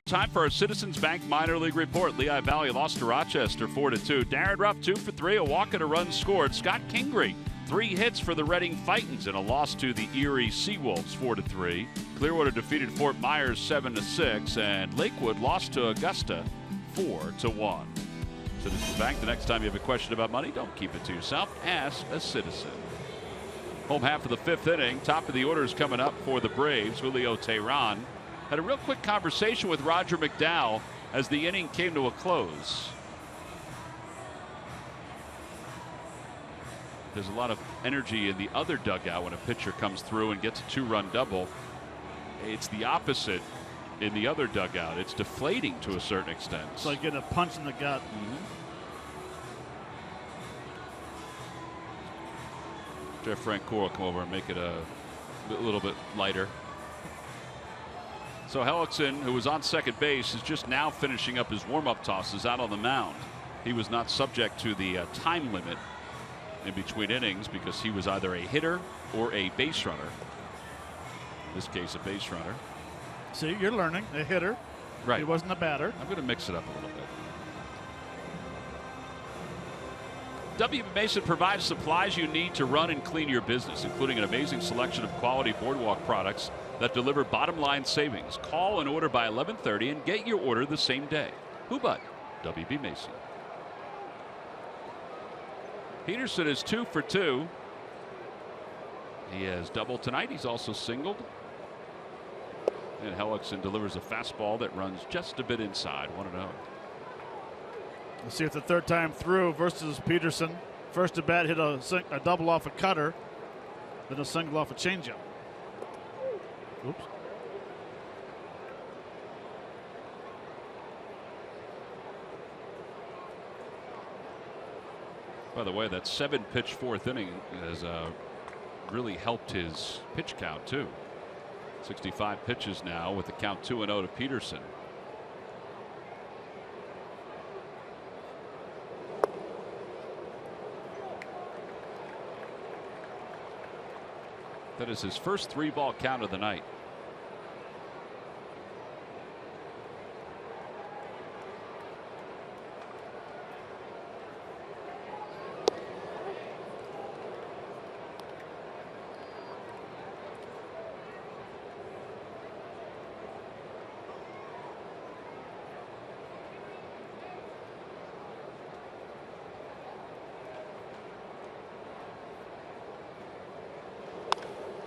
Time for our Citizens Bank Minor League Report. Lehigh Valley lost to Rochester 4-2. Darren Ruff 2 for 3, a walk and a run scored. Scott Kingery 3 hits for the Reading Fightins in a loss to the Erie Seawolves 4-3. Clearwater defeated Fort Myers 7-6, and Lakewood lost to Augusta 4-1. Citizens Bank, the next time you have a question about money, don't keep it to yourself. Ask a citizen. Home half of the 5th inning. Top of the order is coming up for the Braves. Julio Teheran had a real quick conversation with Roger McDowell as the inning came to a close. There's a lot of energy in the other dugout when a pitcher comes through and gets a 2-run double. It's the opposite in the other dugout. It's deflating to a certain extent. It's like getting a punch in the gut. Jeff Francoeur will come over and make it a little bit lighter. So Hellickson, who was on second base, is just now finishing up his warm-up tosses out on the mound. He was not subject to the time limit in between innings because he was either a hitter or a base runner. In this case, a base runner. See, you're learning. A hitter. Right. He wasn't a batter. I'm going to mix it up a little bit. WB Mason provides supplies you need to run and clean your business, including an amazing selection of quality Boardwalk products that deliver bottom-line savings. Call and order by 11:30 and get your order the same day. Who but WB Mason? Peterson is 2 for 2. He has doubled tonight. He's also singled. And Hellickson delivers a fastball that runs just a bit inside. 1-0. We'll see if the third time through versus Peterson. First at bat hit a double off a cutter, then a single off a changeup. Oops. By the way, that 7-pitch 4th inning has really helped his pitch count too. 65 pitches now with the count 2-0 to Peterson. That is his first 3-ball count of the night.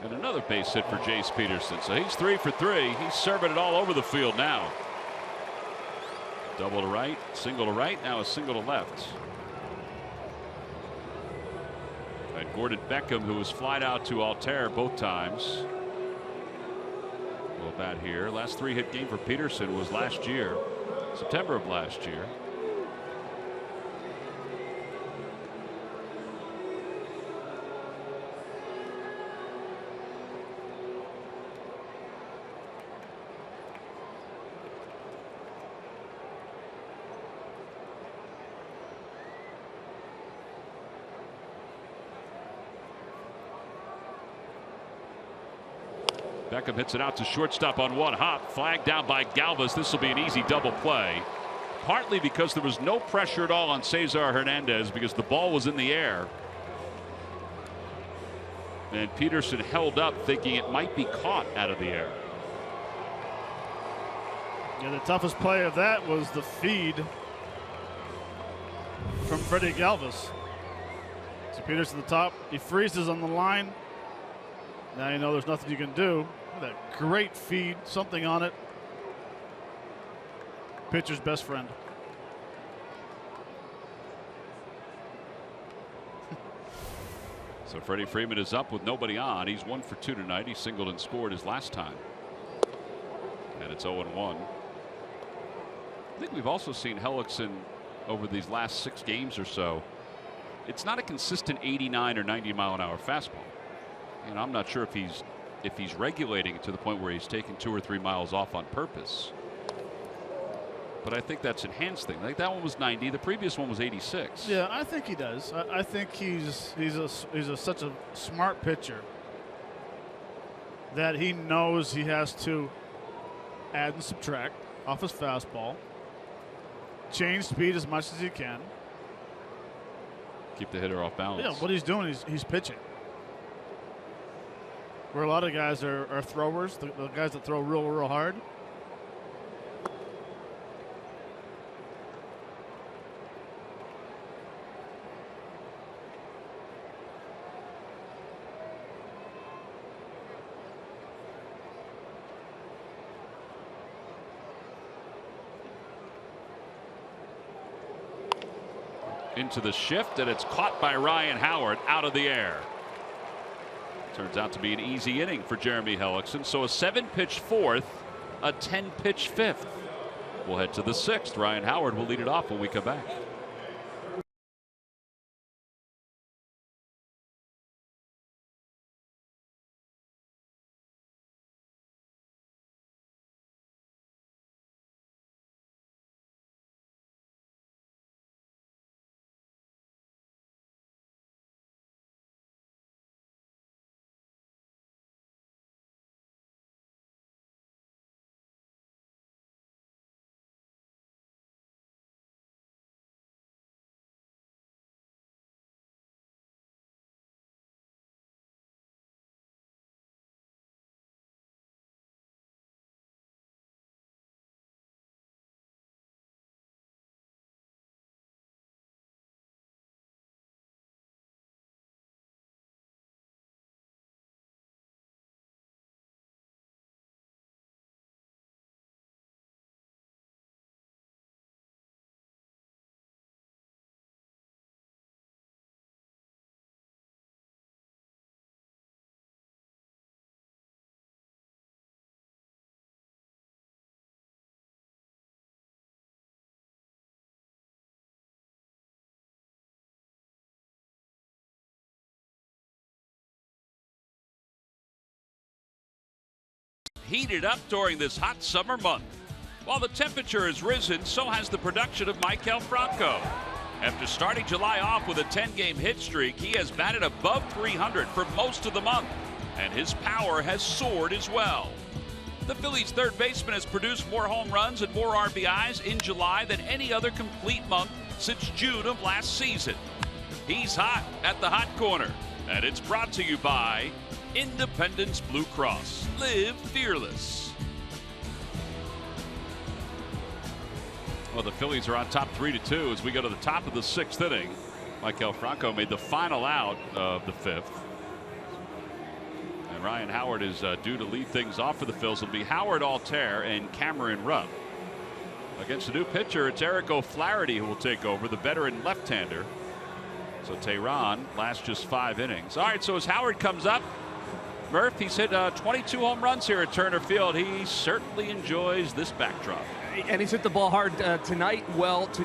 And another base hit for Jace Peterson. So he's 3 for 3. He's serving it all over the field now. Double to right, single to right, now a single to left. And Gordon Beckham, who was flied out to Altair both times. Well, bat here. Last 3-hit game for Peterson was last year, September of last year. Beckham hits it out to shortstop on one hop. Flagged down by Galvis. This will be an easy double play. Partly because there was no pressure at all on Cesar Hernandez because the ball was in the air. And Peterson held up thinking it might be caught out of the air. Yeah, the toughest play of that was the feed from Freddie Galvis. So Peterson at the top. He freezes on the line. Now you know there's nothing you can do. That great feed, something on it. Pitcher's best friend. So Freddie Freeman is up with nobody on. He's 1 for 2 tonight. He singled and scored his last time. And it's 0-1. I think we've also seen Hellickson over these last 6 games or so. It's not a consistent 89 or 90 mile an hour fastball. And I'm not sure if he's regulating it to the point where he's taking 2 or 3 miles off on purpose. But I think that's enhanced thing. Like that one was 90. The previous one was 86. Yeah, I think he does. I think he's such a smart pitcher that he knows he has to add and subtract off his fastball, change speed as much as he can. Keep the hitter off balance. Yeah, what he's doing, he's pitching. Where a lot of guys are throwers, the guys that throw real hard. Into the shift, and it's caught by Ryan Howard out of the air. Turns out to be an easy inning for Jeremy Hellickson. So a 7-pitch 4th, a 10-pitch 5th. We'll head to the 6th. Ryan Howard will lead it off when we come back. Heated up during this hot summer month. While the temperature has risen, so has the production of Maikel Franco. After starting July off with a 10-game hit streak, he has batted above 300 for most of the month, and his power has soared as well. The Phillies' third baseman has produced more home runs and more RBIs in July than any other complete month since June of last season. He's hot at the hot corner, and it's brought to you by Independence Blue Cross. Live fearless. Well, the Phillies are on top 3-2 as we go to the top of the 6th inning. Maikel Franco made the final out of the 5th. And Ryan Howard is due to lead things off for the Phils. It'll be Howard, Altair, and Cameron Rupp. Against a new pitcher, it's Eric O'Flaherty who will take over, the veteran left-hander. So Tehran lasts just 5 innings. All right, so as Howard comes up, Murph, he's hit 22 home runs here at Turner Field. He certainly enjoys this backdrop. And he's hit the ball hard tonight,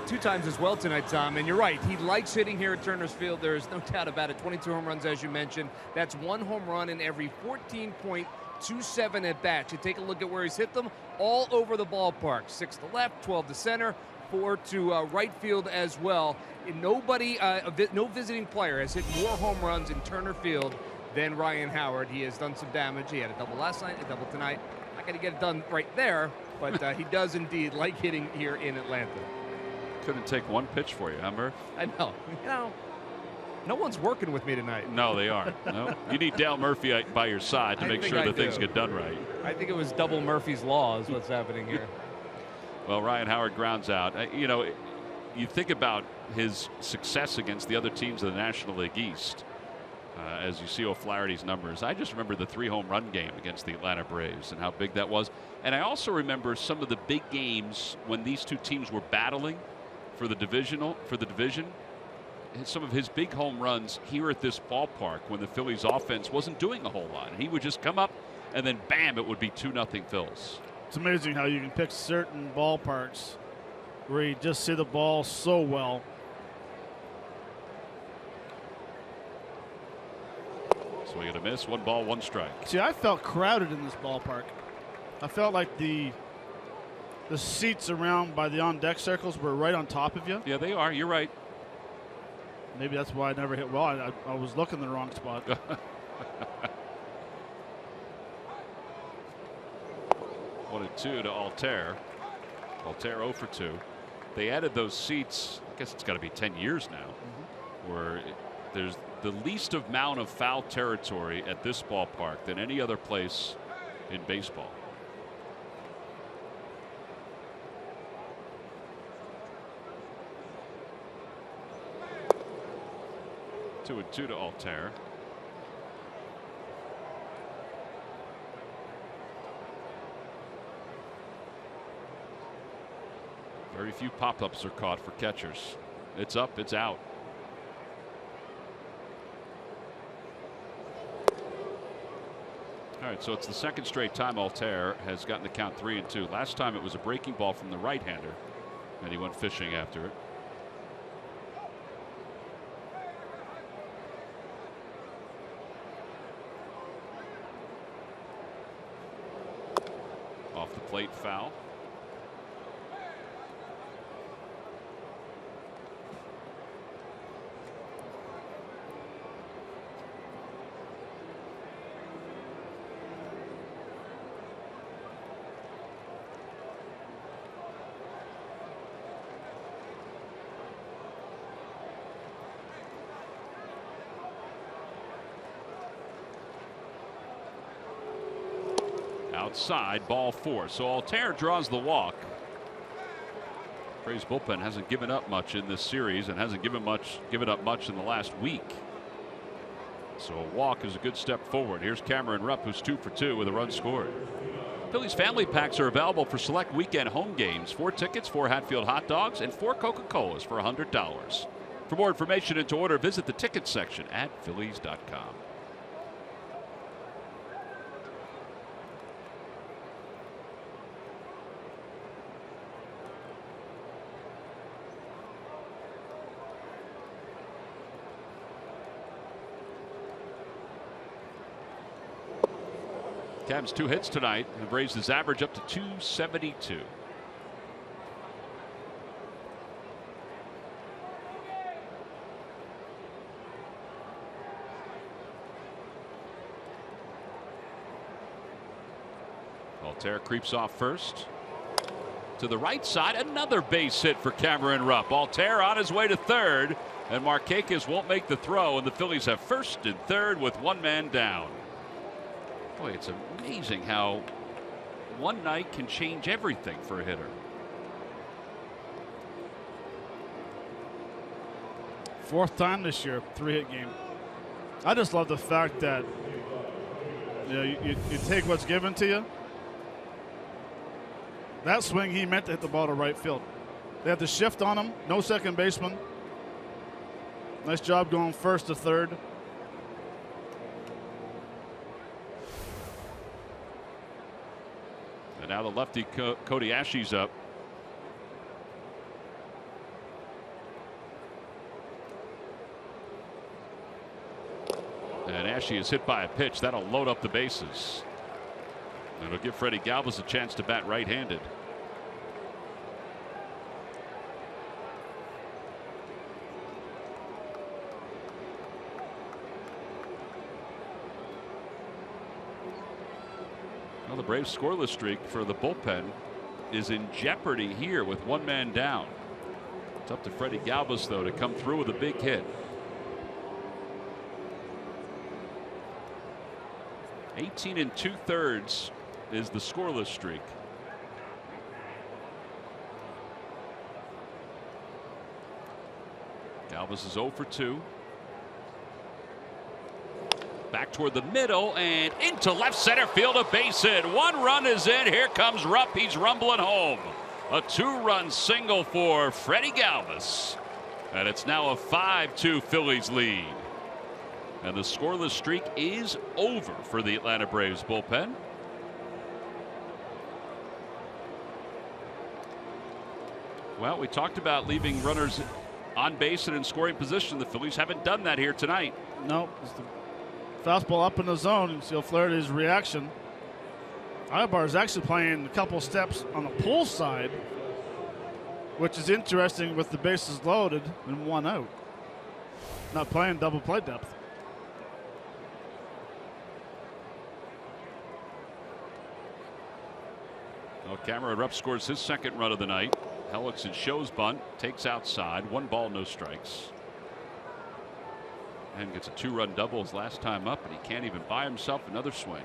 two times as well tonight, Tom. And you're right, he likes hitting here at Turner's Field. There's no doubt about it. 22 home runs, as you mentioned. That's 1 home run in every 14.27 at bats. You take a look at where he's hit them, all over the ballpark. 6 to left, 12 to center, 4 to right field as well. And nobody, no visiting player has hit more home runs in Turner Field than Ryan Howard. He has done some damage. He had a double last night, a double tonight. Not going to get it done right there, but he does indeed like hitting here in Atlanta. Couldn't take one pitch for you, huh, Murph? I know. No one's working with me tonight. No, they aren't. No, you need Dale Murphy by your side to make sure that things get done right. I think it was double Murphy's Law is what's happening here. Well, Ryan Howard grounds out. You think about his success against the other teams of the National League East. As you see O'Flaherty's numbers, I just remember the 3 home run game against the Atlanta Braves and how big that was. And I also remember some of the big games when these two teams were battling for the division. And some of his big home runs here at this ballpark when the Phillies offense wasn't doing a whole lot. He would just come up and then bam, it would be 2-0 Phils. It's amazing how you can pick certain ballparks where you just see the ball so well. Swing and a miss, 1 ball, 1 strike. See, I felt crowded in this ballpark. I felt like the seats around by the on-deck circles were right on top of you. Yeah, they are. You're right. Maybe that's why I never hit well. I was looking in the wrong spot. 1-2 to Altair. Altair 0 for 2. They added those seats, I guess it's got to be 10 years now, where there's the least amount of foul territory at this ballpark than any other place in baseball. Two and 2 to Altair. Very few pop-ups are caught for catchers. It's up, it's out. All right, so it's the second straight time Altair has gotten the count 3-2. Last time it was a breaking ball from the right-hander, and he went fishing after it. Off the plate, foul. Outside, ball 4. So Altair draws the walk. Braves bullpen hasn't given up much in this series and hasn't given up much in the last week. So a walk is a good step forward. Here's Cameron Rupp, who's 2 for 2 with a run scored. Phillies family packs are available for select weekend home games. 4 tickets, 4 Hatfield hot dogs, and 4 Coca-Colas for $100. For more information and to order, visit the ticket section at Phillies.com. Cavs 2 hits tonight have raised his average up to 272. Altair creeps off first. To the right side, another base hit for Cameron Rupp. Altair on his way to third, and Markakis won't make the throw, and the Phillies have first and third with 1 man down. Boy, it's amazing how one night can change everything for a hitter. Fourth time this year, 3-hit game. I just love the fact that You take what's given to you. That swing, he meant to hit the ball to right field. They had the shift on him. No second baseman. Nice job going first to third. And now the lefty Cody Ashe's up. And Ashe is hit by a pitch. That'll load up the bases. It'll give Freddie Galvis a chance to bat right-handed. Well, the Braves scoreless streak for the bullpen is in jeopardy here with one man down. It's up to Freddie Galvis, though, to come through with a big hit. 18 2/3 is the scoreless streak. Galvis is 0 for 2. Back toward the middle and into left center field, a base hit. One run is in. Here comes Rupp. He's rumbling home. A 2-run single for Freddie Galvis. And it's now a 5-2 Phillies lead. And the scoreless streak is over for the Atlanta Braves bullpen. Well, we talked about leaving runners on base and in scoring position. The Phillies haven't done that here tonight. No, it's the fastball up in the zone. You see Flaherty's reaction. Ibar is actually playing a couple steps on the pull side, which is interesting with the bases loaded and 1 out. Not playing double play depth. Well, Cameron Rupp scores his second run of the night. Hellickson shows bunt, takes outside, 1 ball, no strikes. And gets a 2-run double his last time up, and he can't even buy himself another swing.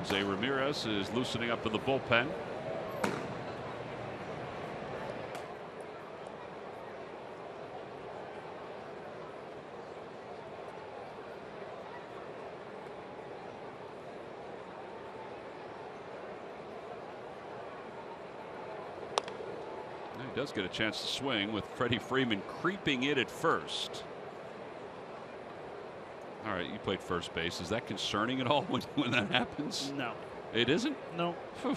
Jose Ramirez is loosening up in the bullpen. He does get a chance to swing with Freddie Freeman creeping in at first. All right, you played first base. Is that concerning at all when that happens? No. It isn't? No. Whew.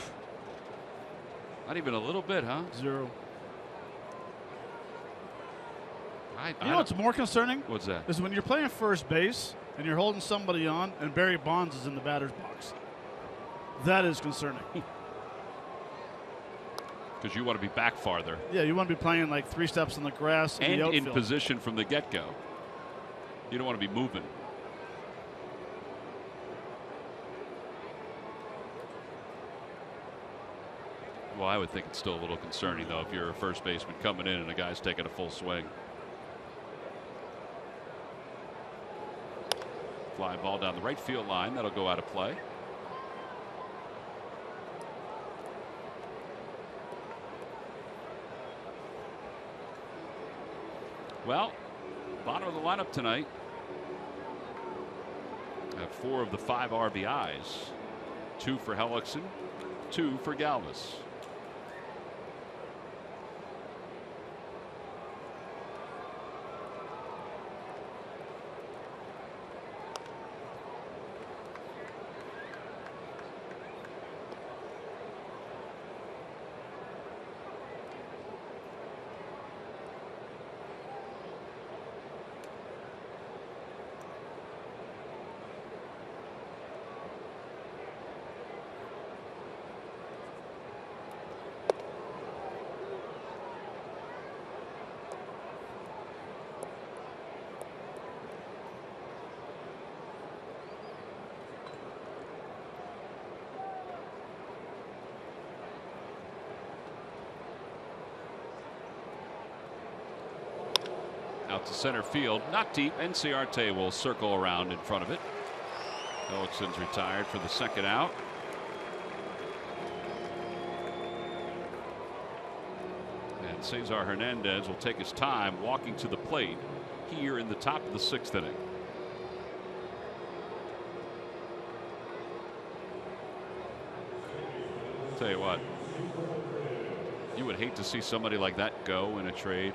Not even a little bit, huh? 0. I You know what's more concerning? What's that? Is when you're playing first base and you're holding somebody on and Barry Bonds is in the batter's box. That is concerning. Because you want to be back farther. Yeah, you want to be playing like 3 steps in the grass in And the in outfield. position from the get-go. You don't want to be moving. Well, I would think it's still a little concerning, though, if you're a first baseman coming in and a guy's taking a full swing. Fly ball down the right field line. That'll go out of play. Well, bottom of the lineup tonight. Have 4 of the 5 RBIs. 2 for Hellickson, 2 for Galvis. Out to center field, not deep. Inciarte will circle around in front of it. Hellickson's retired for the second out. And Cesar Hernandez will take his time walking to the plate here in the top of the 6th inning. Tell you what, you would hate to see somebody like that go in a trade.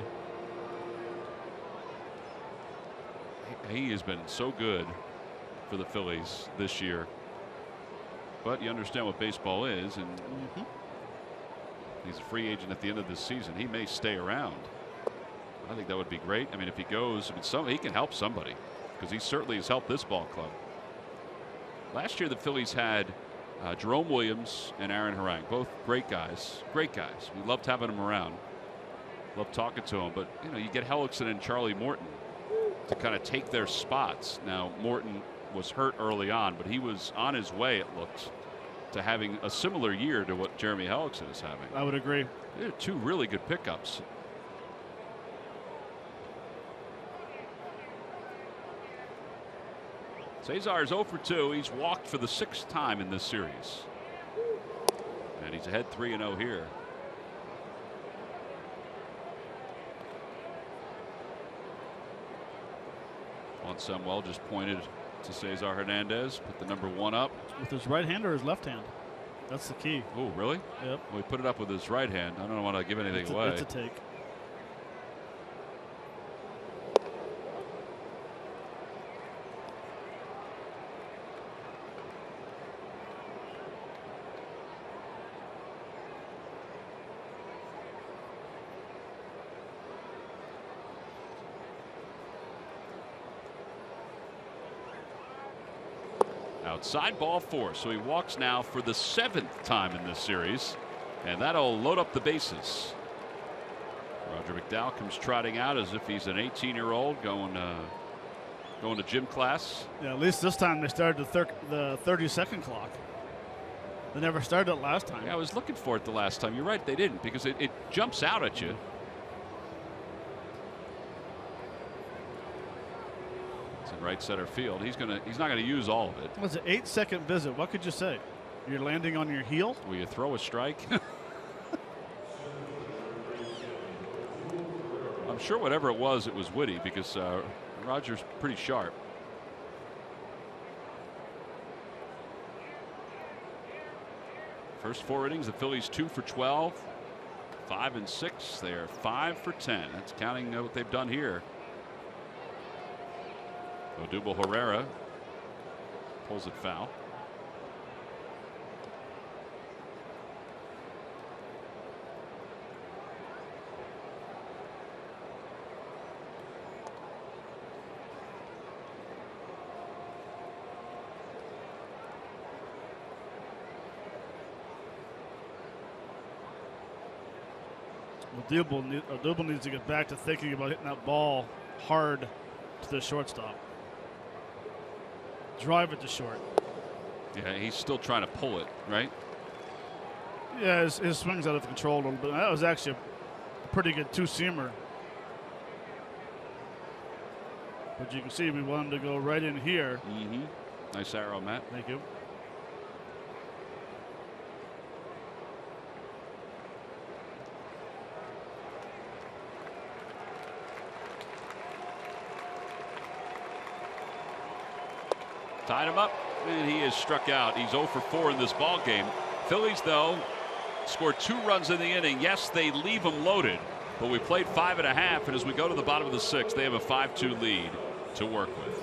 He has been so good for the Phillies this year, but you understand what baseball is, and he's a free agent at the end of this season. He may stay around. I think that would be great. I mean, if he goes, I mean, he can help somebody, because he certainly has helped this ball club. Last year the Phillies had Jerome Williams and Aaron Harang, both great guys. Great guys. We loved having them around. Loved talking to them. But you know, you get Hellickson and Charlie Morton to kind of take their spots. Now Morton was hurt early on, but he was on his way, it looked, to having a similar year to what Jeremy Hellickson is having. I would agree. They're two really good pickups. Cesar is 0 for 2. He's walked for the 6th time in this series. And he's ahead 3-0 here. Juan Samuel just pointed to Cesar Hernandez, put the number 1 up. With his right hand or his left hand? That's the key. Oh, really? Yep. Well, he put it up with his right hand. I don't want to give anything away. It's a take. Outside, ball 4. So he walks now for the 7th time in this series, and that'll load up the bases. Roger McDowell comes trotting out as if he's an 18-year-old going to gym class. Yeah, at least this time they started the 30-second clock. They never started it last time. Yeah, I was looking for it the last time. You're right, they didn't, because it jumps out at you. It's in right center field. He's not gonna use all of it. It was an 8-second visit. What could you say? You're landing on your heel? Will you throw a strike? I'm sure whatever it was witty, because Roger's pretty sharp. First 4 innings, the Phillies 2 for 12, 5 and 6. They are 5 for 10. That's counting what they've done here. Odubel Herrera pulls it foul. Odubel needs to get back to thinking about hitting that ball hard to the shortstop. Drive it to short. Yeah, he's still trying to pull it, right? Yeah, his swing's out of control a little bit. That was actually a pretty good two-seamer. But you can see we wanted to go right in here. Mm-hmm. Nice arrow, Matt. Thank you. Tied him up, and he is struck out. He's 0 for 4 in this ball game. Phillies, though, scored 2 runs in the inning. Yes, they leave them loaded, but we played 5.5, and as we go to the bottom of the 6th, they have a 5-2 lead to work with.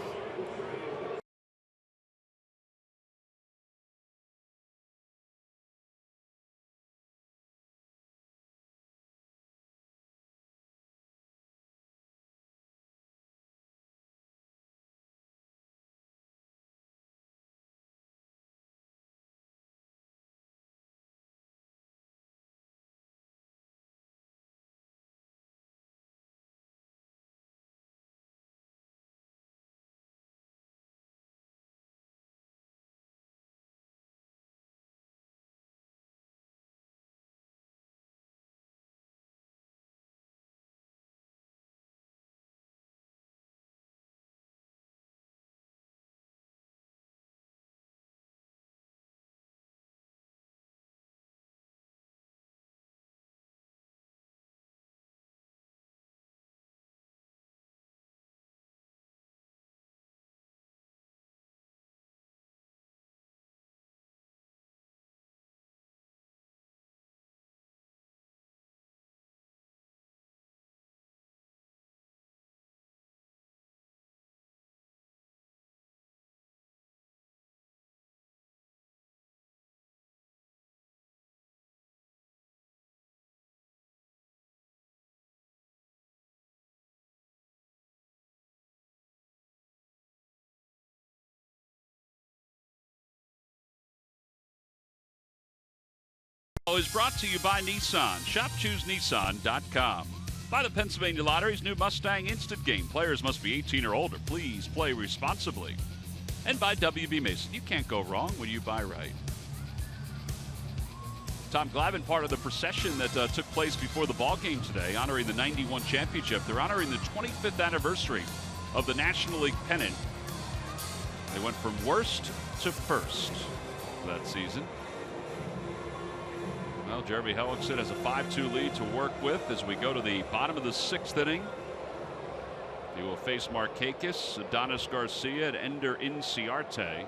Is brought to you by Nissan. ShopChooseNissan.com. By the Pennsylvania Lottery's new Mustang Instant Game. Players must be 18 or older. Please play responsibly. And by WB Mason. You can't go wrong when you buy right. Tom Glavine, part of the procession that took place before the ball game today, honoring the 91 championship. They're honoring the 25th anniversary of the National League pennant. They went from worst to first that season. Well, Jeremy Hellickson has a 5-2 lead to work with as we go to the bottom of the 6th inning. He will face Markakis, Adonis Garcia, and Ender Inciarte.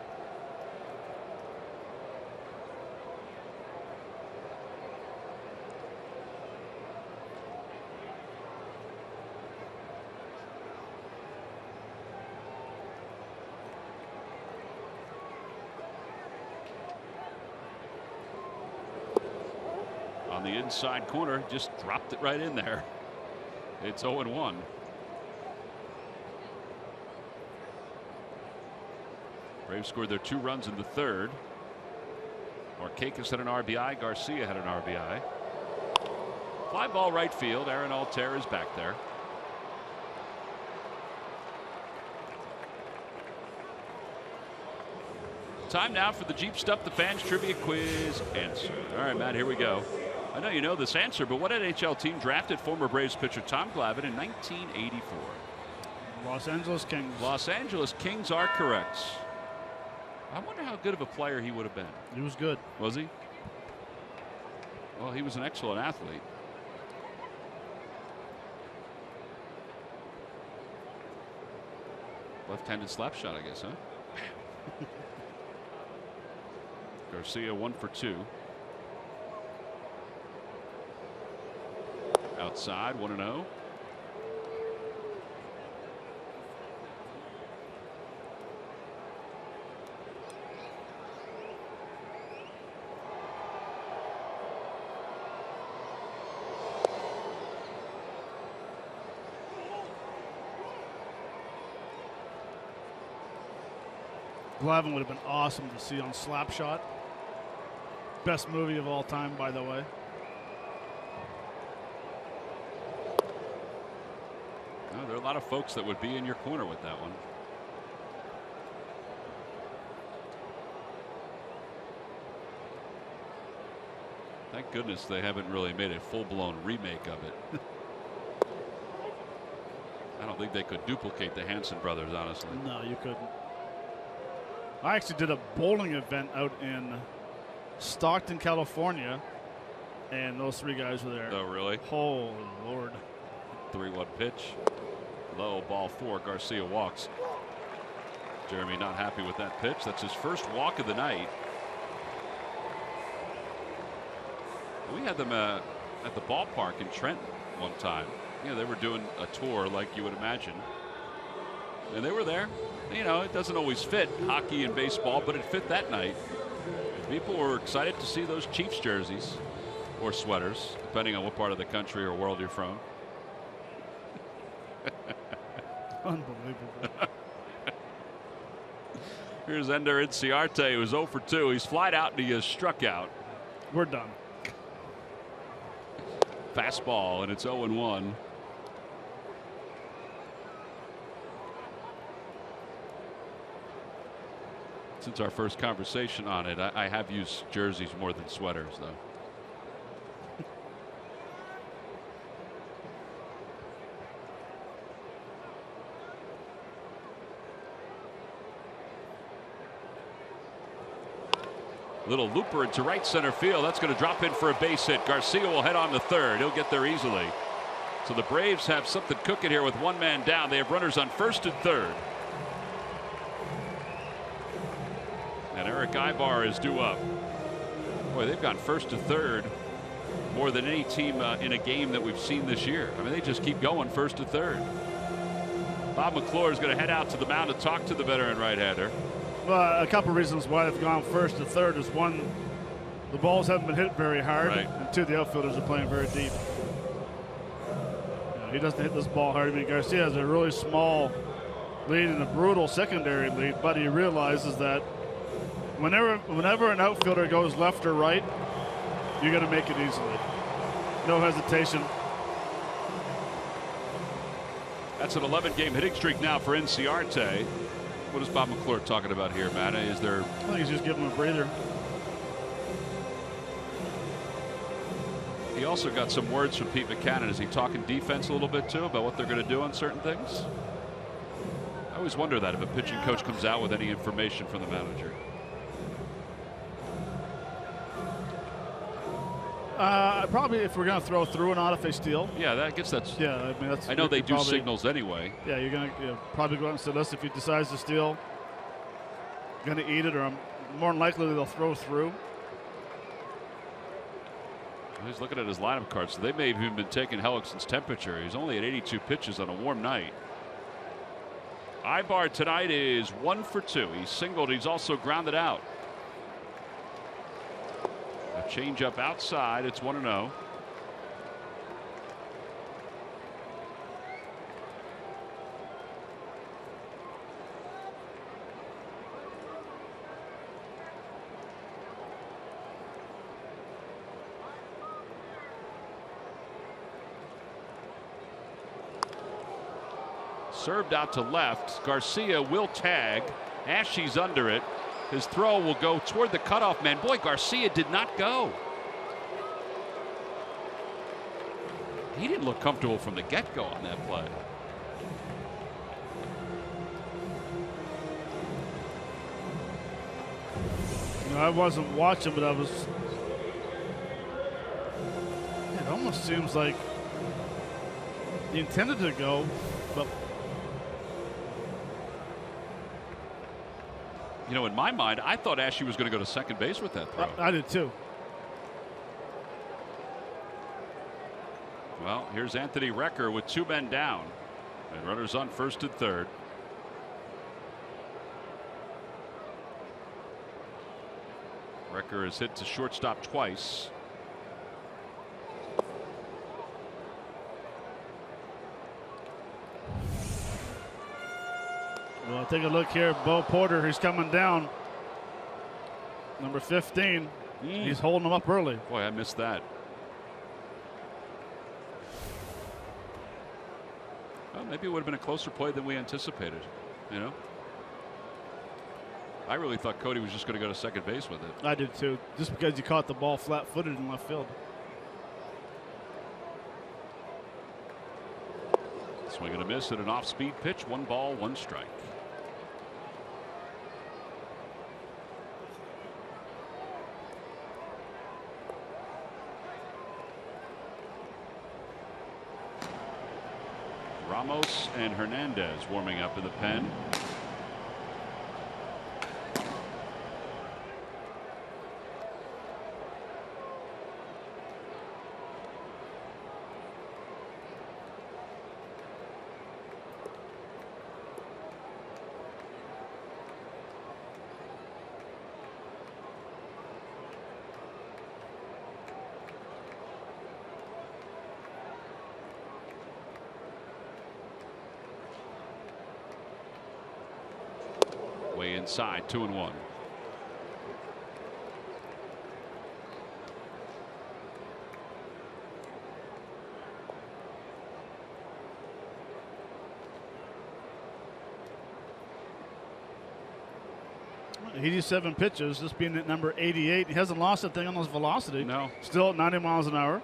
On the inside corner, just dropped it right in there. It's 0-1. Braves scored their 2 runs in the 3rd. Markakis had an RBI. Garcia had an RBI. Fly ball right field. Aaron Altair is back there. Time now for the Jeep Stuff the Fans Trivia Quiz answer. All right, Matt, here we go. I know you know this answer, but what NHL team drafted former Braves pitcher Tom Glavine in 1984? Los Angeles Kings. Los Angeles Kings are correct. I wonder how good of a player he would have been. He was good. Was he? Well, he was an excellent athlete. Left-handed slap shot, I guess, huh? Garcia 1 for 2. Outside 1-0. Glavine would have been awesome to see on Slapshot. Best movie of all time, by the way. There are a lot of folks that would be in your corner with that one. Thank goodness they haven't really made a full-blown remake of it. I don't think they could duplicate the Hanson brothers, honestly. No, you couldn't. I actually did a bowling event out in Stockton, California, and those 3 guys were there. Oh, really? Holy Lord. 3-1 pitch. Low, ball 4. Garcia walks. Jeremy not happy with that pitch. That's his first walk of the night. We had them at the ballpark in Trenton one time. You know, they were doing a tour like you would imagine. And they were there. You know, it doesn't always fit hockey and baseball, but it fit that night. People were excited to see those Chiefs jerseys or sweaters, depending on what part of the country or world you're from. Unbelievable. Here's Ender Inciarte, who's 0 for 2. He's flied out and he is struck out. We're done. Fastball, and it's 0-1. Since our first conversation on it, I have used jerseys more than sweaters, though. Little looper into right center field. That's going to drop in for a base hit. Garcia will head on to third. He'll get there easily. So the Braves have something cooking here with 1 man down. They have runners on first and third. And Eric Ibar is due up. Boy, they've gone first to third more than any team in a game that we've seen this year. I mean, they just keep going first to third. Bob McClure is going to head out to the mound to talk to the veteran right-hander. Well, a couple reasons why they've gone first to third is, 1, the balls haven't been hit very hard, right, and 2, the outfielders are playing very deep. You know, he doesn't hit this ball hard. I mean, Garcia has a really small lead and a brutal secondary lead, but he realizes that whenever an outfielder goes left or right, you're going to make it easily. No hesitation. That's an 11-game hitting streak now for Inciarte. What is Bob McClure talking about here, Matt? Is there? I think he's just giving him a breather. He also got some words from Pete Mackanin. Is he talking defense a little bit too about what they're going to do on certain things? I always wonder that if a pitching coach comes out with any information from the manager. Probably if we're going to throw through and out if they steal. Yeah, I guess that's. Yeah, I mean that's. I know they do probably, signals anyway. Yeah, you're going to probably go out and say, "Listen, if he decides to steal, going to eat it, or more than likely they'll throw through." He's looking at his lineup cards. So they may have even been taking Hellickson's temperature. He's only at 82 pitches on a warm night. Ibar tonight is 1 for 2. He's singled. He's also grounded out. A changeup outside. It's 1-0. Served out to left. Garcia will tag. Ashe's under it. His throw will go toward the cutoff man. Boy, Garcia did not go. He didn't look comfortable from the get-go on that play. I wasn't watching, but I was. It almost seems like he intended to go, but. You know, in my mind, I thought Ashe was going to go to second base with that throw. I did too. Well, here's Anthony Recker with 2 men down. And runners on first and third. Recker has hit to shortstop twice. Well, take a look here. Bo Porter, he's coming down. Number 15. He's holding him up early. Boy, I missed that. Well, maybe it would have been a closer play than we anticipated. You know? I really thought Cody was just going to go to second base with it. I did too. Just because he caught the ball flat-footed in left field. Swing and a miss at an off-speed pitch. 1 ball, 1 strike. Ramos and Hernandez warming up in the pen. Way inside, 2-1. '87 pitches, this being at number 88. He hasn't lost a thing on his velocity. No. Still at 90 miles an hour.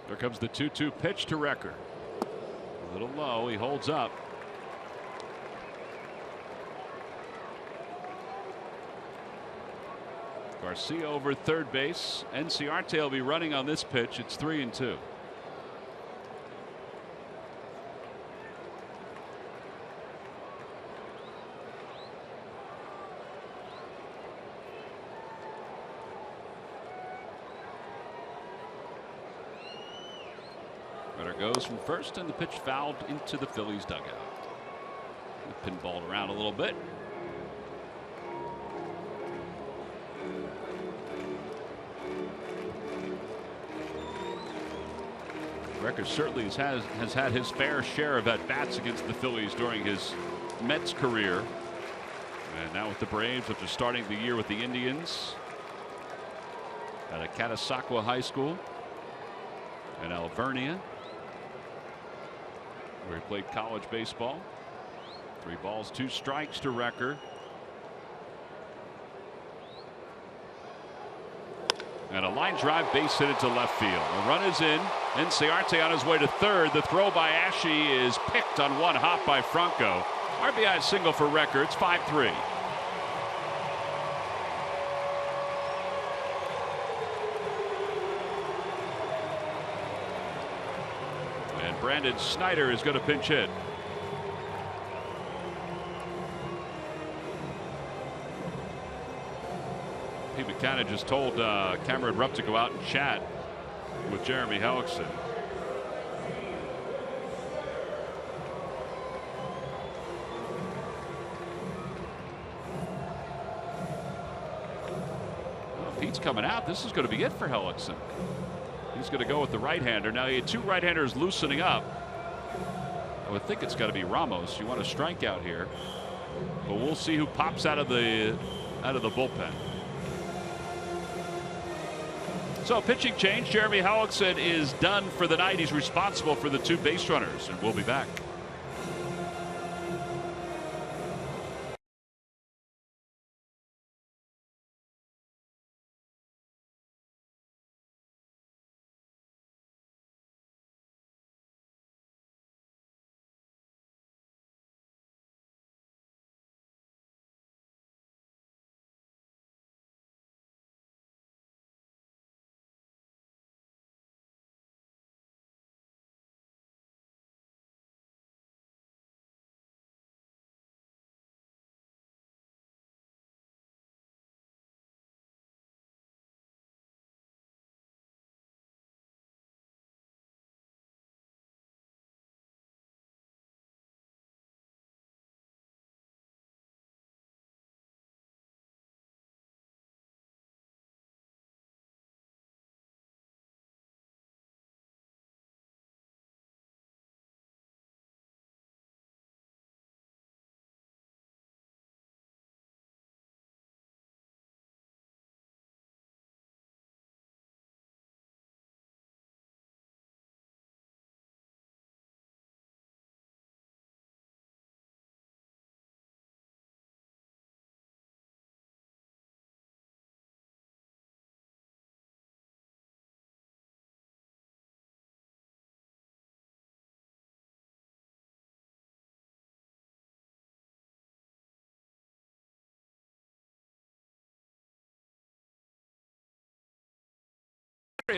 There comes the 2-2 pitch to Recker. A little low. He holds up. Garcia over third base. Inciarte will be running on this pitch. It's 3-2. goes from first, and the pitch fouled into the Phillies dugout. Pinballed around a little bit. Record certainly has had his fair share of at-bats against the Phillies during his Mets career. And now with the Braves, which are starting the year with the Indians at a Catasauqua High School in Alvernia, where he played college baseball. 3 balls, 2 strikes to Recker. And a line drive base hit into left field. The run is in. Inciarte on his way to third. The throw by Ashe is picked on one hop by Franco. RBI single for Recker. It's 5-3. And Brandon Snyder is going to pinch hit. Pete McCann just told Cameron Rupp to go out and chat with Jeremy Hellickson. Well, Pete's coming out. This is going to be it for Hellickson. He's going to go with the right-hander. Now he had 2 right-handers loosening up. I would think it's got to be Ramos. You want a strikeout here, but we'll see who pops out of the bullpen. So pitching change. Jeremy Hellickson is done for the night. He's responsible for the 2 base runners, and we'll be back.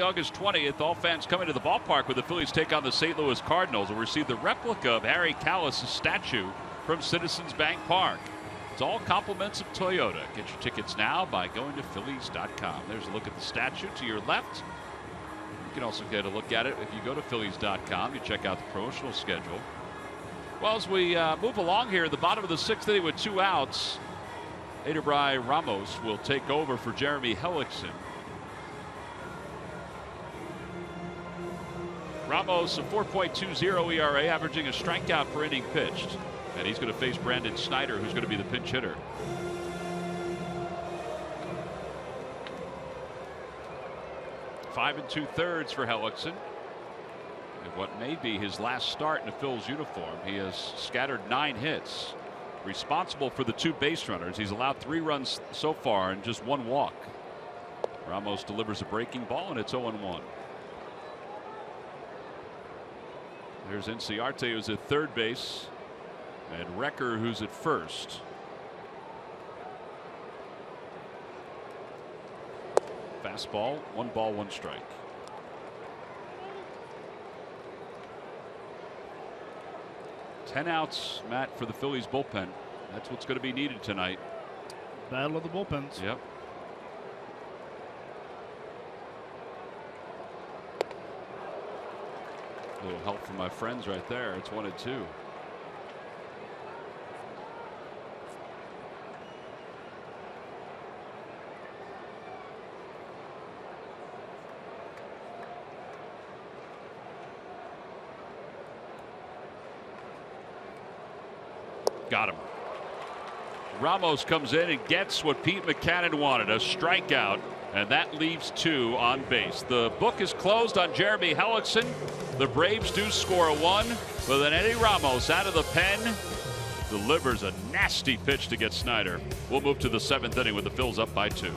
August 20th, all fans coming to the ballpark where the Phillies take on the St. Louis Cardinals will receive the replica of Harry Kalas' statue from Citizens Bank Park. It's all compliments of Toyota. Get your tickets now by going to Phillies.com. There's a look at the statue to your left. You can also get a look at it if you go to Phillies.com. You check out the promotional schedule. Well, as we move along here, the bottom of the 6th inning with 2 outs, Aderbry Ramos will take over for Jeremy Hellickson. Ramos, a 4.20 ERA, averaging a strikeout per inning pitched. And he's going to face Brandon Snyder, who's going to be the pinch hitter. Five 2/3 for Hellickson. And what may be his last start in a Phil's uniform. He has scattered 9 hits. Responsible for the 2 base runners. He's allowed 3 runs so far and just 1 walk. Ramos delivers a breaking ball, and it's 0-1. There's Inciarte, who's at third base, and Recker, who's at first. Fastball, 1 ball, 1 strike. Ten outs, Matt, for the Phillies bullpen. That's what's going to be needed tonight. Battle of the bullpens. Yep. A little help from my friends right there. It's 1-2. Got him. Ramos comes in and gets what Pete Mackanin wanted, a strikeout, and that leaves 2 on base. The book is closed on Jeremy Hellickson. The Braves do score 1, but then Eddie Ramos out of the pen delivers a nasty pitch to get Snyder. We'll move to the 7th inning with the Phils up by 2.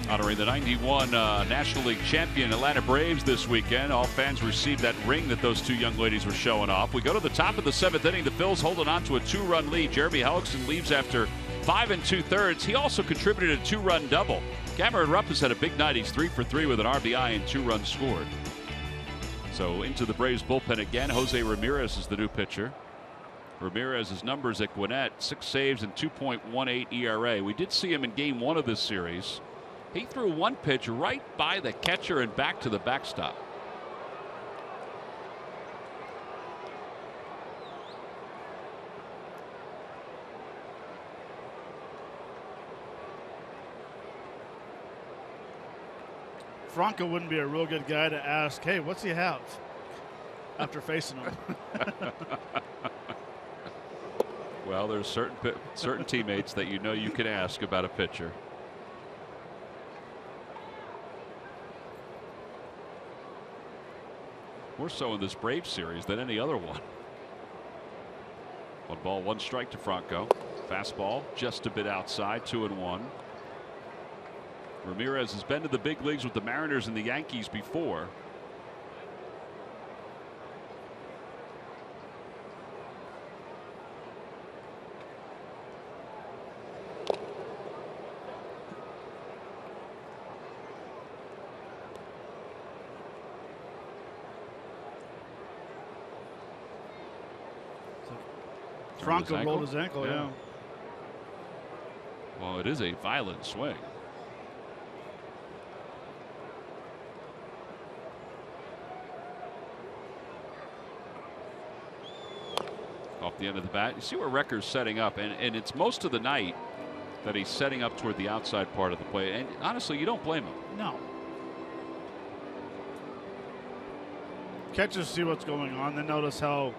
Honoring the 91 National League champion Atlanta Braves this weekend. All fans received that ring that those 2 young ladies were showing off. We go to the top of the 7th inning. The Phils holding on to a 2-run lead. Jeremy Hellickson leaves after 5 2/3. He also contributed a 2-run double. Cameron Rupp has had a big night. He's 3 for 3 with an RBI and 2 runs scored. So into the Braves bullpen again. Jose Ramirez is the new pitcher. Ramirez's numbers at Gwinnett: 6 saves and 2.18 ERA. We did see him in game 1 of this series. He threw 1 pitch right by the catcher and back to the backstop. Franco wouldn't be a real good guy to ask, hey, what's he have after facing him? Well, there's certain teammates that you know you can ask about a pitcher. More so in this Braves series than any other one. 1 ball, 1 strike to Franco. Fastball just a bit outside, 2-1. Ramirez has been to the big leagues with the Mariners and the Yankees before. Franco rolled his ankle, yeah. Well, it is a violent swing. Off the end of the bat. You see where Recker's setting up, and it's most of the night that he's setting up toward the outside part of the plate. And honestly, you don't blame him. No. Catchers see what's going on. They notice how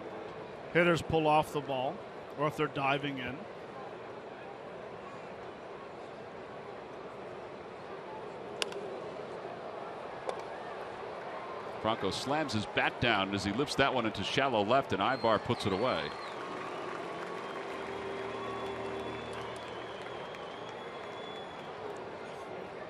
hitters pull off the ball, or if they're diving in. Franco slams his bat down as he lifts that one into shallow left, and Ibar puts it away.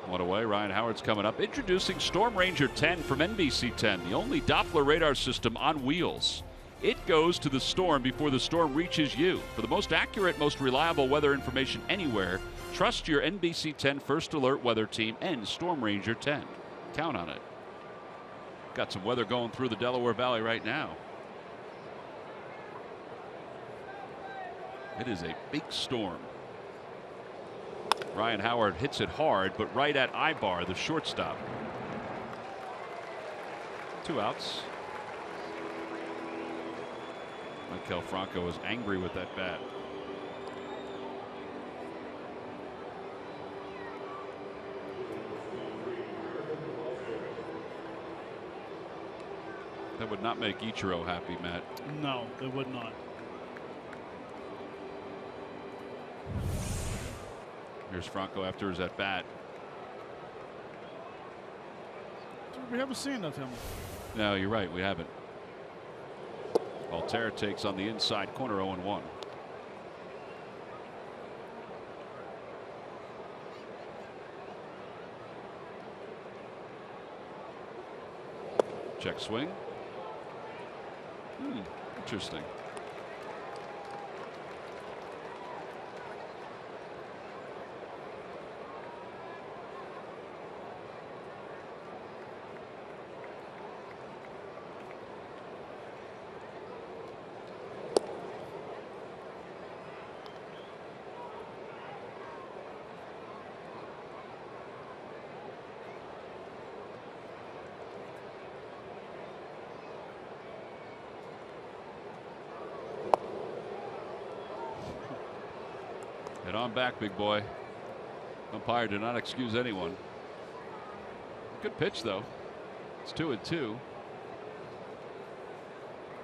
One away. Ryan Howard's coming up. Introducing Storm Ranger 10 from NBC 10, the only Doppler radar system on wheels. It goes to the storm before the storm reaches you. For the most accurate, most reliable weather information anywhere, trust your NBC 10 First Alert weather team and Storm Ranger 10. Count on it. Got some weather going through the Delaware Valley right now. It is a big storm. Ryan Howard hits it hard, but right at Ibar, the shortstop. 2 outs. Maikel Franco is angry with that bat. That would not make Ichiro happy, Matt. No, it would not. Here's Franco after his at bat. We haven't seen of him. No, you're right. We haven't. Altair takes on the inside corner, 0-1. Check swing. Interesting. Head on back, big boy. Umpire did not excuse anyone. Good pitch, though. It's 2-2.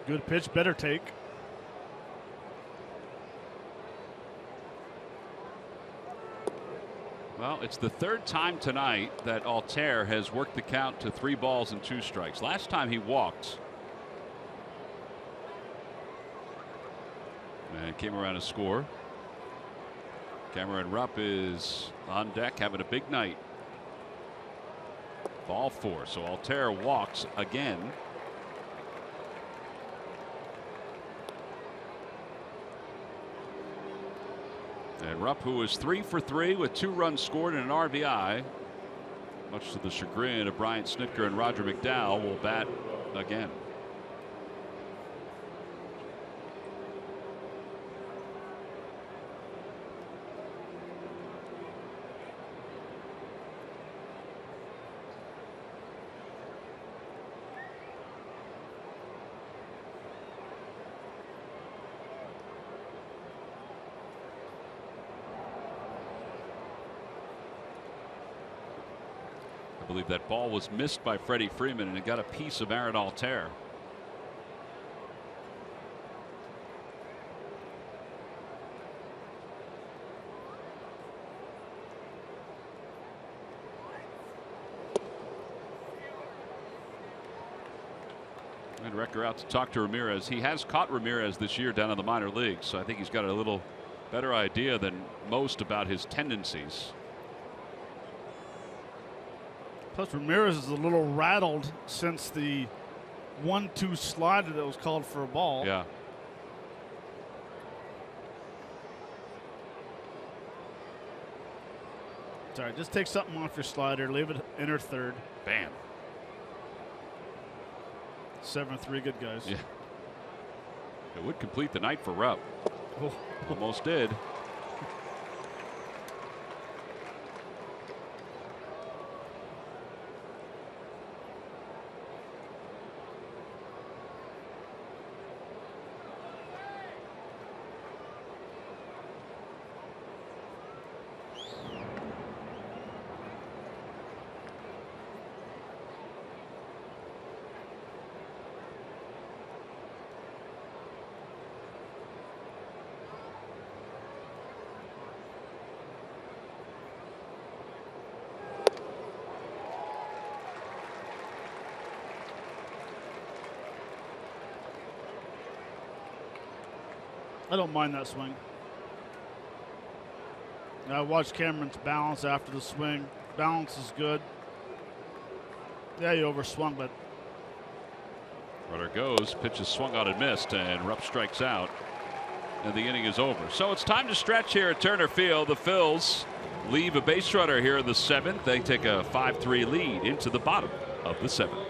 Good pitch, better take. Well, it's the 3rd time tonight that Altair has worked the count to 3 balls and 2 strikes. Last time he walked. And came around to score. Cameron Rupp is on deck having a big night. Ball 4. So Altair walks again. And Rupp, who is 3 for 3 with 2 runs scored and an RBI, much to the chagrin of Brian Snitker and Roger McDowell, will bat again. I believe that ball was missed by Freddie Freeman, and it got a piece of Aaron Altair. And Recker out to talk to Ramirez. He has caught Ramirez this year down in the minor leagues, so I think he's got a little better idea than most about his tendencies. Plus, Ramirez is a little rattled since the 1-2 slider that was called for a ball. Yeah. Sorry, just take something off your slider, leave it, enter 3rd. Bam. 7-3, good guys. Yeah. It would complete the night for Rupp. Oh. Almost did. I don't mind that swing. I watched Cameron's balance after the swing. Balance is good. Yeah, you overswung, but Runner goes, pitch is swung on and missed, and Rupp strikes out, and the inning is over. So it's time to stretch here at Turner Field. The Phils leave a base runner here in the 7th. They take a 5-3 lead into the bottom of the 7th.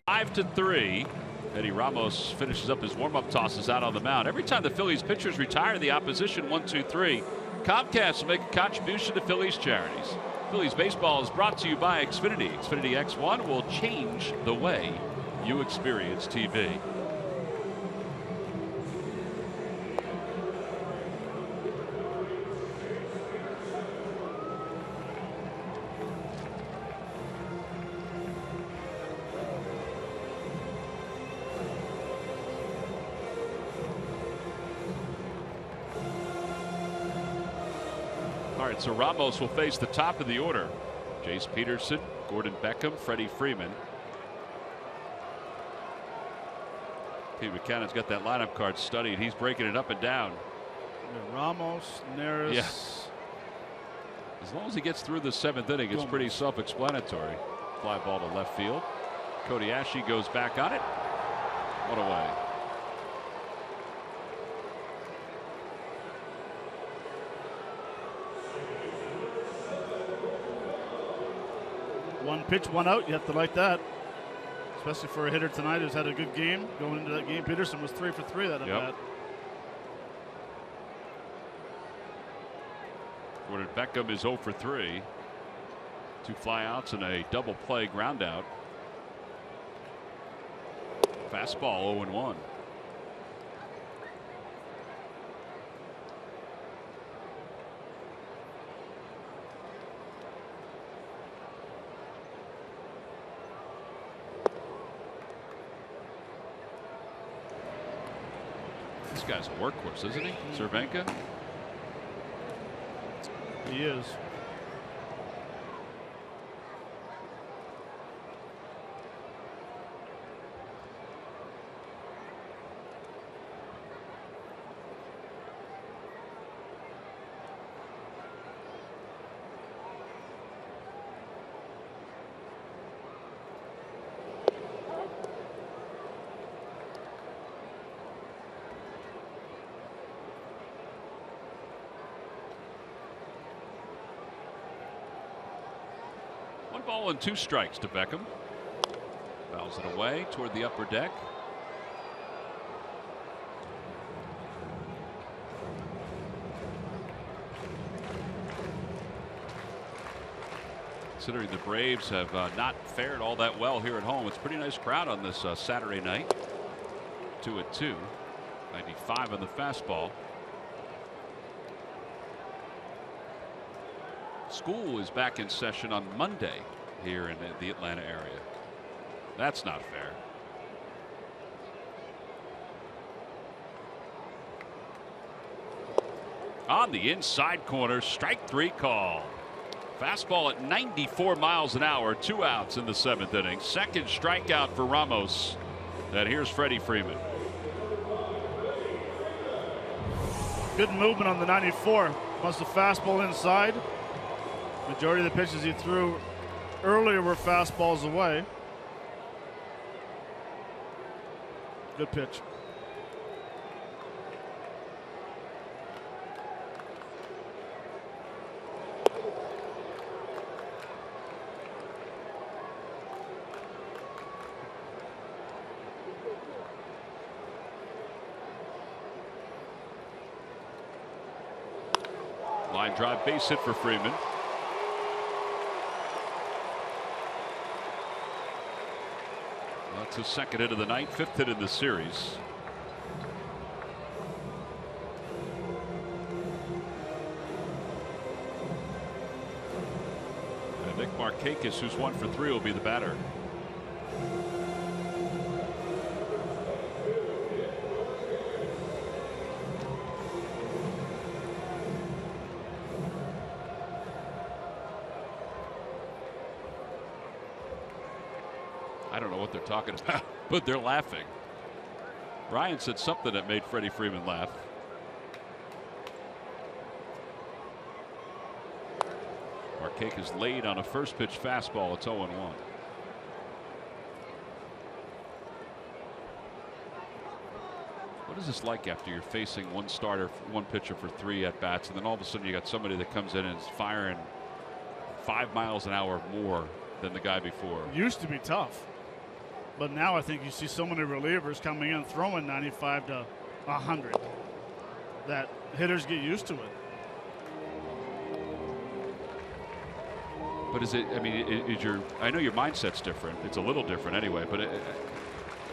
Five to 3. Eddie Ramos finishes up his warm-up tosses out on the mound. Every time the Phillies pitchers retire, the opposition 1-2-3. Comcast will make a contribution to Phillies charities. Phillies baseball is brought to you by Xfinity. Xfinity X1 will change the way you experience TV. All right, so Ramos will face the top of the order. Jace Peterson, Gordon Beckham, Freddie Freeman. Pete Buchanan's got that lineup card studied. He's breaking it up and down. yeah, Ramos, Neris. Yeah. As long as he gets through the 7th inning, it's pretty self-explanatory. Fly ball to left field. Cody Ashley goes back on it. What away. One pitch, one out. You have to like that. Especially for a hitter tonight who's had a good game. Going into that game, Peterson was 3 for 3 that at bat. Gordon Beckham is 0 for 3. 2 flyouts and a double play ground out. Fastball 0-1. This guy's a workhorse, isn't he? Cervenka? He is. One ball and 2 strikes to Beckham. Fouls it away toward the upper deck. Considering the Braves have not fared all that well here at home, it's a pretty nice crowd on this Saturday night. 2-2. 95 on the fastball. School is back in session on Monday here in the Atlanta area. That's not fair. On the inside corner, strike 3 call. Fastball at 94 miles an hour, 2 outs in the 7th inning. Second strikeout for Ramos. And here's Freddie Freeman. Good movement on the 94. Wants the fastball inside. Majority of the pitches he threw earlier were fastballs away. Good pitch. Line drive base hit for Freeman. That's his second hit of the night, 5th hit in the series. And Nick Markakis, who's 1 for 3, will be the batter. I don't know what they're talking about, but they're laughing. Ryan said something that made Freddie Freeman laugh. Markakis laid on a first pitch fastball. It's 0-1. What is this like after you're facing one starter, one pitcher for 3 at bats, and then all of a sudden you got somebody that comes in and is firing 5 miles an hour more than the guy before? Used to be tough. But now I think you see so many relievers coming in throwing 95 to 100 that hitters get used to it. But is it, I mean, is your, I know your mindset's different. It's a little different anyway, but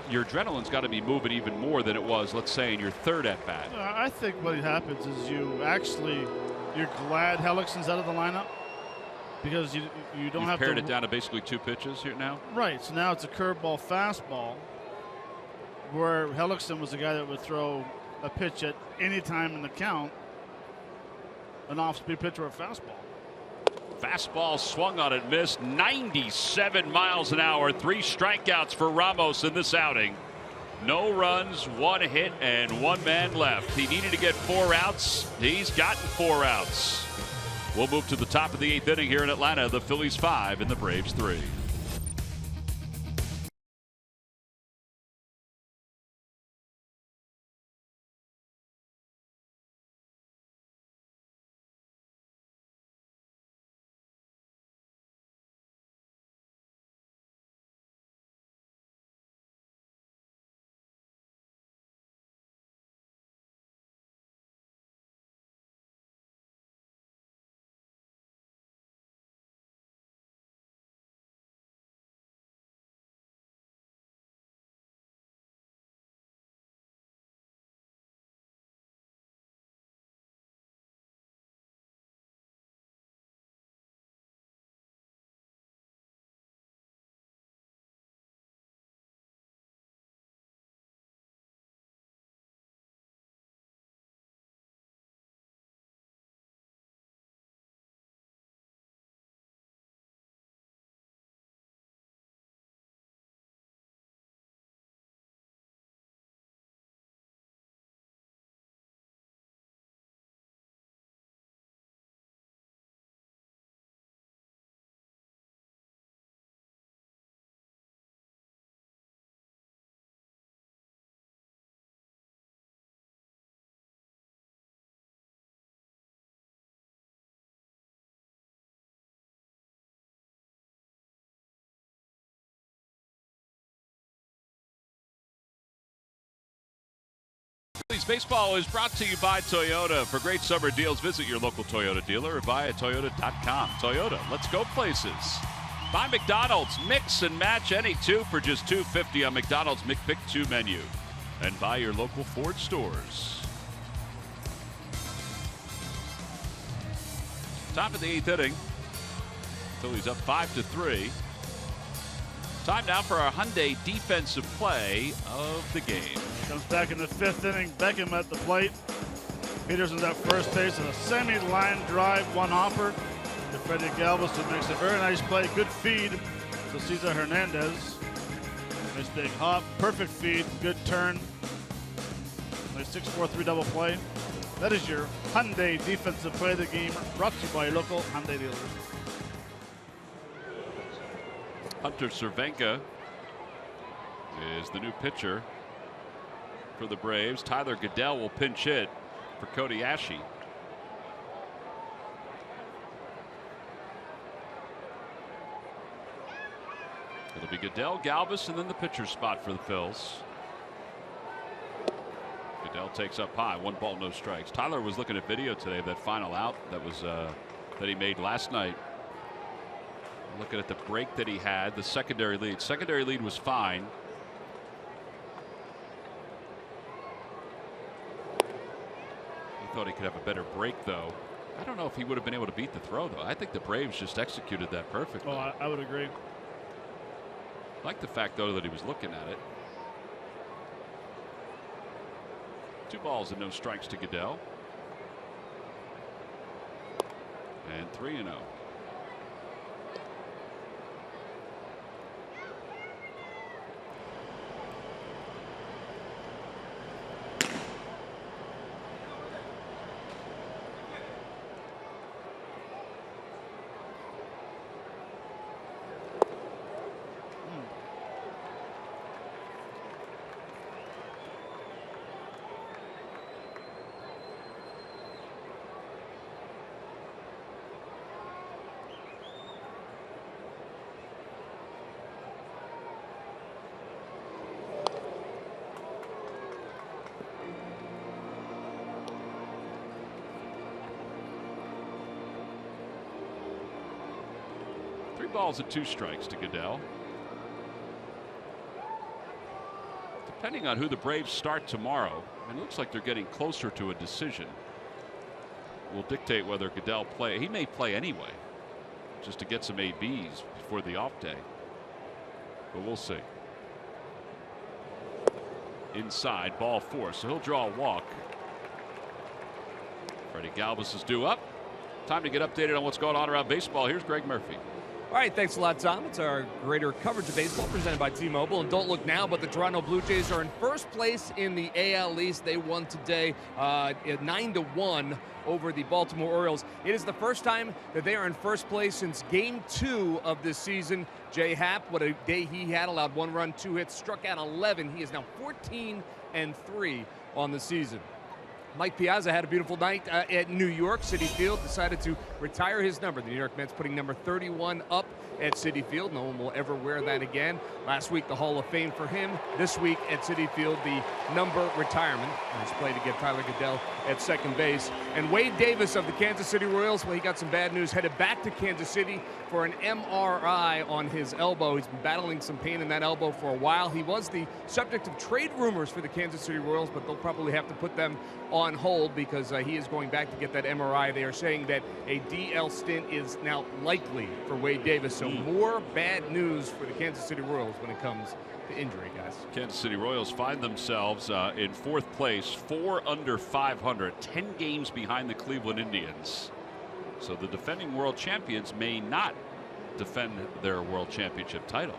your adrenaline's got to be moving even more than it was, let's say, in your 3rd at bat. I think what happens is you're glad Hellickson's out of the lineup. Because you don't have to. Pared it down to basically 2 pitches here now? Right. So now it's a curveball fastball where Hellickson was the guy that would throw a pitch at any time in the count, an off-speed pitch or a fastball. Fastball swung on it, missed. 97 miles an hour, 3 strikeouts for Ramos in this outing. No runs, 1 hit, and 1 man left. He needed to get 4 outs. He's gotten 4 outs. We'll move to the top of the 8th inning here in Atlanta. The Phillies 5 and the Braves 3. Phillies baseball is brought to you by Toyota. For great summer deals, visit your local Toyota dealer or via Toyota.com. Toyota, let's go places. By McDonald's, mix and match any 2 for just $2.50 on McDonald's McPick 2 menu. And by your local Ford stores. Top of the 8th inning. Phillies up 5-3. Time now for our Hyundai defensive play of the game. Comes back in the 5th inning. Beckham at the plate. Peterson's at first base and a semi-line drive, 1 hopper. to Freddie Galveston, makes a very nice play. Good feed to Cesar Hernandez. Nice big hop, perfect feed, good turn. Nice 6-4-3 double play. That is your Hyundai defensive play of the game, brought to you by your local Hyundai dealers. Hunter Cervenka is the new pitcher for the Braves. Tyler Goodell will pinch hit for Cody Ashe. It'll be Goodell, Galvis, and then the pitcher's spot for the Phils. Goodell takes up high, 1 ball, no strikes. Tyler was looking at video today of that final out that was that he made last night. Looking at the break that he had, the secondary lead. Secondary lead was fine. He thought he could have a better break, though. I don't know if he would have been able to beat the throw, though. I think the Braves just executed that perfectly. Oh, I would agree. I like the fact, though, that he was looking at it. 2 balls and no strikes to Goodell. And 3-0. Balls and 2 strikes to Goodell. Depending on who the Braves start tomorrow, and it looks like they're getting closer to a decision, will dictate whether Goodell play. He may play anyway, just to get some ABs before the off day. But we'll see. Inside, ball 4, so he'll draw a walk. Freddie Galvis is due up. Time to get updated on what's going on around baseball. Here's Greg Murphy. All right, thanks a lot, Tom. It's our greater coverage of baseball presented by T-Mobile. And don't look now, but the Toronto Blue Jays are in first place in the AL East. They won today 9-1 over the Baltimore Orioles. It is the first time that they are in first place since Game 2 of this season. Jay Happ, what a day he had, allowed 1 run, 2 hits, struck out 11. He is now 14-3 on the season. Mike Piazza had a beautiful night at New York. Citi Field decided to retire his number. The New York Mets putting number 31 up at Citi Field. No one will ever wear that again. Last week, the Hall of Fame for him. This week at Citi Field, the number retirement. Nice play to get Tyler Goodell at second base. And Wade Davis of the Kansas City Royals, well, he got some bad news. Headed back to Kansas City for an MRI on his elbow. He's been battling some pain in that elbow for a while. He was the subject of trade rumors for the Kansas City Royals, but they'll probably have to put them on hold because he is going back to get that MRI. They are saying that a DL stint is now likely for Wade Davis. So more bad news for the Kansas City Royals when it comes to injury, guys. Kansas City Royals find themselves in 4th place, 4 under 500, 10 games behind the Cleveland Indians. So the defending world champions may not defend their world championship title.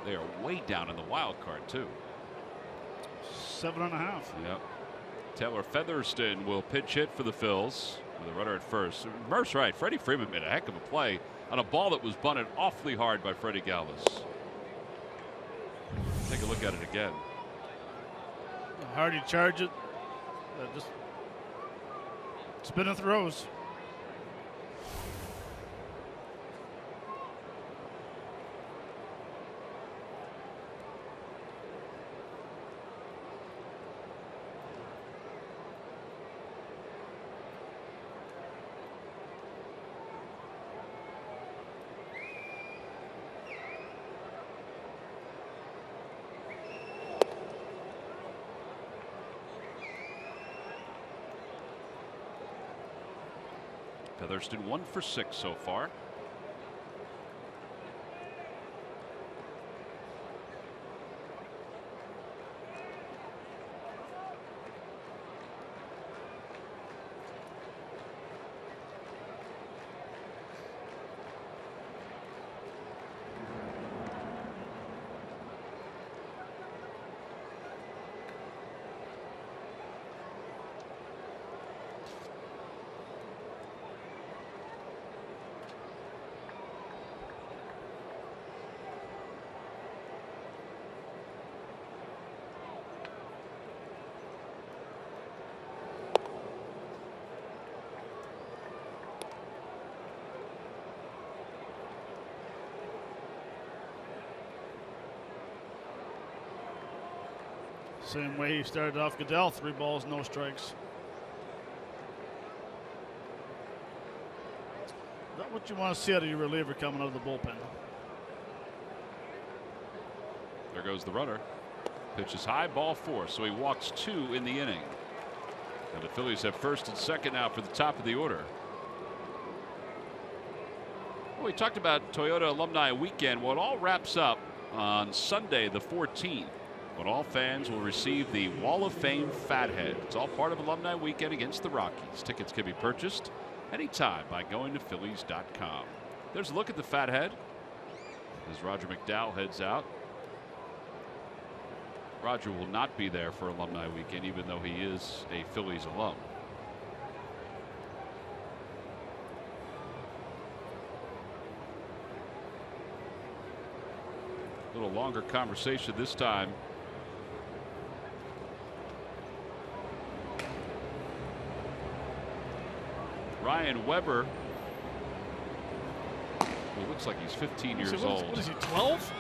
They are way down in the wild card, too. 7.5. Yep. Taylor Featherston will pitch hit for the Phils with a runner at first. Murph's right. Freddie Freeman made a heck of a play on a ball that was bunted awfully hard by Freddie Galvis. Take a look at it again. Hardy charge it. Just spinning throws. Featherston 1 for 6 so far. Same way he started off Goodell, 3 balls, no strikes. Is that what you want to see out of your reliever coming out of the bullpen? There goes the runner. Pitch is high, ball 4, so he walks 2 in the inning. And the Phillies have first and second now for the top of the order. Well, we talked about Toyota Alumni Weekend. Well, it all wraps up on Sunday the 14th, when all fans will receive the Wall of Fame Fathead. It's all part of Alumni Weekend against the Rockies. Tickets can be purchased anytime by going to Phillies.com. There's a look at the Fathead as Roger McDowell heads out. Roger will not be there for Alumni Weekend, even though he is a Phillies alum. A little longer conversation this time. Ryan Weber, who looks like he's 15 years old. What is he, 12?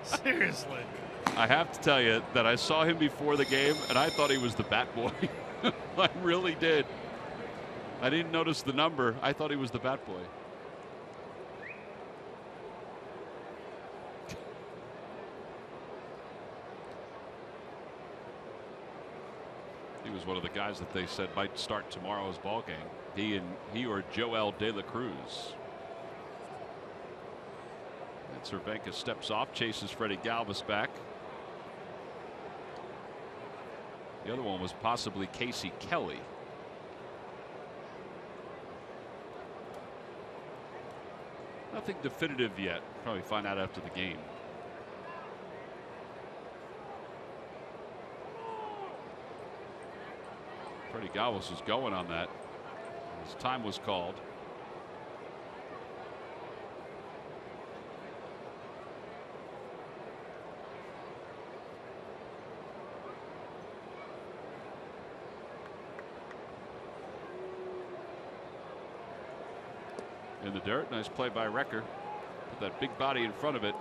Seriously. I have to tell you that I saw him before the game and I thought he was the Bat Boy. I really did. I didn't notice the number. I thought he was the Bat Boy. He was one of the guys that they said might start tomorrow's ball game. He or Joel De La Cruz. Cervenka steps off, chases Freddie Galvis back. The other one was possibly Casey Kelly. Nothing definitive yet. Probably find out after the game. Freddie Galvis was going on that. His time was called. In the dirt. Nice play by Recker. Put that big body in front of it.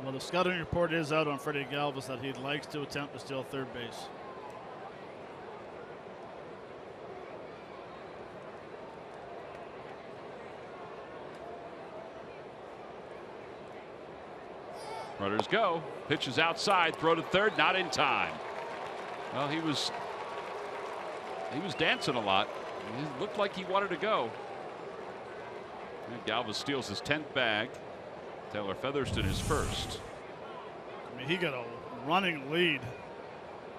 Well, the scouting report is out on Freddie Galvis that he likes to attempt to steal third base. Runners go. Pitch is outside. Throw to third. Not in time. Well, he was dancing a lot. It looked like he wanted to go. And Galvis steals his 10th bag. Taylor Featherston is first. I mean, he got a running lead.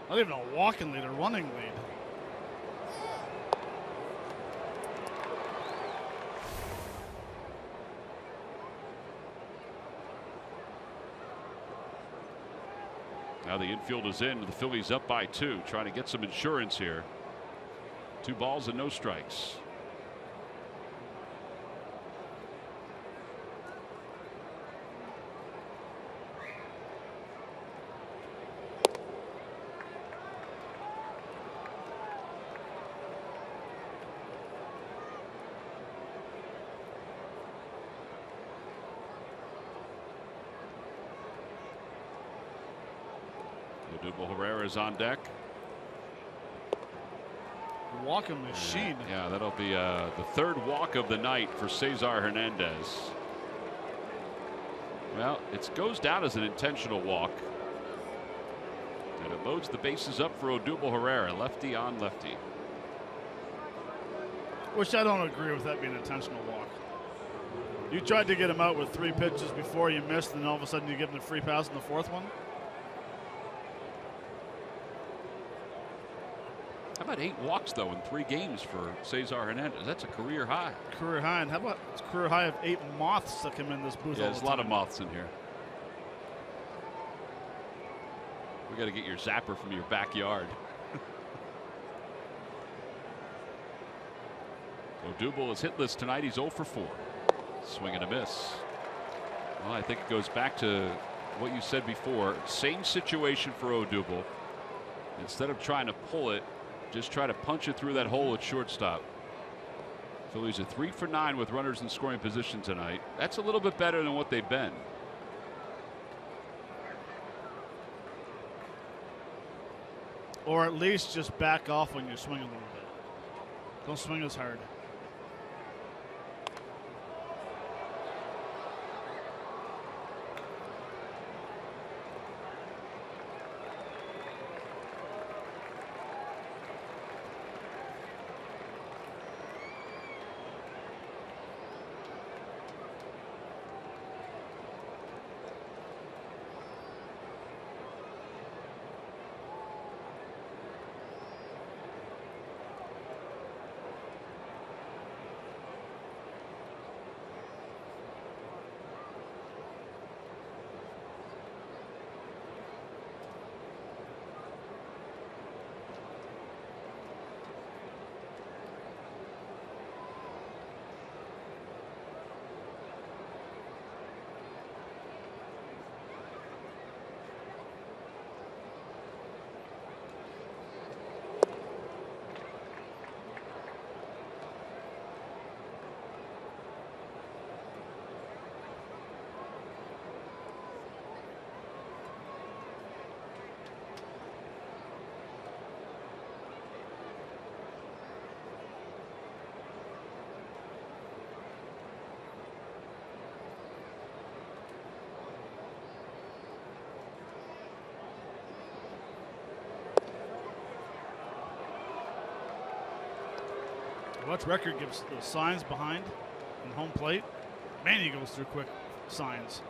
Not even a walking lead, a running lead. Now the infield is in. The Phillies up by 2, trying to get some insurance here. 2 balls and no strikes. Odubel Herrera is on deck. Walking machine. Yeah, that'll be the 3rd walk of the night for Cesar Hernandez. Well, it goes down as an intentional walk. And it loads the bases up for Odubel Herrera, lefty on lefty. Which I don't agree with that being an intentional walk. You tried to get him out with 3 pitches before you missed, and all of a sudden you give him the free pass in the 4th one. about 8 walks, though, in 3 games for Cesar Hernandez? That's a career high. Career high, and how about a career high of 8 moths that come in this booth? Yeah, all there's a the lot of time. moths in here. We got to get your zapper from your backyard. Odubel is hitless tonight. He's 0 for 4. Swing and a miss. Well, I think it goes back to what you said before. Same situation for Odubel. Instead of trying to pull it, just try to punch it through that hole at shortstop. Phillies are 3 for 9 with runners in scoring position tonight. That's a little bit better than what they've been. Or at least just back off when you swing a little bit. Don't swing as hard. What's record gives the signs behind and home plate. Man, he goes through quick signs.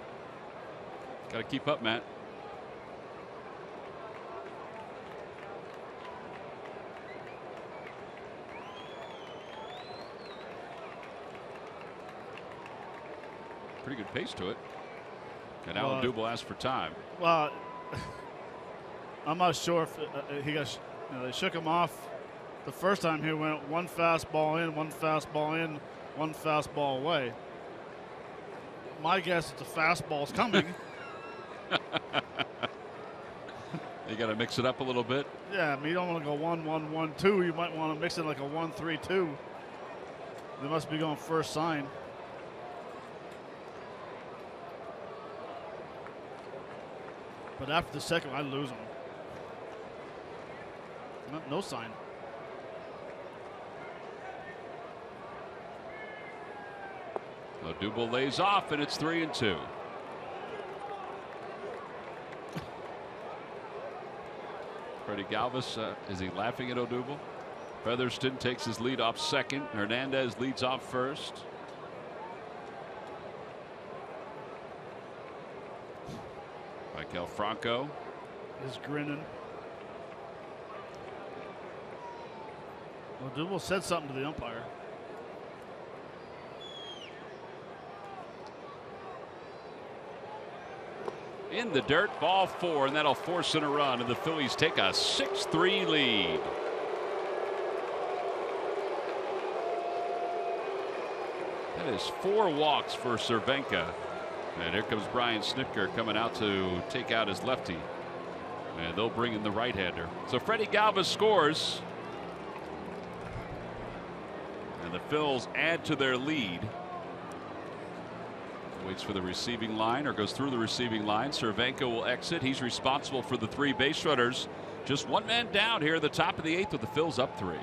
Got to keep up, Matt. Pretty good pace to it. And Alan Dubel asked for time. Well, I'm not sure if he got. They shook him off. The first time he went 1 fastball in, 1 fastball in, 1 fastball away. My guess is the fastball's coming. You got to mix it up a little bit. Yeah, I mean, you don't want to go 1-1-1-2. You might want to mix it like a 1-3-2. They must be going first sign. But after the second, I lose him. No sign. Odubel lays off, and it's 3-2. Freddie Galvis, is he laughing at Odubel? Featherston takes his lead off second. Hernandez leads off first. Michael Franco is grinning. Odubel said something to the umpire. in the dirt, ball 4, and that'll force in a run, and the Phillies take a 6-3 lead. That is 4 walks for Cervenka. And here comes Brian Snitker coming out to take out his lefty. And they'll bring in the right-hander. So Freddie Galvis scores. And the Phils add to their lead. Waits for the receiving line, or goes through the receiving line. Cervenka will exit. He's responsible for the 3 base runners. Just one man down here at the top of the 8th with the Phils up 3.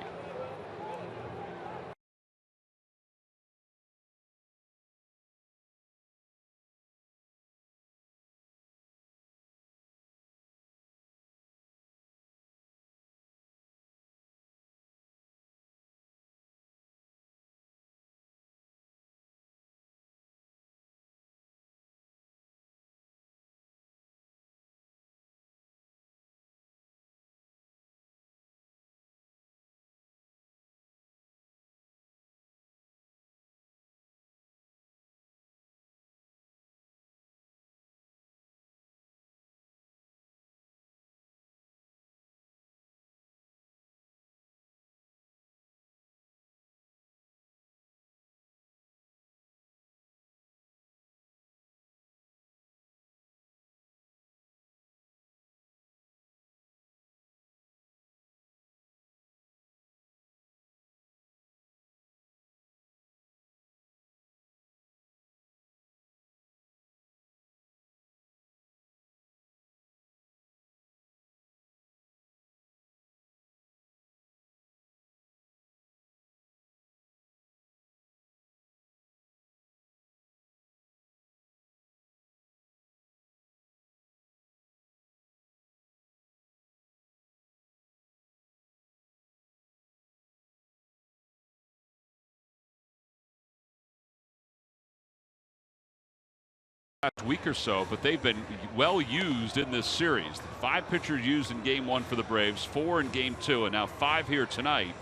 last week or so, but they've been well used in this series. 5 pitchers used in game 1 for the Braves, 4 in game 2, and now 5 here tonight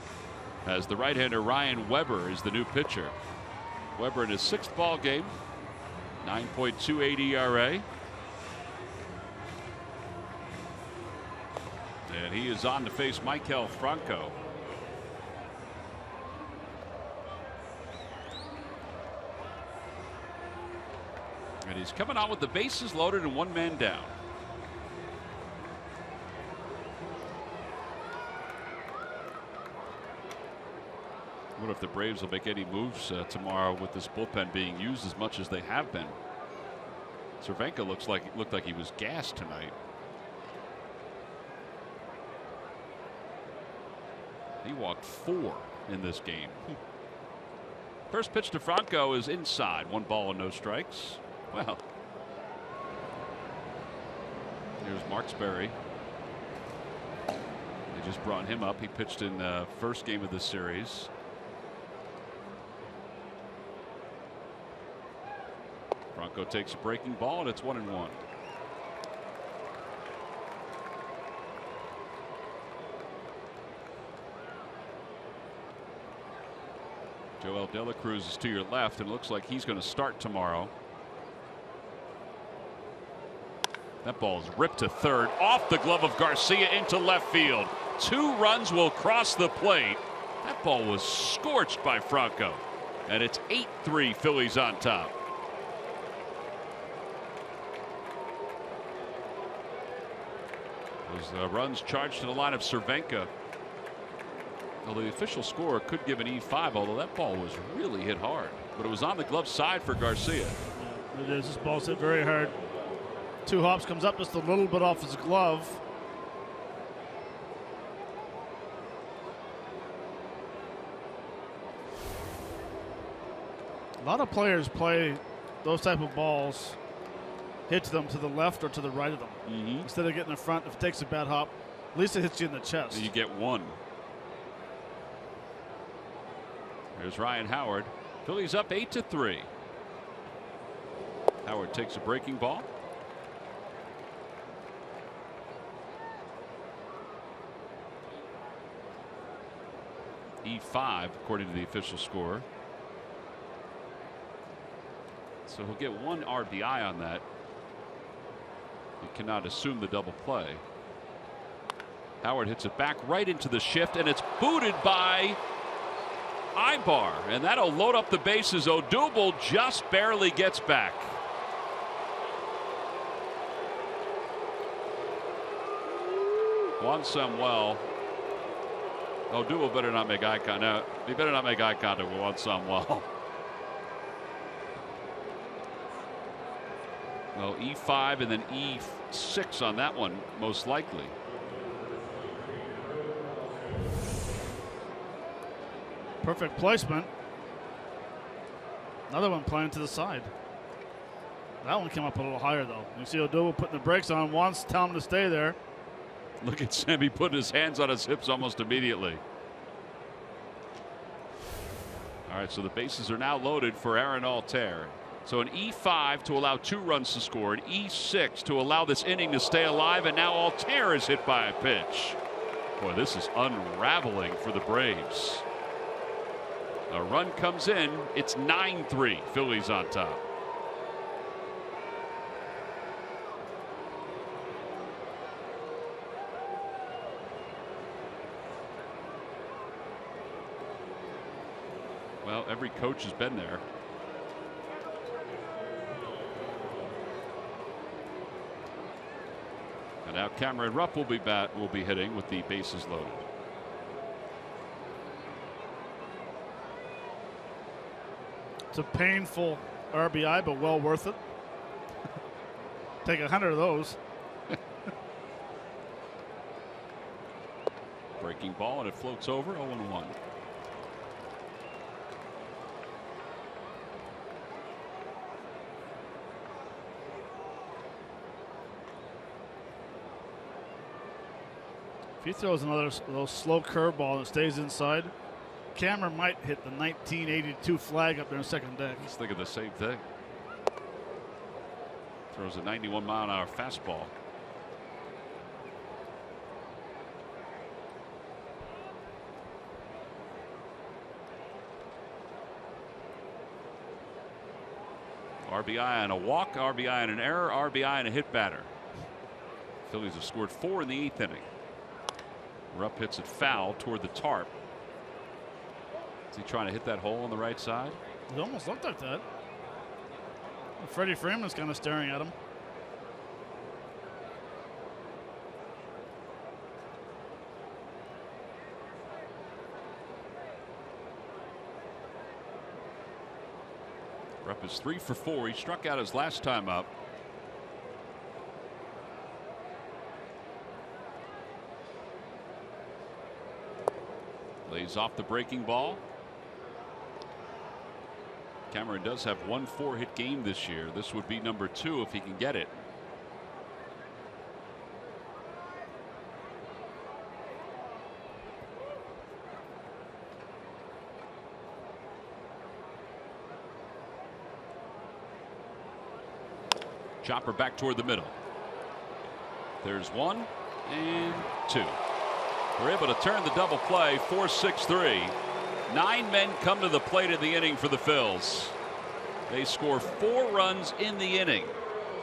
as the right-hander Ryan Weber is the new pitcher. Weber in his 6th ball game, 9.28 ERA. And he is on to face Maikel Franco. And he's coming out with the bases loaded and 1 man down. I wonder if the Braves will make any moves tomorrow with this bullpen being used as much as they have been. Cervenka looked like he was gassed tonight. He walked 4 in this game. First pitch to Franco is inside. 1 ball and no strikes. Well, here's Marksberry. They just brought him up. He pitched in the first game of this series. Franco takes a breaking ball, and it's 1-1. Joel De La Cruz is to your left, and it looks like he's going to start tomorrow. That ball is ripped to third, off the glove of Garcia into left field. 2 runs will cross the plate. That ball was scorched by Franco, and it's 8-3 Phillies on top. Those runs charged to the line of Cervenka. Although the official score could give an E5, although that ball was really hit hard. But it was on the glove side for Garcia. Yeah, it is. This ball's hit very hard. 2 hops, comes up just a little bit off his glove. A lot of players play those type of balls, hits them to the left or to the right of them. Instead of getting in front, if it takes a bad hop, at least it hits you in the chest. And you get 1. There's Ryan Howard. Phillies up 8-3. Howard takes a breaking ball. E5 according to the official score. So he'll get 1 RBI on that. You cannot assume the double play. Howard hits it back right into the shift, and it's booted by Ibar, and that'll load up the bases. Odubel just barely gets back. Juan Samuel. Odubel better not make eye contact. No, he better not make eye contact with Juan Samuel. Well, E5 and then E6 on that one, most likely. Perfect placement. Another one playing to the side. That one came up a little higher, though. You see Odubel putting the brakes on, wants to tell him to stay there. Look at Sammy putting his hands on his hips almost immediately. All right, so the bases are now loaded for Aaron Altair. So an E5 to allow 2 runs to score, an E6 to allow this inning to stay alive, and now Altair is hit by a pitch. Boy, this is unraveling for the Braves. A run comes in. It's 9-3. Phillies on top. Well, every coach has been there. And now Cameron Rupp will be hitting with the bases loaded. It's a painful RBI, but well worth it. Take 100 of those. Breaking ball, and it floats over. 0-1. If he throws another little slow curveball and it stays inside, Cameron might hit the 1982 flag up there in second deck. He's thinking the same thing. Throws a 91-mile-an-hour fastball. RBI on a walk, RBI on an error, RBI on a hit batter. Phillies have scored 4 in the 8th inning. Rupp hits it foul toward the tarp. Is he trying to hit that hole on the right side? It almost looked like that. Freddie Freeman's kind of staring at him. Rupp is 3 for 4. He struck out his last time up. Lays off the breaking ball. Cameron does have 1 4-hit game this year. This would be number 2 if he can get it. Chopper back toward the middle. There's 1 and 2. We're able to turn the double play. 4-6-3. 9 men come to the plate in the inning for the Phils. They score 4 runs in the inning.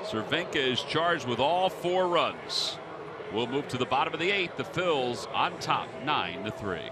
Cervenka is charged with all 4 runs. We'll move to the bottom of the 8th. The Phils on top 9-3.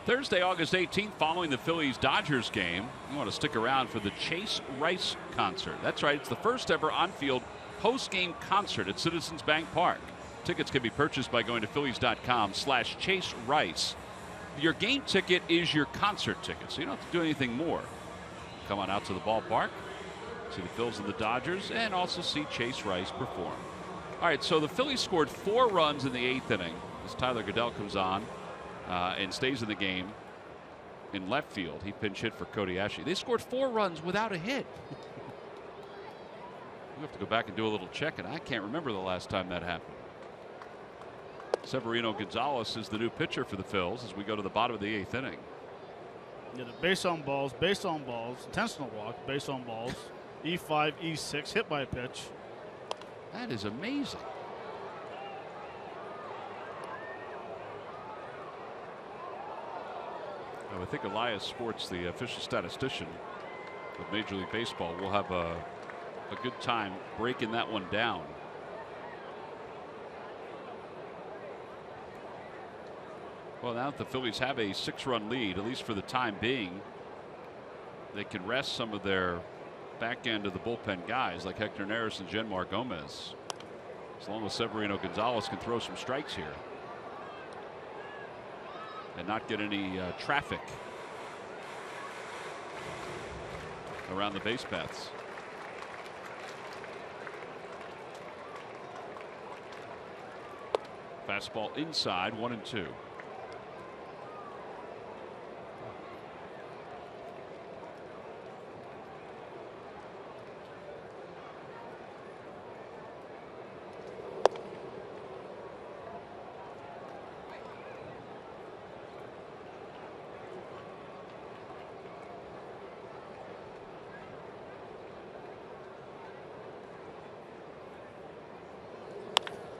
Thursday, August 18th, following the Phillies-Dodgers game, you want to stick around for the Chase Rice concert. That's right, it's the first ever on-field post-game concert at Citizens Bank Park. Tickets can be purchased by going to Phillies.com/Chase Rice. Your game ticket is your concert ticket, so you don't have to do anything more. Come on out to the ballpark, see the Phils and the Dodgers, and also see Chase Rice perform. All right, so the Phillies scored 4 runs in the 8th inning as Tyler Goodell comes on. And stays in the game in left field. He pinch hit for Cody Ashley. They scored 4 runs without a hit. We have to go back and do a little check, and I can't remember the last time that happened. Severino Gonzalez is the new pitcher for the Phils as we go to the bottom of the 8th inning. Yeah, the base on balls, intentional walk, base on balls, E5, E6, hit by a pitch. That is amazing. I think Elias Sports, the official statistician of Major League Baseball, will have a good time breaking that one down. Well, now that the Phillies have a 6-run lead, at least for the time being, they can rest some of their back end of the bullpen guys like Hector Neris and Genmar Gomez, as long as Severino Gonzalez can throw some strikes here and not get any traffic. around the base paths. Fastball inside, 1-2.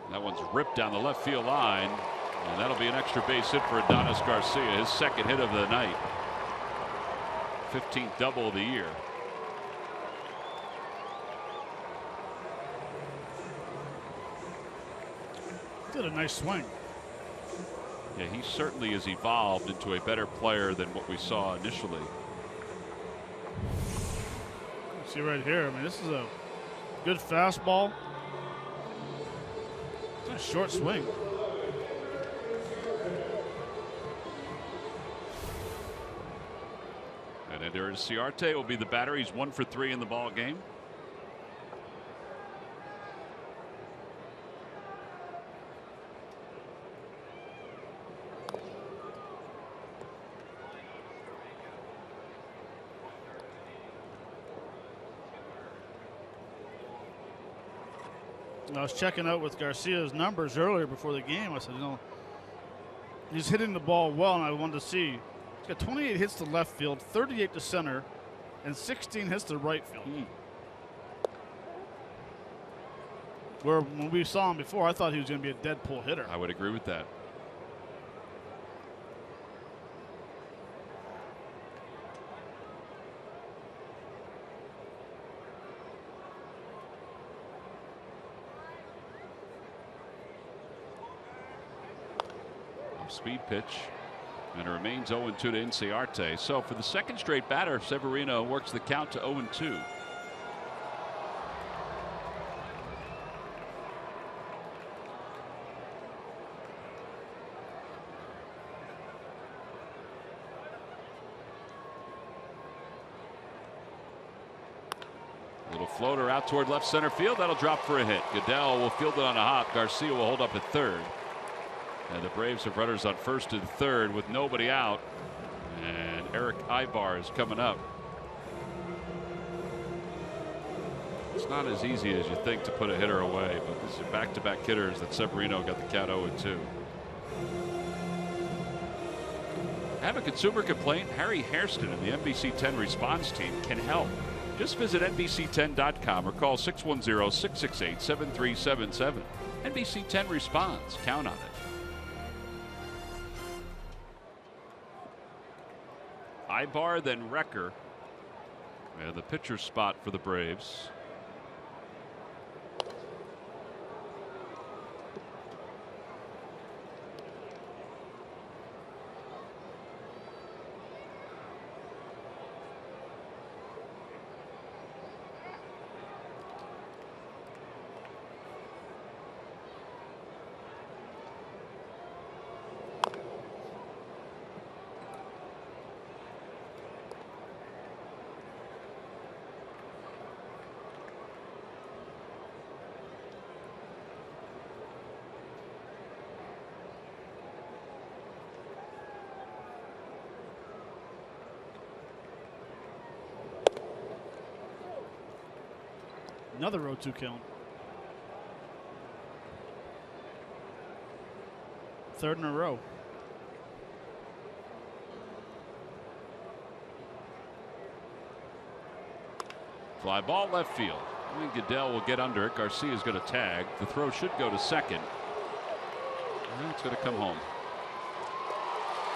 That one's ripped down the left field line, and that'll be an extra base hit for Adonis Garcia, his second hit of the night. 15th double of the year. Did a nice swing. Yeah, he certainly has evolved into a better player than what we saw initially. See right here, I mean, this is a good fastball. It's a short swing. And Ender Ciarte will be the batter. He's 1 for 3 in the ball game. I was checking out with Garcia's numbers earlier before the game. I said, you know, he's hitting the ball well, and I wanted to see. He's got 28 hits to left field, 38 to center, and 16 hits to right field. Where when we saw him before, I thought he was going to be a dead pull hitter. I would agree with that. Speed pitch, and it remains 0-2 to Inciarte. So for the second straight batter, Severino works the count to 0-2. Little floater out toward left center field. That'll drop for a hit. Goodell will field it on a hop. Garcia will hold up at third. And the Braves have runners on first and third with nobody out. And Eric Ibar is coming up. It's not as easy as you think to put a hitter away, but this is back-to-back hitters that Severino got the count 0-2. Have a consumer complaint? Harry Hairston and the NBC 10 response team can help. Just visit NBC10.com or call 610-668-7377. NBC 10 responds. Count on it. Ibar, then Wrecker, and the pitcher spot for the Braves. Another 0-2 count. Third in a row. Fly ball left field. I think Goodell will get under it. Garcia's going to tag. The throw should go to second. And it's going to come home.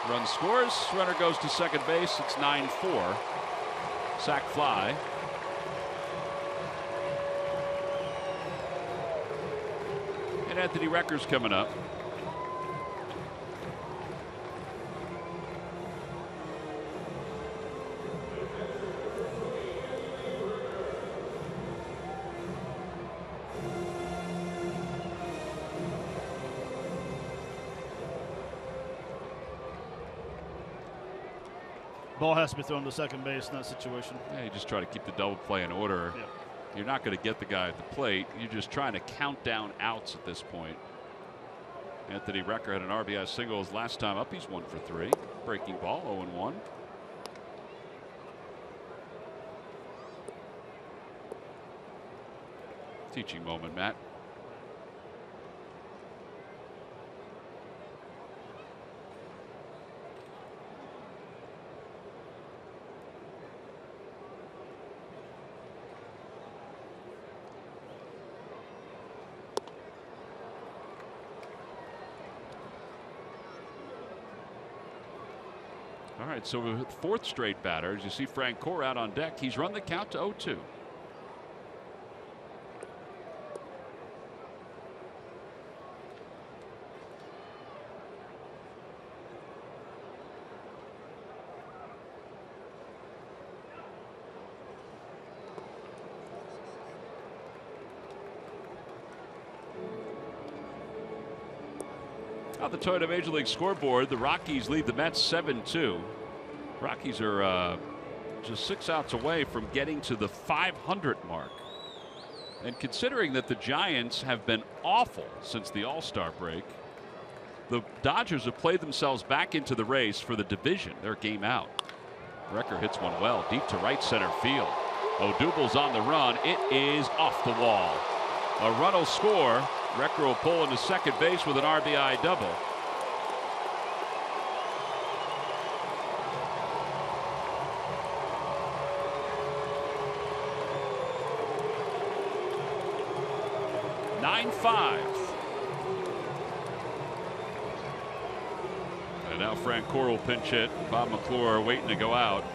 Run scores. Runner goes to second base. It's 9-4. Sac fly. And Anthony Recker's coming up. Ball has to be thrown to second base in that situation. Yeah, you just try to keep the double play in order. Yeah. You're not going to get the guy at the plate. You're just trying to count down outs at this point. Anthony Recker had an RBI single his last time up. He's 1 for 3. Breaking ball, 0-1. Teaching moment, Matt. All right, so with 4th straight batter, as you see Francoeur out on deck, he's run the count to 0-2. On the Toyota Major League scoreboard, the Rockies lead the Mets 7-2. Rockies are just 6 outs away from getting to the 500 mark. And considering that the Giants have been awful since the All-Star break, the Dodgers have played themselves back into the race for the division. They're game out. Recker hits one well deep to right center field. Odubel's on the run. It is off the wall. A run will score. Recker will pull into second base with an RBI double. And now Francoeur will pinch hit. Bob McClure waiting to go out.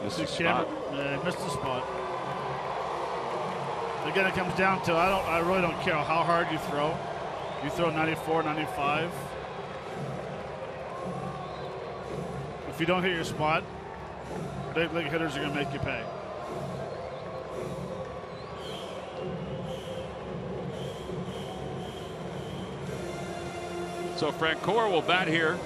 Missed the spot. Yeah, missed the spot. Again, it comes down to I really don't care how hard you throw. You throw 94, 95. If you don't hit your spot, big league hitters are going to make you pay. So Francoeur will bat here.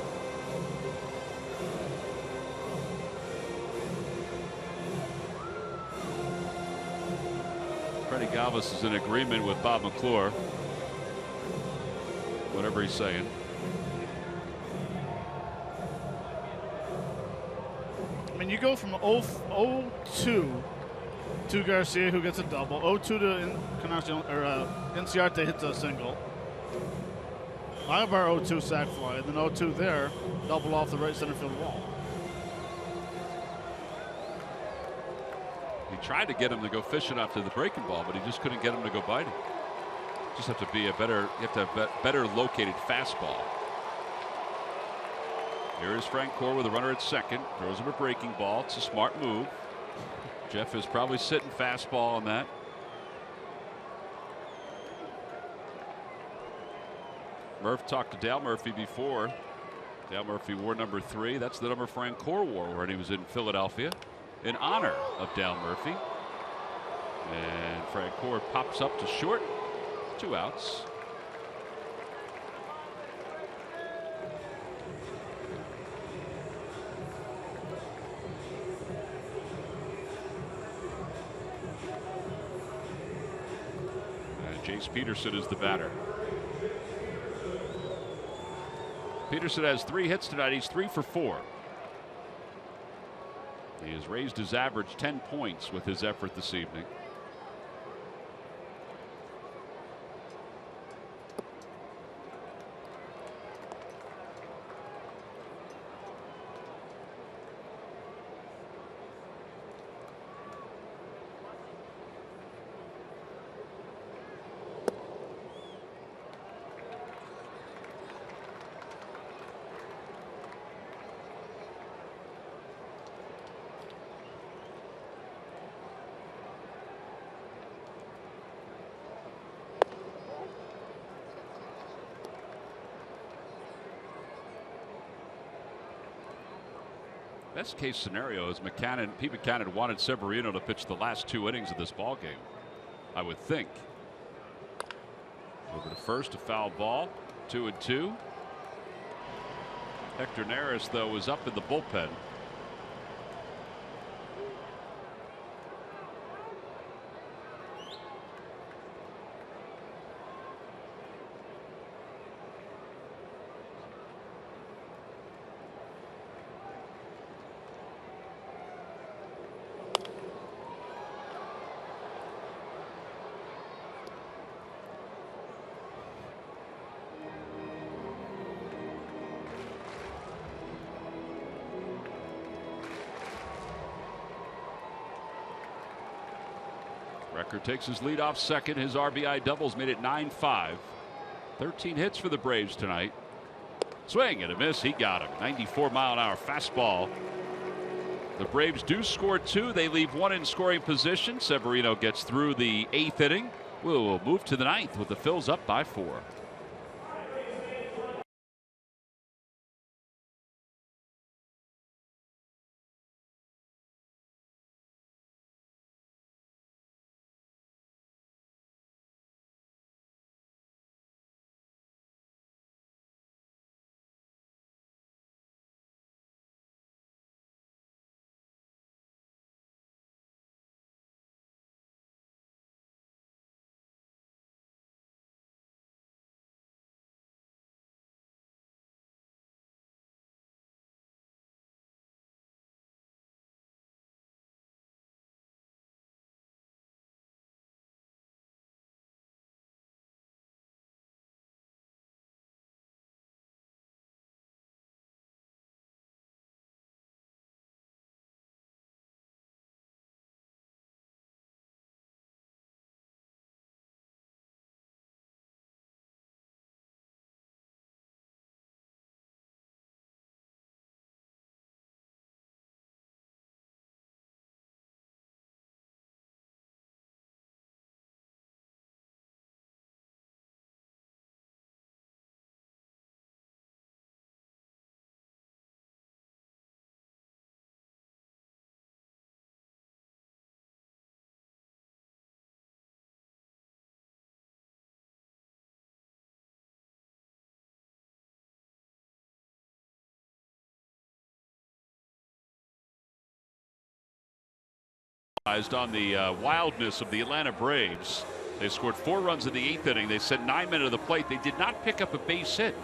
Freddie Galvis is in agreement with Bob McClure. Whatever he's saying. I mean, you go from 0-2 to Garcia, who gets a double. 0-2 to Inciarte hits a single. Ibar 0-2 sac fly, and then 0-2 there, double off the right center field wall. He tried to get him to go fishing after the breaking ball, but he just couldn't get him to go biting. Just have to be you have to have better located fastball. Here is Francoeur with a runner at second. Throws him a breaking ball. It's a smart move. Jeff is probably sitting fastball on that. Murph talked to Dale Murphy before. Dale Murphy wore number 3. That's the number Francoeur wore when he was in Philadelphia in honor of Dale Murphy. And Francoeur pops up to short. 2 outs. And Jace Peterson is the batter. Peterson has 3 hits tonight. He's 3 for 4. He has raised his average 10 points with his effort this evening. Best case scenario is Pete Mackanin wanted Severino to pitch the last 2 innings of this ball game, I would think. Over to first, a foul ball, 2-2. Hector Neris, though, was up in the bullpen. Record takes his lead off second. His RBI doubles made it 9-5. 13 hits for the Braves tonight. Swing and a miss. He got him. 94-mile-an-hour fastball. The Braves do score 2. They leave 1 in scoring position. Severino gets through the 8th inning. We'll move to the 9th with the Phils up by 4. On the wildness of the Atlanta Braves. They scored 4 runs in the 8th inning. They sent 9 men to the plate. They did not pick up a base hit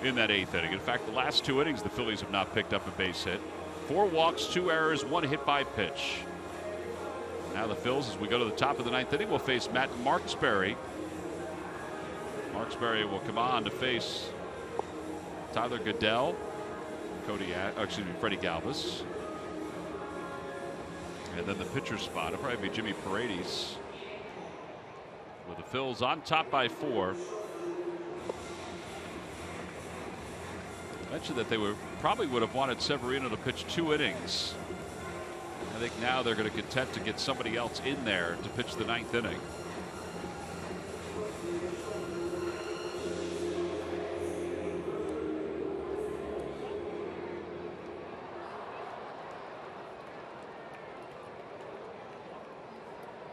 in that 8th inning. In fact, the last 2 innings, the Phillies have not picked up a base hit. 4 walks, 2 errors, 1 hit by pitch. Now the Phils, as we go to the top of the 9th inning, will face Matt Marksberry. Marksberry will come on to face Tyler Goodell, Freddie Galvis. And then the pitcher spot, it'll probably be Jimmy Paredes. With the Phils on top by 4. I mentioned that they probably would have wanted Severino to pitch 2 innings. I think now they're going to content to get somebody else in there to pitch the 9th inning.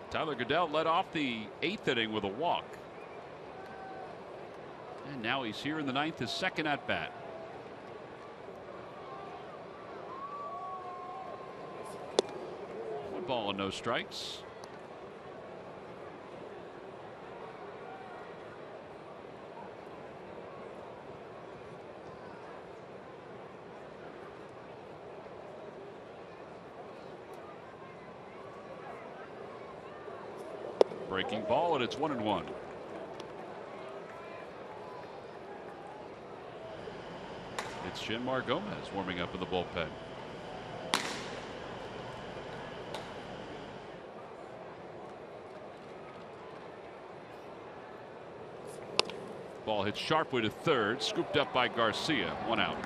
Tyler Goodell led off the 8th inning with a walk. And now he's here in the 9th, his second at bat. One ball and no strikes. Breaking ball, and it's 1-1. It's Shinmar Gomez warming up in the bullpen. Ball hits sharply to third, scooped up by Garcia. 1 out.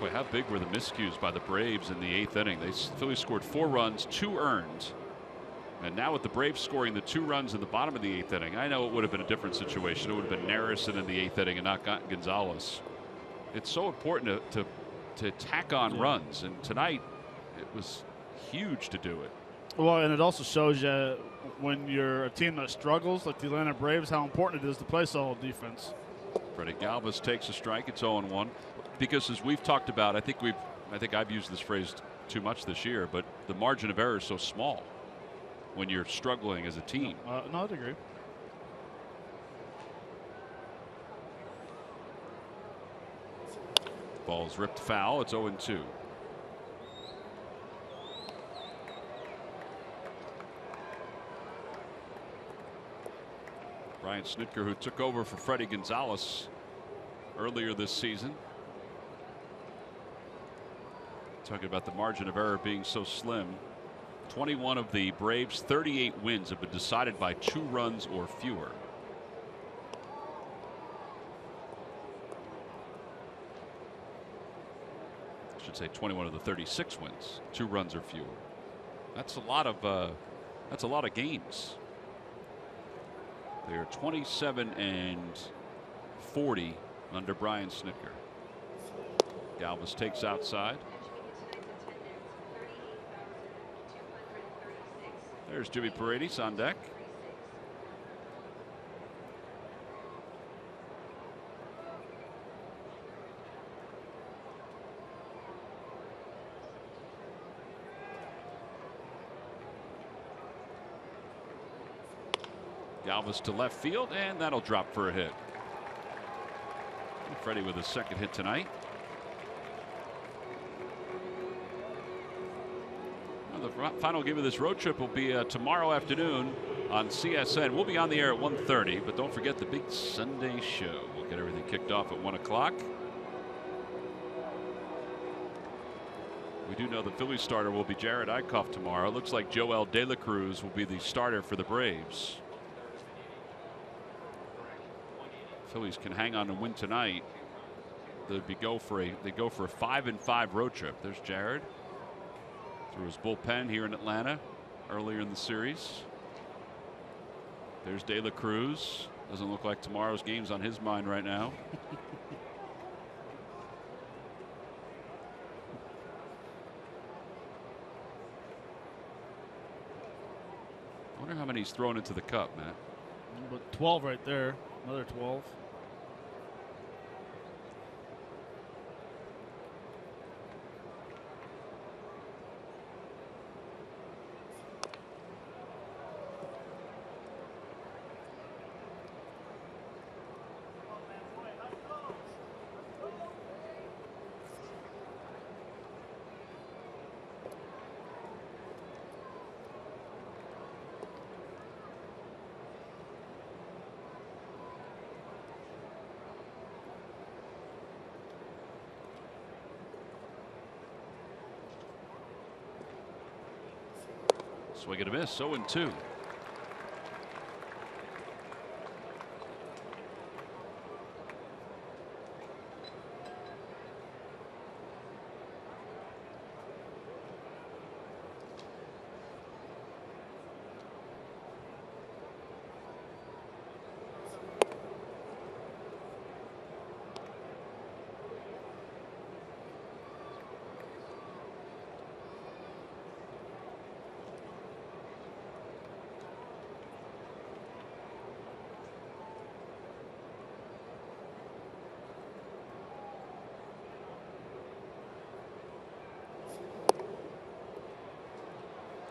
Boy, how big were the miscues by the Braves in the 8th inning? The Phillies scored 4 runs, 2 earned. And now with the Braves scoring the 2 runs in the bottom of the 8th inning, I know it would have been a different situation. It would have been Narrison in the 8th inning and not Gonzalez. It's so important to tack on runs, and tonight it was huge to do it. Well, and it also shows you when you're a team that struggles, like the Atlanta Braves, how important it is to play solid defense. Freddie Galvis takes a strike. It's 0-1. Because as we've talked about, I think I've used this phrase too much this year, but the margin of error is so small when you're struggling as a team. No, I'd agree. Ball's ripped foul. It's 0-2. Brian Snitker, who took over for Freddie Gonzalez earlier this season. Talking about the margin of error being so slim. 21 of the Braves' 38 wins have been decided by 2 runs or fewer. I should say 21 of the 36 wins, 2 runs or fewer. That's a lot of games. They're 27-40 under Brian Snitker. Galvis takes outside. There's Jimmy Paredes on deck. Galvis to left field, and that'll drop for a hit. Freddie with his second hit tonight. The final game of this road trip will be tomorrow afternoon on CSN. We'll be on the air at 1:30, but don't forget the big Sunday show. We'll get everything kicked off at 1 o'clock. We do know the Phillies starter will be Jared Eickhoff tomorrow. It looks like Joel De La Cruz will be the starter for the Braves. Phillies can hang on and win tonight. They go for a 5-5 road trip. There's Jared through his bullpen here in Atlanta earlier in the series. There's De La Cruz. Doesn't look like tomorrow's game's on his mind right now. I wonder how many he's thrown into the cup, Matt. But 12 right there. Another 12. Swing and a miss. 0-2.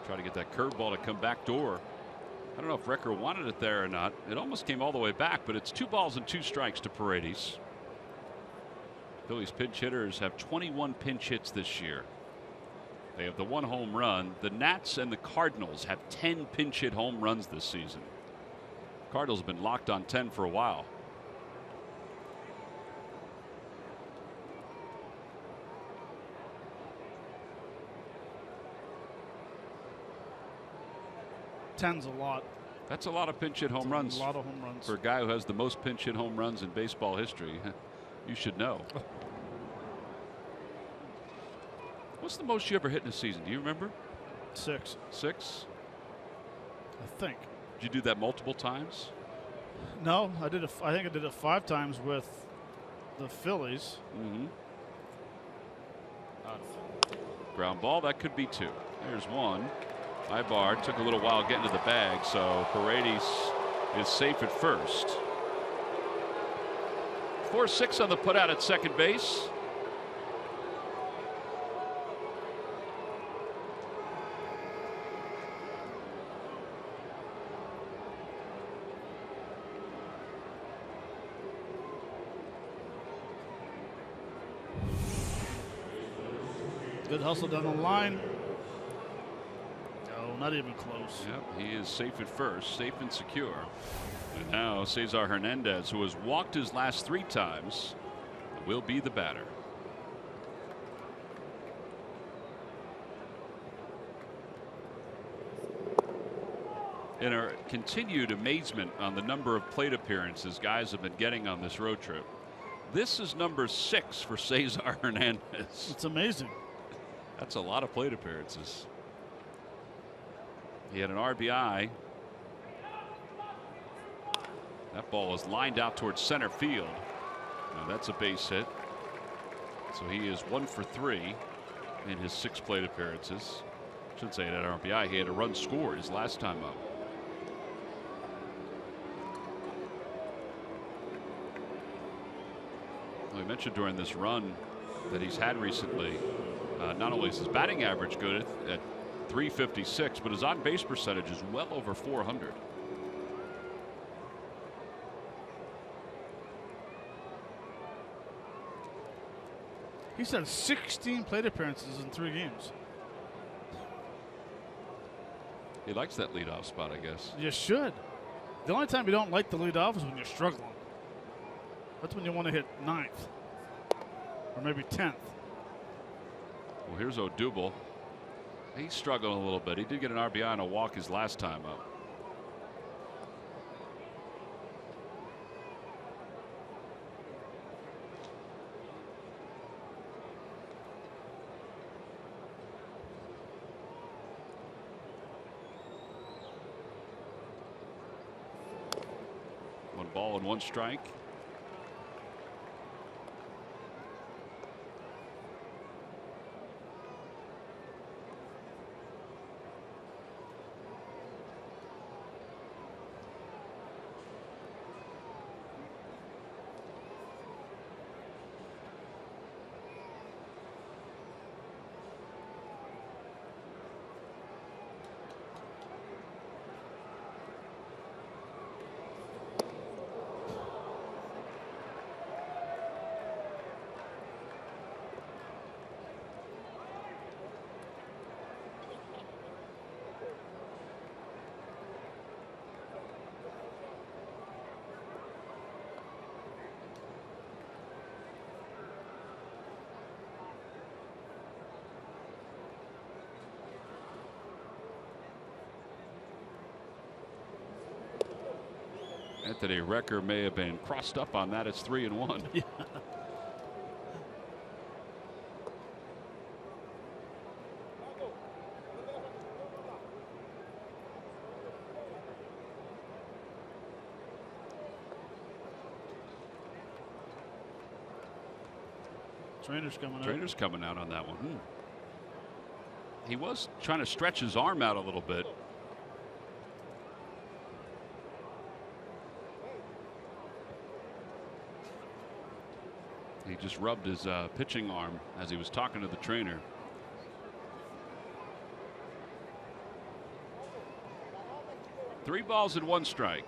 Try to get that curveball to come back door. I don't know if Recker wanted it there or not. It almost came all the way back, but it's 2 balls and 2 strikes to Paredes. Phillies pinch hitters have 21 pinch hits this year. They have the 1 home run. The Nats and the Cardinals have 10 pinch hit home runs this season. Cardinals have been locked on 10 for a while. Ten's a lot. That's a lot of pinch hit home runs. A lot of home runs. For a guy who has the most pinch hit home runs in baseball history. You should know. What's the most you ever hit in a season? Do you remember? 6. 6? I think. Did you do that multiple times? No, I think I did it 5 times with the Phillies. Mm-hmm. Ground ball, that could be 2. There's 1. Ibar took a little while getting to the bag, so Paredes is safe at first. 4-6 on the putout at second base. Good hustle down the line. No, not even close. Yep, he is safe at first, safe and secure. And now Cesar Hernandez, who has walked his last 3 times, will be the batter. In our continued amazement on the number of plate appearances guys have been getting on this road trip, this is number 6 for Cesar Hernandez. It's amazing. That's a lot of plate appearances. He had an RBI. That ball is lined out towards center field. Now that's a base hit. So he is 1 for 3 in his 6 plate appearances. Shouldn't say that RBI. He had a run scored his last time up. We mentioned during this run that he's had recently, not only is his batting average good at 356, but his on base percentage is well over 400. He's had 16 plate appearances in 3 games. He likes that leadoff spot, I guess. You should. The only time you don't like the leadoff is when you're struggling. That's when you want to hit 9th or maybe 10th. Well, here's Odubel. He's struggling a little bit. He did get an RBI and a walk his last time up. One ball and 1 strike. Anthony Recker may have been crossed up on that. It's 3-1. Yeah. Trainer's coming out. Trainer's coming out on that one. He was trying to stretch his arm out a little bit. He just rubbed his pitching arm as he was talking to the trainer. Three balls and 1 strike.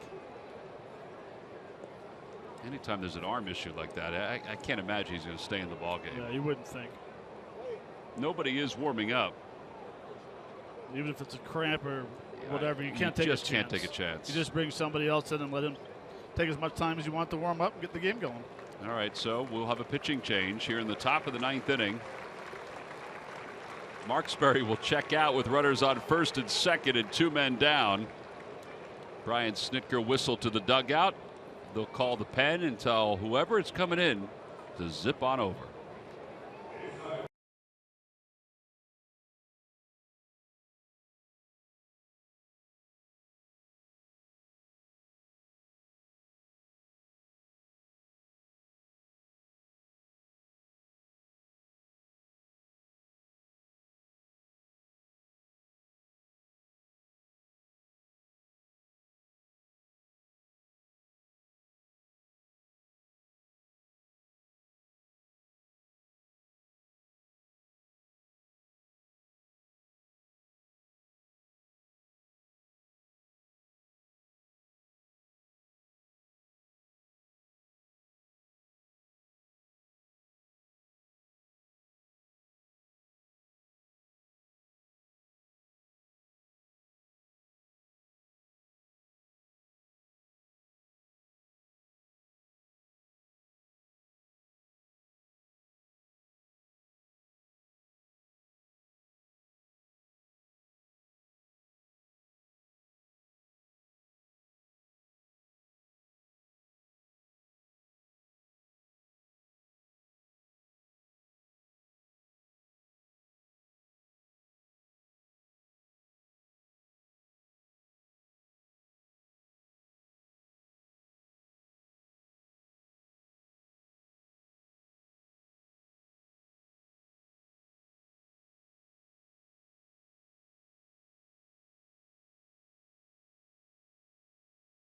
Anytime there's an arm issue like that, I can't imagine he's going to stay in the ball game. Yeah, you wouldn't think. Nobody is warming up. Even if it's a cramp or whatever, you can't take a chance. Just can't take a chance. You just bring somebody else in and let him take as much time as you want to warm up and get the game going. All right, so we'll have a pitching change here in the top of the 9th inning. Marksbury will check out with runners on first and second and 2 men down. Brian Snitker whistled to the dugout. They'll call the pen and tell whoever is coming in to zip on over.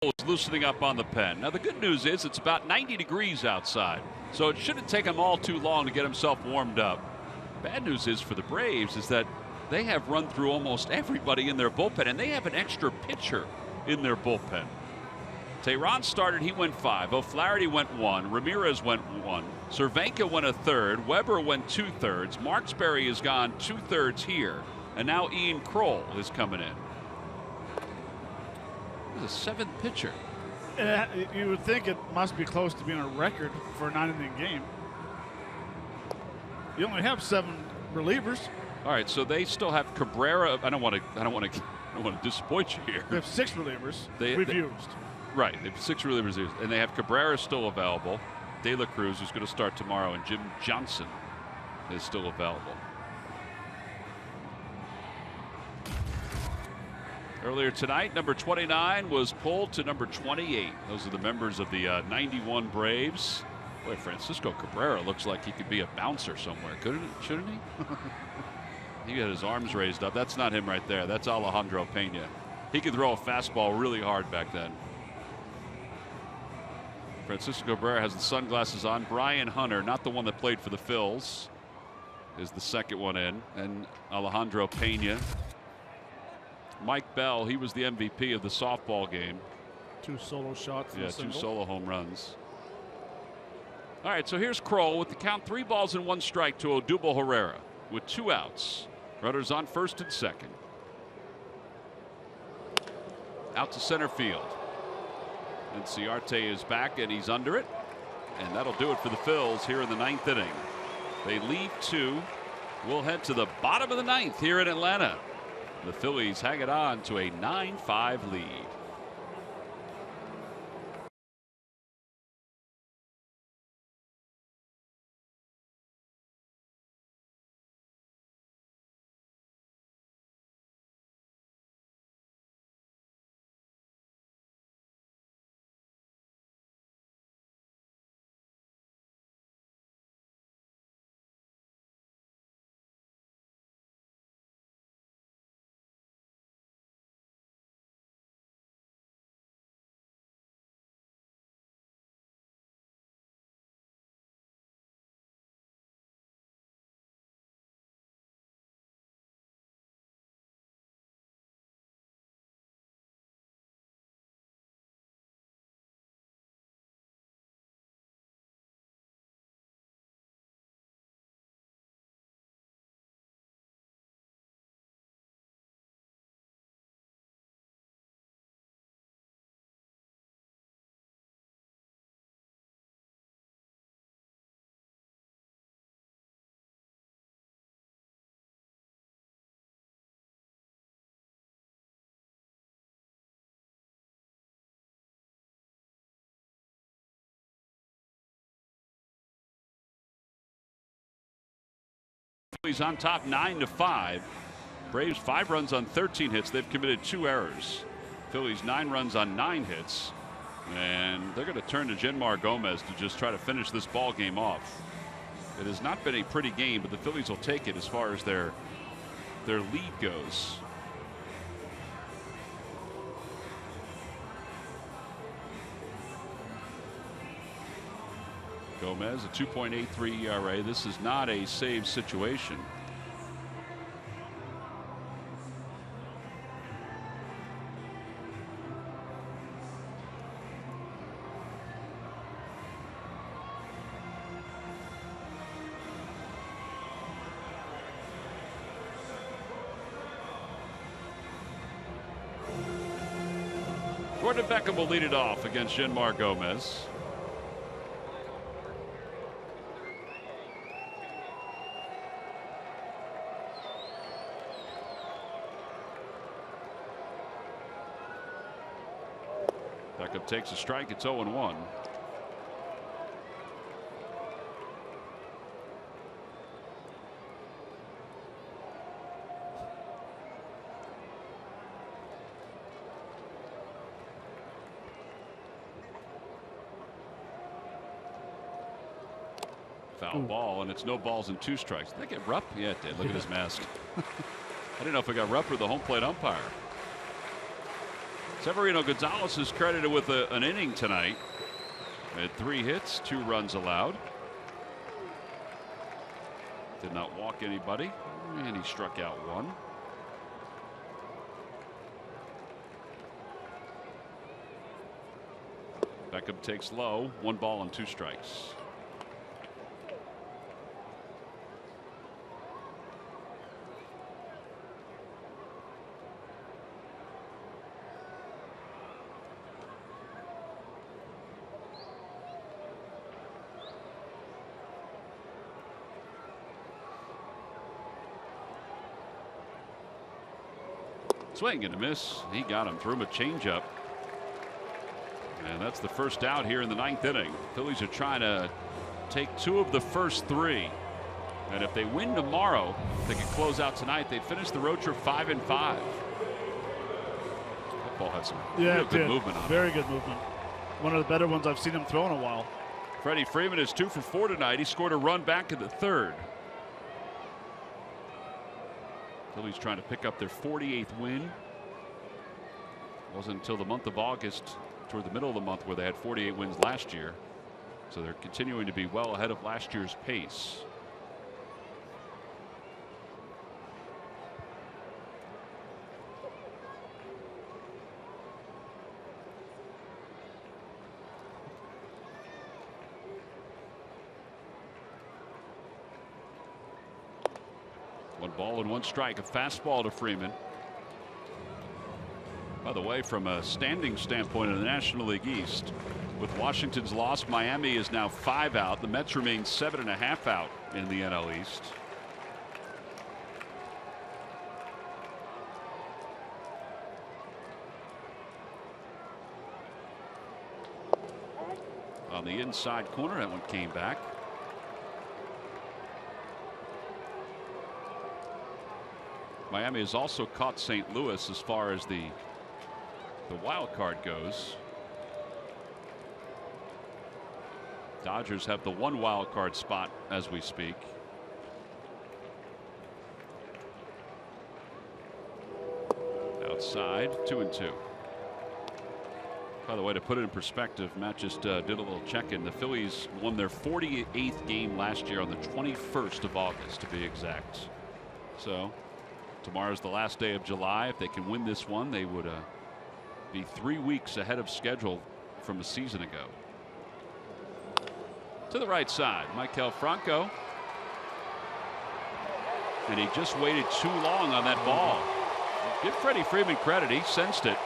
is loosening up on the pen. Now the good news is it's about 90 degrees outside, so it shouldn't take him all too long to get himself warmed up. Bad news is for the Braves is that they have run through almost everybody in their bullpen, and they have an extra pitcher in their bullpen. Tehran started, he went 5. O'Flaherty went 1. Ramirez went 1. Cervenka went a third. Weber went 2/3. Marksberry has gone 2/3 here. And now Ian Kroll is coming in. He's a 7th pitcher. You would think it must be close to being a record for a 9-inning game. You only have 7 relievers. All right, so they still have Cabrera. I don't want to disappoint you here. They have 6 relievers They used. Right, they have 6 relievers, and they have Cabrera still available, De La Cruz, who's going to start tomorrow, and Jim Johnson is still available. Earlier tonight, number 29 was pulled to number 28. Those are the members of the 91 Braves. Boy, Francisco Cabrera looks like he could be a bouncer somewhere, shouldn't he? He had his arms raised up. That's not him right there. That's Alejandro Pena. He could throw a fastball really hard back then. Francisco Cabrera has the sunglasses on. Brian Hunter, not the one that played for the Phils, is the second one in. And Alejandro Pena. Mike Bell, he was the MVP of the softball game. 2 solo shots. Yeah, 2 solo home runs. All right, so here's Kroll with the count 3 balls and 1 strike to Odubel Herrera with 2 outs. Runners on first and second. Out to center field. And Ciarte is back, and he's under it. And that'll do it for the Phils here in the 9th inning. They lead 2. We'll head to the bottom of the 9th here in Atlanta. The Phillies hang it on to a 9-5 lead. Phillies on top 9-5. Braves 5 runs on 13 hits. They've committed 2 errors. Phillies 9 runs on 9 hits. And they're going to turn to Genmar Gomez to just try to finish this ball game off. It has not been a pretty game, but the Phillies will take it as far as their lead goes. Gomez, a 2.83 ERA. This is not a save situation. Gordon Beckham will lead it off against Genmar Gomez. Beckham takes a strike. It's 0-1. Foul ball, and it's no balls and 2 strikes. Did that get Rupp? Yeah, it did. Look at his mask. I didn't know if it got Rupp or the home plate umpire. Severino Gonzalez is credited with an inning tonight. Had 3 hits, 2 runs allowed. Did not walk anybody, and he struck out 1. Beckham takes low, 1 ball and 2 strikes. Swing and a miss. He got him, threw him a changeup. And that's the first out here in the 9th inning. Phillies are trying to take 2 of the first 3. And if they win tomorrow, they can close out tonight. They'd finish the road trip 5-5. That ball had some real good movement on it. Very good movement. One of the better ones I've seen him throw in a while. Freddie Freeman is 2 for 4 tonight. He scored a run back in the 3rd. Phillies trying to pick up their 48th win. It wasn't until the month of August, toward the middle of the month, where they had 48 wins last year. So they're continuing to be well ahead of last year's pace. One ball and 1 strike, a fastball to Freeman. By the way, from a standing standpoint in the National League East, with Washington's loss, Miami is now 5 out. The Mets remain 7.5 out in the NL East. On the inside corner, that one came back. Miami has also caught St. Louis as far as the wild card goes. Dodgers have the 1 wild card spot as we speak. Outside, 2-2. By the way, to put it in perspective, Matt just did a little check-in. The Phillies won their 48th game last year on the 21st of August, to be exact. So tomorrow's the last day of July. If they can win this one, they would be 3 weeks ahead of schedule from a season ago. To the right side, Maikel Franco. And he just waited too long on that ball. Give Freddie Freeman credit. He sensed it.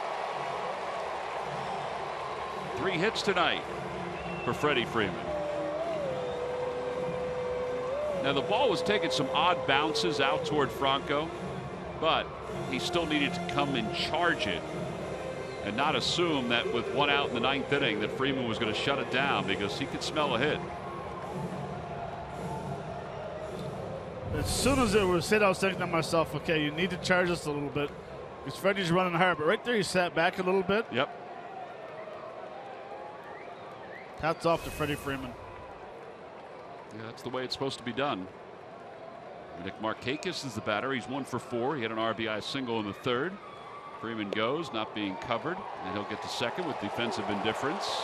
3 hits tonight for Freddie Freeman. Now the ball was taking some odd bounces out toward Franco, but he still needed to come and charge it and not assume that with 1 out in the 9th inning that Freeman was going to shut it down, because he could smell a hit. As soon as it was hit, I was thinking to myself, okay, you need to charge this a little bit, because Freddie's running hard. But right there, he sat back a little bit. Yep. Hats off to Freddie Freeman. Yeah, that's the way it's supposed to be done. Nick Markakis is the batter. He's 1 for 4. He had an RBI single in the 3rd. Freeman goes, not being covered, and he'll get to second with defensive indifference.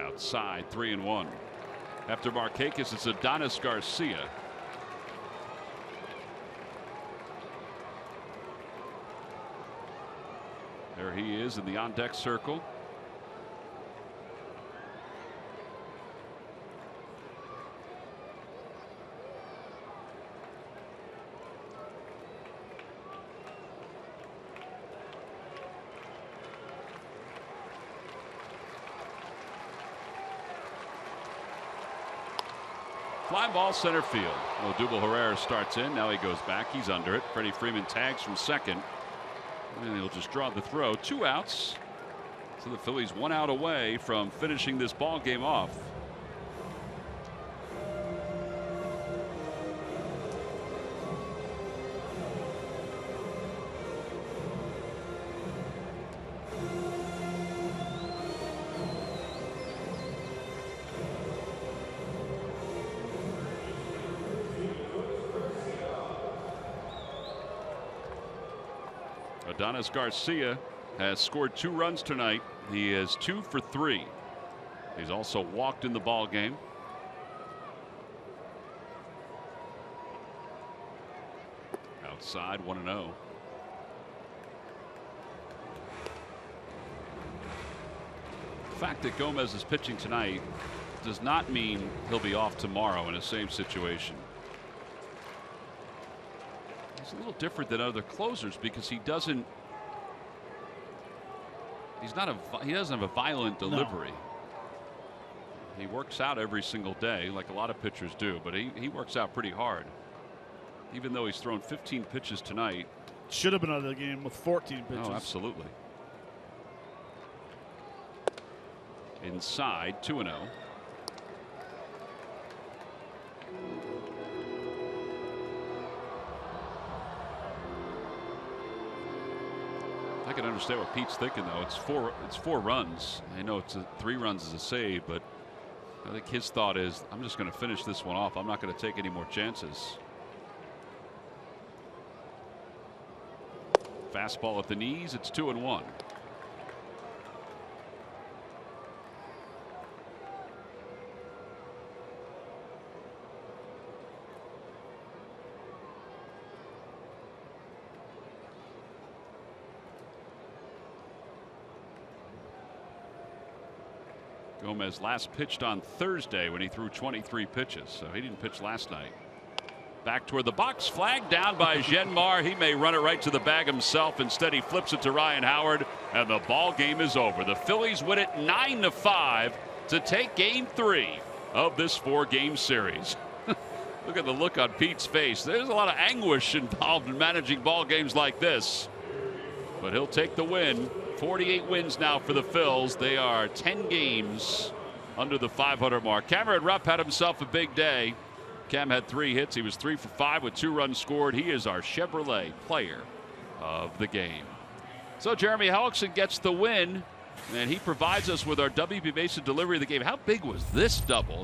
Outside, 3-1. After Markakis, it's Adonis Garcia. There he is in the on-deck circle. Fly ball center field. Odubel Herrera starts in. Now he goes back. He's under it. Freddie Freeman tags from second. And he'll just draw the throw. 2 outs. So the Phillies 1 out away from finishing this ball game off. Adonis Garcia has scored 2 runs tonight. He is 2 for 3. He's also walked in the ball game. Outside, 1-0. The fact that Gomez is pitching tonight does not mean he'll be off tomorrow in the same situation. He's a little different than other closers because he doesn't have a violent delivery. No. He works out every single day like a lot of pitchers do, but he works out pretty hard. Even though he's thrown 15 pitches tonight. Should have been out of the game with 14 pitches. Oh, absolutely. Inside, 2-0. I can understand what Pete's thinking, though. It's four runs. I know 3 runs is a save, but I think his thought is, I'm just going to finish this one off. I'm not going to take any more chances. Fastball at the knees. It's 2-1. Gomez last pitched on Thursday when he threw 23 pitches, so he didn't pitch last night. Back toward the box, flag down by Genmar. He may run it right to the bag himself. Instead, he flips it to Ryan Howard, and the ball game is over. The Phillies win it 9-5 to take Game 3 of this 4-game series. Look at the look on Pete's face. There's a lot of anguish involved in managing ball games like this, but he'll take the win. 48 wins now for the Phils. They are 10 games under the 500 mark. Cameron Rupp had himself a big day. Cam had 3 hits. He was 3 for 5 with 2 runs scored. He is our Chevrolet player of the game. So Jeremy Hellickson gets the win, and he provides us with our WB Mason delivery of the game. How big was this double?